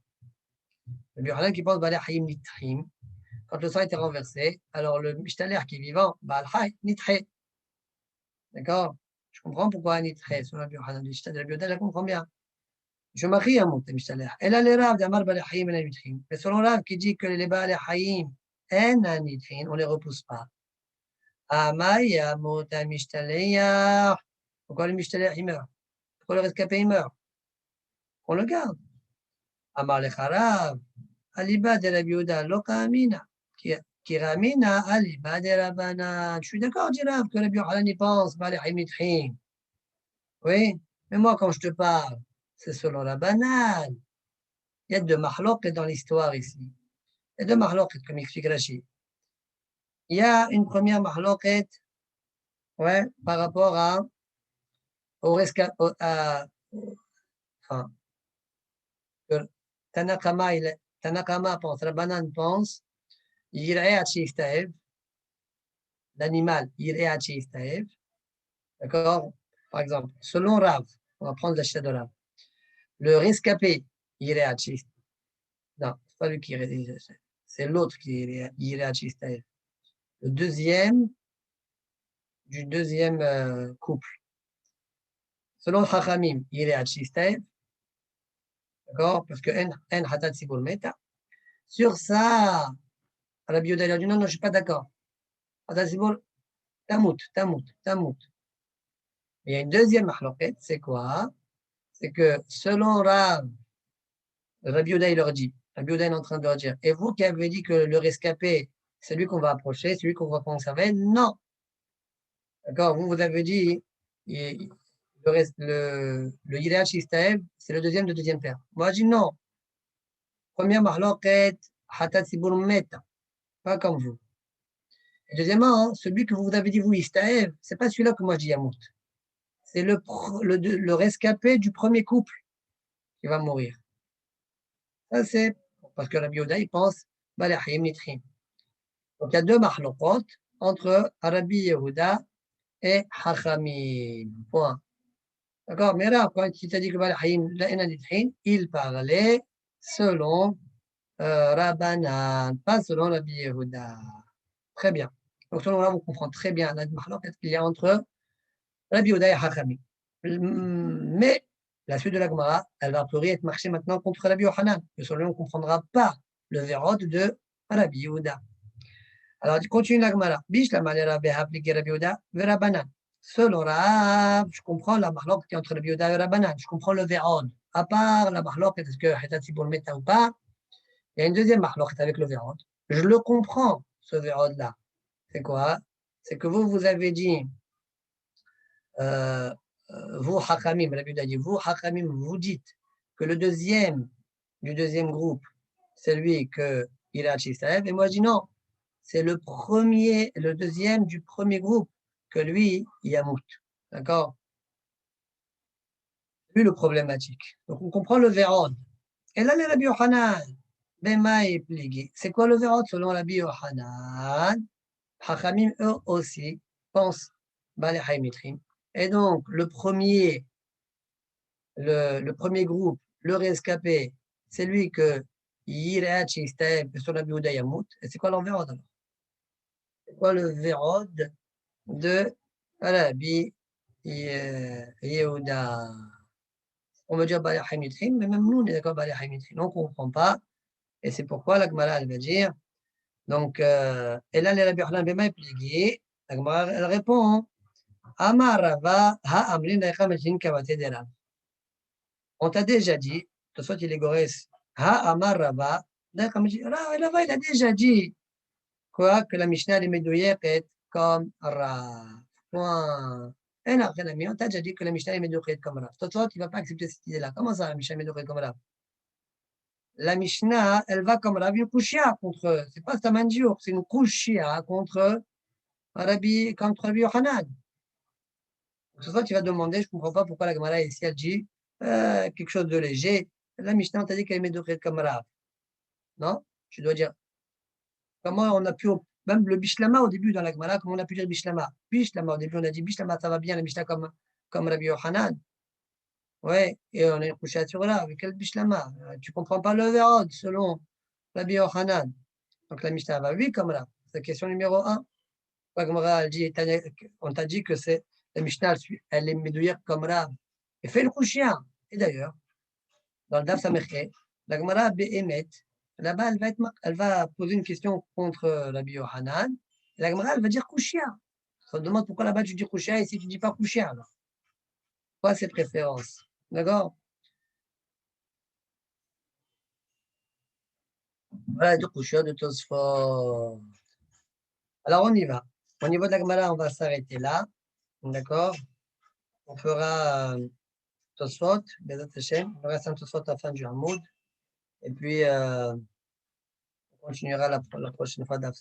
Rabbi Yohanan qui pense Badachim Nitrim. Quand le sang était renversé, alors le Mishtaleyah qui est vivant, Balchai Nitre. D'accord? Je comprends pourquoi Nitre, sur Rabbi Yohanan. Je comprends bien. Shumachi Yamut Amishtaleyah. Elle a les Rav Damar Badachim Nitrim. Mais selon Rav qui dit que les Balachim en Nitrin, on ne les repousse pas. Amay Yamut Amishtaleyah. Pourquoi le Mishtaleyah il meurt? Pourquoi le rescapé il meurt? On le garde. Amar Lecharav. Aliba de Rabbi Yehuda, Loka Amina. Qui ramina Aliba de Rabbanan. Je suis d'accord, dit Rav, que Rabbi Yohanan y pense, Balachim Nitrin. Oui, mais moi, quand je te parle, c'est selon la banane. Il y a 2 mahloques dans l'histoire ici. Il y a 2 mahloques, comme explique Rachid. Il y a une première mahloquette, ouais, par rapport au rescapé, enfin, Tanakama pense, Rabbanan pense, l'animal, d'accord? Par exemple, selon Rav, on va prendre la chita de Rav, le rescapé, non, c'est pas lui qui c'est l'autre qui est le deuxième du deuxième couple. Selon Chachamim, d'accord? Parce que en hatat sibur meta. Sur ça, Rabbi Yehuda a dit non, je ne suis pas d'accord. Hatat sibur, tamout. Il y a une deuxième mahloket, c'est quoi? C'est que selon Rabbi Yehuda, il leur dit, Rabbi Yehuda est en train de leur dire, et vous qui avez dit que le rescapé, c'est lui qu'on va approcher, c'est lui qu'on va conserver? Non. D'accord? Vous avez dit, le Yireat Shistaev, c'est le deuxième de deuxième père. Moi, je dis non. Première mahloket, hatat sibur meta. Pas comme vous. Et deuxièmement, celui que vous avez dit, vous, Istaev, c'est pas celui-là que moi je dis Yamout. C'est le rescapé du premier couple qui va mourir. Ça, c'est parce que Rabbi Yehuda, il pense Balachim Nitrim. Donc, il y a 2 mahlokot entre Rabbi Yehuda et Hachamim. Point. D'accord? Mais là, quand il t'a dit que Balachim Nitrim, il parlait selon Rabbanan, pas selon Rabbi Yehuda. Très bien. Donc, selon là, vous comprenez très bien la mahlokot qu'il y a entre Rabbi Yehuda et Hachamim. Mais la suite de la Gemara, elle va a priori être marchée maintenant contre Rabbi Yohanan. Mais selon lui, on ne comprendra pas le vérod de Rabbi Yehuda. Alors, continue la Gemara. Bish la malera appliquer Rabbi Yehuda vers Rabbanan. Selon Rab, je comprends la mahlok qui est entre Rabbi Yehuda et Rabbanan. Je comprends le vérod. À part la mahlok, est-ce que Hatat Sibur Meta ou pas, il y a une deuxième mahlok avec le vérod. Je le comprends, ce vérod-là. C'est quoi? c'est que vous avez dit, vous, Hakamim, Rabbi Yehuda dit, vous, Hakamim, vous dites que le deuxième du deuxième groupe, c'est lui que Ira Chistaev, et moi je dis non, c'est le deuxième du premier groupe, que lui, Yamout. D'accord? Lui, le problématique. Donc, on comprend le Vérod. Et là, les Rabbi Yochanan, Bema est plié. C'est quoi le Vérod selon Rabbi Yochanan? Hachamim, eux aussi, pensent Balei Haïmitrim. Et donc, le premier groupe, le rescapé, c'est lui que Yirat Chistaev, sur Rabbi Yehuda Yamout. Et c'est quoi le Vérod alors? C'est quoi le Vérod de Rabbi Yehuda? On va dire Balei Haïmitrim, mais même nous, on est d'accord Balei Haïmitrim. On ne comprend pas. Et c'est pourquoi la Gemara, elle va dire. Donc, et là, les Rabbi Yochanan Bema est plié. La Gemara, elle répond Amar Rava, ha amrin daïcha mechin kavate de Rav. On t'a déjà dit, de soit il est Gores, ha amar Rava, daïcha mechin. Rava, il a déjà dit quoi que la Mishnah est médouillette comme Rav. Point. Et non, on t'a déjà dit que la Mishnah est médouillette comme Rav. Toi, tu ne vas pas accepter cette idée-là. Comment ça, la Mishnah est médouillette comme Rav? La Mishnah, elle va comme Rabbi Kushia contre eux. Ce n'est pas Stamanjour, c'est une Kushia contre Rabbi Yochanan. C'est ça, tu vas demander, je ne comprends pas pourquoi la Gemara ici, elle dit quelque chose de léger. La Mishnah, on t'a dit qu'elle met de comme Rav. Non? Tu dois dire, comment on a pu, même le Bishlama au début dans la Gemara, comment on a pu dire Bishlama? Bishlama, au début, on a dit Bishlama, ça va bien, la Mishnah comme Rabbi Yochanan. Ouais, et on est couché sur là, avec quel Bishlama? Tu ne comprends pas le Vérod selon Rabbi Yochanan. Donc la Mishnah va oui comme là. C'est la question numéro 1. La Gemara, elle dit, on t'a dit que c'est la Mishnah, elle est médouillère comme Rav. Et fait le couchien. Et d'ailleurs, dans le Daf Samerché, la Gemara Be'emet, là-bas, elle va poser une question contre Rabbi Yohanan. Et la Gemara, elle va dire couchien. On se demande pourquoi là-bas tu dis couchien et ici tu ne dis pas couchien. Quoi ces préférences? D'accord? Voilà, de couchien de Tosfot. Alors on y va. Au niveau de la Gemara, on va s'arrêter là. D'accord? On fera Tosfot, Bezat Hashem. Il reste un Tosfot à la fin du Hamoud. Et puis, on continuera la prochaine fois la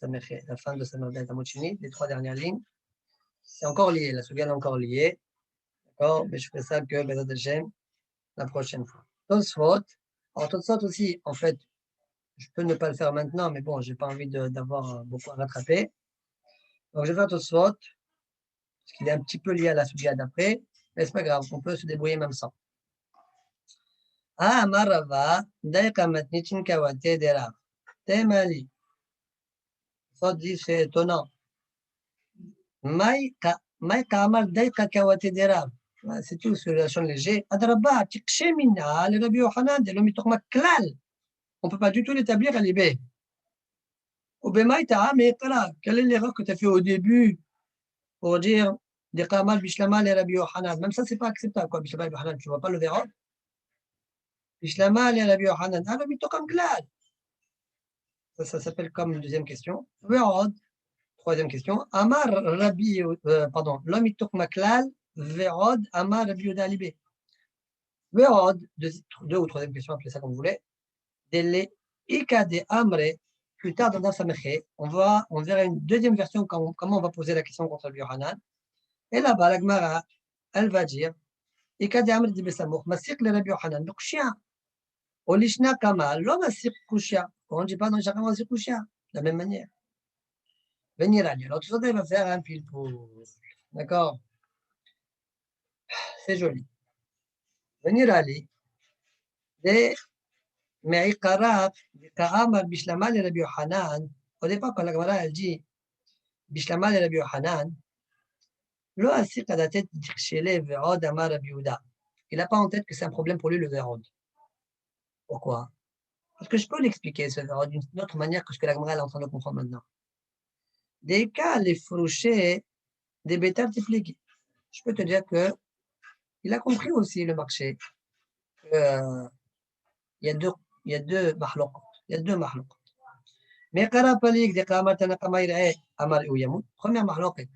fin de Samerdet Hamoud Shini, les 3 dernières lignes. C'est encore lié, la Suga est encore liée. D'accord? Mais je ferai ça que Bezat Hashem la prochaine fois. Tosfot. Alors, Tosfot aussi, en fait, je peux ne pas le faire maintenant, mais bon, je n'ai pas envie d'avoir beaucoup à rattraper. Donc, je vais faire Tosfot, parce qu'il est un petit peu lié à la Suga d'après. Mais ce n'est pas grave, on peut se débrouiller même sans. Ah, Marava, Daika Matnichin Kawate Dera. Temali. Sot dit, c'est étonnant. Maïka Amal Daika Kawate Dera. C'est tout sur la chaîne léger. Adraba, Tikshemina, le Rabbi Yochanan, de l'Omitokma Klal. On ne peut pas du tout l'établir à l'Ibé. Obemaïta, mais quelle est l'erreur que tu as fait au début pour dire des Kamal Bishlama, les Rabbi Yochanan? Même ça, ce n'est pas acceptable. Quoi, Bishlama, Yochanan, tu ne vois pas le verrou? Bishlama, les Rabbi Yochanan, l'Omitokma Klal. Ça s'appelle comme deuxième question. Verrod, troisième question. Amar Rabbi, pardon, l'homme maklal, Verrod, Amar Rabbi Yehuda Libé. Verrod, deux ou troisième question, appelez ça comme vous voulez. Dele Ikade Amre, plus tard dans Daf Sameché, on verra une deuxième version, comment on va poser la question contre le Yohanan. Et là-bas, la Gemara, elle va dire Ikade Amre di Besamour, Masik le Rabbi Yohanan, donc chien. Olishna Kamal, l'homme Masik Kushia. On ne dit pas dans chacun Masik Kushia, de la même manière. Venir à lui. Alors tout ça, il va faire un pile pour. D'accord? C'est joli. Venir à lui. Et Me'ikara, Ka'amar Bishlama le Rabbi Yohanan. Au départ, quand la Gemara elle dit Bishlama le Rabbi Yohanan, lo asik à la tête d'Irchele Verod Amar Rabbi Yehuda. Il n'a pas en tête que c'est un problème pour lui le Verod. Pourquoi? Parce que je peux l'expliquer ce Verod d'une autre manière que ce que la Gemara est en train de comprendre maintenant. Des cas, les frouchés, des bêtas multipliés. Je peux te dire que il a compris aussi le marché. Il y a deux mahlokot. Il y a deux mahlokot. Mais قرا palik de Kama Tanakama Irae Amar ou Yamut. Première mahloket.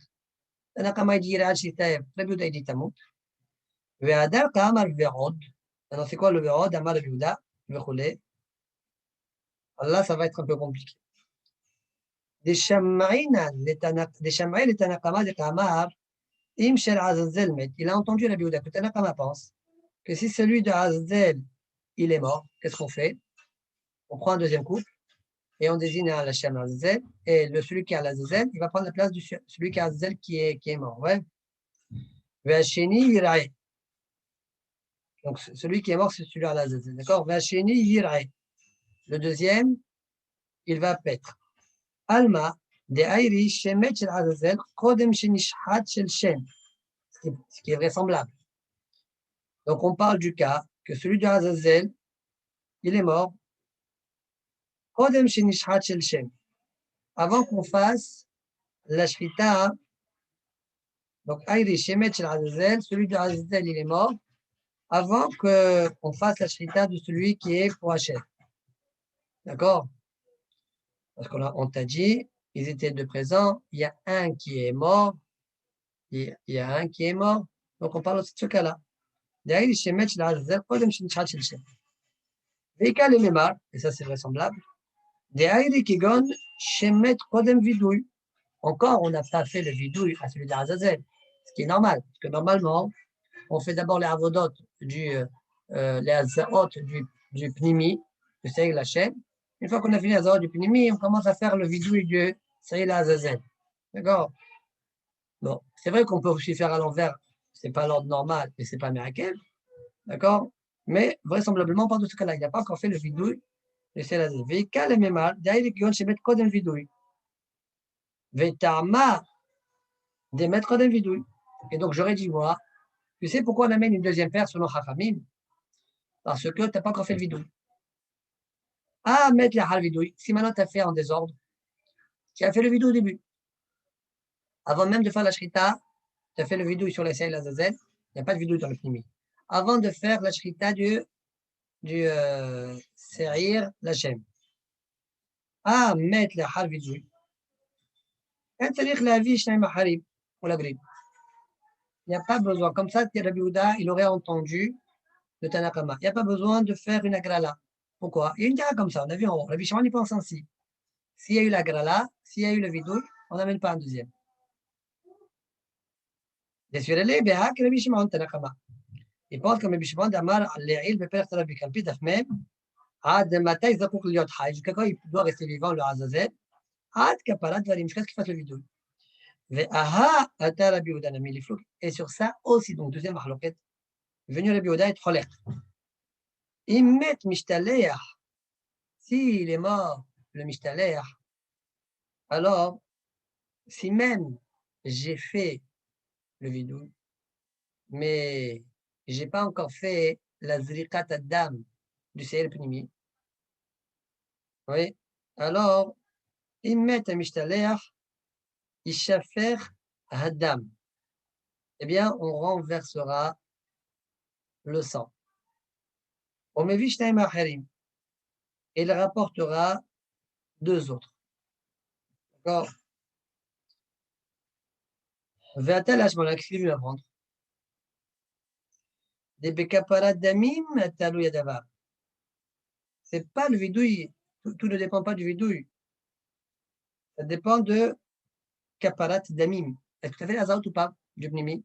Tanakama Irae Shitaev. Rabbi Uda dit Tamut. Ve'adar Kamar Ve'od. Alors c'est quoi le Ve'od? Amar Rabbi Uda. Ve'choulé. Allah, ça va être un peu compliqué. Des Shamaïn les Tanakama de Kamar. Im Shel Azazel Met. Il a entendu Rabbi Uda que Tanakama pense que si celui de Azazel il est mort, qu'est-ce qu'on fait? On prend un deuxième couple et on désigne un Hachem Azazel, et celui qui a l'Azazel, il va prendre la place de celui qui a Azazel qui est mort. Ouais. Vacheni Yirae. Donc celui qui est mort, c'est celui à l'Azazel. D'accord? Vacheni Yirae. Le deuxième, il va paître. Alma, de Airi, Shemet Shel Azazel, Kodem Shenishhat Shel Shem. Ce qui est vraisemblable. Donc on parle du cas que celui de Azazel, il est mort. Kodem Shenishhat Shel Shem. Avant qu'on fasse la Shrita, donc Aïri Shemet Shel Azazel, celui de Azazel, il est mort, avant qu'on fasse la Shrita de celui qui est pour Hachem. D'accord? Parce qu'on t'a dit, ils étaient deux présents, il y a un qui est mort, il y a un qui est mort, donc on parle aussi de ce cas-là. Aïri Shemet Shel Azazel, Kodem Shenishhat Shel Shem. Veika le Memar, et ça c'est vraisemblable, Aïri Kigon Shemet Kodem Vidouille. Encore, on n'a pas fait le vidouille à celui d'Azazel, ce qui est normal, parce que normalement, on fait d'abord les avodot les azaot du pnimi, de Seir Hachem. Une fois qu'on a fini les azaot du pnimi, on commence à faire le vidouille de Seir Azazel. D'accord? Bon, c'est vrai qu'on peut aussi faire à l'envers, c'est pas l'ordre normal et c'est pas miracle. D'accord? Mais vraisemblablement, pas de ce cas-là. Il n'a pas encore fait le vidouille de Seir Azazel. Veika le memar, d'ailleurs, il y a qui kodem vidouille. Vetama de mettre d'un vidouille. Et donc, j'aurais dit, moi, tu sais pourquoi on amène une deuxième paire selon Chachamim? Parce que tu n'as pas encore fait le vidouille. Ah, mettre la hal vidouille. Si maintenant tu as fait en désordre, tu as fait le vidouille au début. Avant même de faire la shrita, tu as fait le vidouille sur les Seir Azazel. Il n'y a pas de vidouille dans le pnimi. Avant de faire la shrita du Seir Hachem. Ah, mettre la hal vidouille. Il n'y a pas besoin. Comme ça, Rabbi Yehuda, il aurait entendu le Tanakama. Il n'y a pas besoin de faire une agrala. Pourquoi? Il y a une gara comme ça, on a vu en haut. Rabbi Shimon, il pense ainsi. S'il y a eu la grala, s'il y a eu le vidouille, on n'amène pas un deuxième. Il pense comme Rabbi Shimon d'Amar al-Le'il be'perech Rabbi Kalpi d'Afmem, Ad Matay Zapouk Liot Hay, jusqu'à quand il doit rester vivant le Azazel, Ad Kaparat Varim, jusqu'à ce qu'il fasse le vidouille. Ve'aha ata Rabbi Yehuda Nami Liflouk. Et sur ça aussi, donc deuxième mahloket, venu Rabbi Yehuda et Troler. Immet Mishtaleach, s'il est mort, le Mishtaleach, alors, si même j'ai fait le vidouille, mais je n'ai pas encore fait la zriqat ad-dam du Seir Pnimi, oui, alors, immet Mishtaleach, Ishafer Haddam. Eh bien, on renversera le sang. On met Vishnaim Acherim. Et il rapportera deux autres. D'accord? Ve'atal Hashmona, qu'est-ce qu'il veut apprendre? Des Bekaparat Damim, Talou Yadavar. C'est pas le vidouille. Tout ne dépend pas du vidouille. Ça dépend de Kaparat Damim. Est-ce que tu as fait l'azat ou pas? Du Pnimi?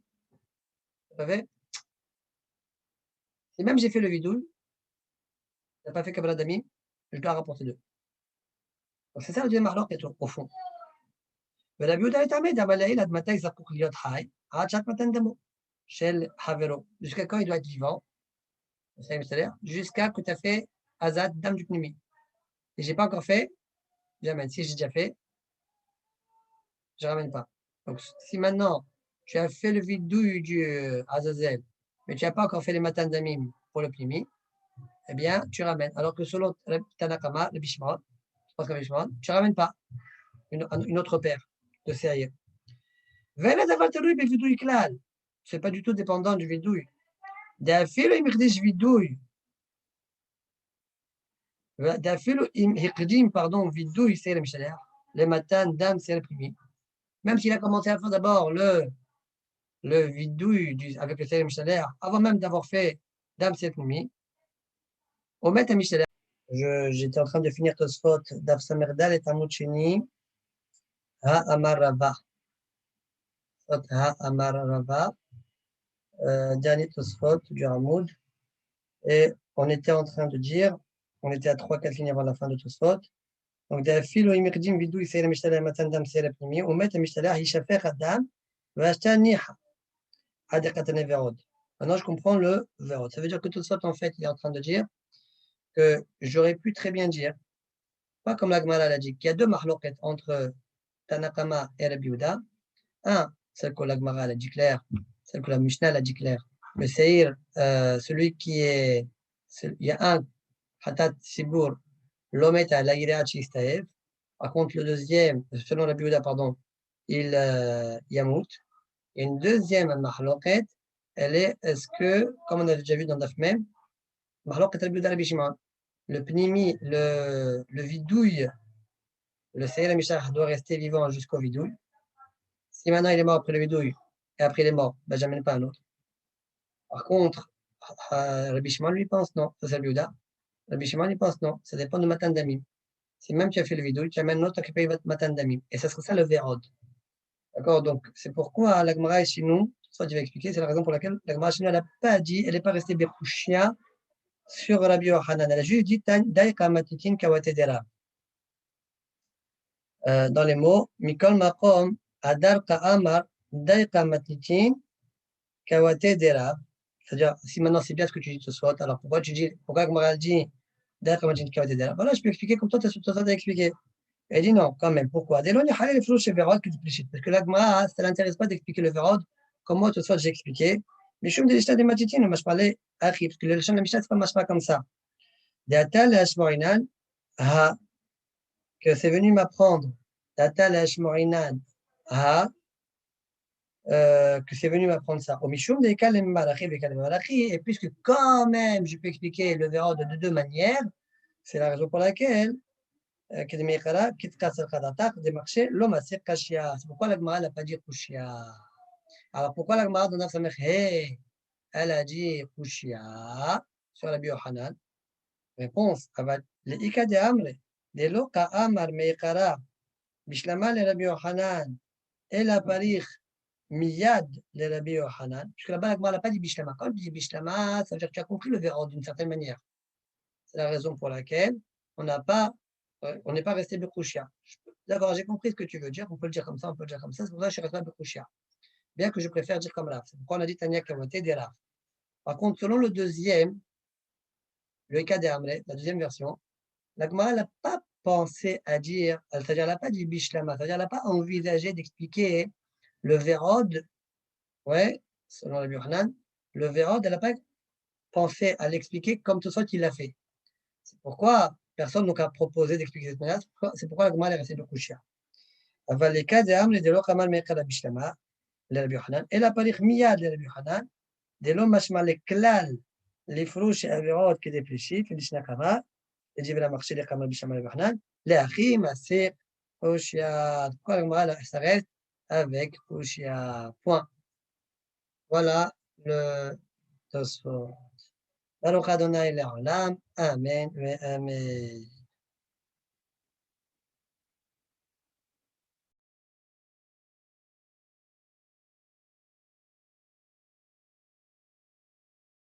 Tu as fait? Et même j'ai fait le vidouille, tu n'as pas fait Kaparat Damim, je dois rapporter deux. Donc c'est ça le deuxième marloc qui est au fond. ורבי יהודה התעמד, אבל לעיל עד מתי זקוק להיות חי? עד שעת מתן דמו של חברו. Jusqu'à quand il doit être vivant? C'est-à-dire jusqu'à que tu as fait Azad Dam du Pnimi. Et je n'ai pas encore fait, j'amène. Si j'ai déjà fait, je ne ramène pas. Donc si maintenant tu as fait le vidouille du Azazel, mais tu n'as pas encore fait les Matan Damim pour le Pnimi, eh bien tu ramènes. Alors que selon Tanakama, le Bishmon, je pense que le Bishmon, tu ne ramènes pas une autre paire de sérieux. C'est pas du tout dépendant du vidouille. d'affilu hikdim, pardon, vidou, il sait le matin, dame, c'est le premier. Même s'il a commencé à faire d'abord le vidouille avec le Seigneur Mishnah, avant même d'avoir fait dame, c'est le premier, on met un Mishnah. J'étais en train de finir Tosfot, Daf Samerdal et Tamut Sheni, Ha Amar Rava. Ha Amar Rava, dernier Tosfot du Hamoud. Et on était en train de dire, on était à 3-4 lignes avant la fin de Tosfot. Donc, d'affilu imikdim vidou, il sait le Mishnah, matin, dame, c'est le premier, on met un Mishnah, Hishafer Adam, Vashta Niha. Maintenant, je comprends le verrod. Ça veut dire que tout ça, en fait, il est en train de dire que j'aurais pu très bien dire, pas comme la Gemara l'a dit, qu'il y a deux mahloket entre Tanakama et Rabbi Yehuda. Un, celle que la Gemara l'a dit clair, celle que la Mishnah l'a dit clair. Le Seir, celui qui est. Il y a un, Hatat Sibur, l'omet à l'Aïrea Chistaev. Par contre, le deuxième, selon Rabbi Yehuda, pardon, il Yamout. Et une deuxième mahloket, elle est, est-ce que, comme on a déjà vu dans Daf Mem, mahloket Rabbi Yehuda Rabbi Shimon, le pnimi, le vidouille, le Seir Mishach doit rester vivant jusqu'au vidouille. Si maintenant il est mort après le vidouille, et après il est mort, ben j'amène pas un autre. Par contre, Rabbi Shimon lui pense non, ça c'est Rabbi Yehuda. Rabbi Shimon lui pense non, ça dépend de Matan Damim. Si même tu as fait le vidouille, tu amènes un autre qui paye Matan Damim. Et ça serait ça le Vérod. D'accord, donc c'est pourquoi la Gemara chez nous, soit tu vas expliquer, c'est la raison pour laquelle la Gemara chez nous, elle n'a pas dit, elle n'est pas restée Bechouchia sur Rabbi Yohanan. Elle a juste dit Daïka Matitin Kawatedera. Dans les mots, Mikol Makom, Adar Ka'amar, Daïka Matitin Kawatedera. C'est-à-dire, si maintenant c'est bien ce que tu dis ce soir, alors pourquoi tu dis, pourquoi Gemara dit Daïka Matitin Kawatedera? Voilà, je peux expliquer comme toi, tu as expliqué. Elle dit non, quand même. Pourquoi? Parce que la Gemara, ça ne l'intéresse pas d'expliquer le Vérod, comme moi, tout ça, j'ai expliqué. Mais je me dis, des matitines, moi, je parlais parce que le chant de la Mishnah, ça ne marche pas comme ça. D'atal Hashmorinan, que c'est venu m'apprendre. D'atal Hashmorinan, que c'est venu m'apprendre ça. Au Mishum, des Kalem Malachi, des Kalem Malachi, et puisque quand même, je peux expliquer le Vérod de deux manières, c'est la raison pour laquelle. C'est pourquoi la Gemara n'a pas dit Kushia. Alors pourquoi la Gemara dans Daf Samech elle a dit Kushia sur la Yohanan? Réponse, les Ika de Amre, de Loka Amar Meikara, Bishlama le Rabbi Yohanan, et la Parich Miyad le Rabbi Yohanan. Puisque là-bas la Gemara n'a pas dit Bishlama. Quand tu dis Bishlama, ça veut dire que tu as compris le verrou d'une certaine manière. C'est la raison pour laquelle on n'est pas resté Bekouchia. D'accord, j'ai compris ce que tu veux dire. On peut le dire comme ça, on peut le dire comme ça. C'est pour ça que je suis resté Bekouchia. Bien que je préfère dire comme Rav. C'est pourquoi on a dit Tania Kawate des Rav. Par contre, selon le deuxième, le Eka de Amre, la deuxième version, la Gemara n'a pas pensé à dire, c'est-à-dire elle n'a pas dit Bishlama, c'est-à-dire elle n'a pas envisagé d'expliquer le Vérod, ouais, selon le Yohanan, le Vérod, elle n'a pas pensé à l'expliquer comme tout ça qu'il l'a fait. C'est pourquoi personne n'a proposé d'expliquer cette manière. C'est pourquoi la Gemara est restée de Kushia. אבל לקד דאמרי דלא חמל מאחד בשלמה לרבי יוחנן, אלא פריך מיד לרבי יוחנן, דלא משמע לכלל לפרוש עבירות כדי פלישית, ולשנה קרא, לדברי המכשיר לחמל בשלמה לרבי יוחנן, לאחי מעשה קושיה. כל הגמרא s'arrête avec קושיה. Point. Voilà le Tosfot. ברוך ה' לעולם, אמן ואמן.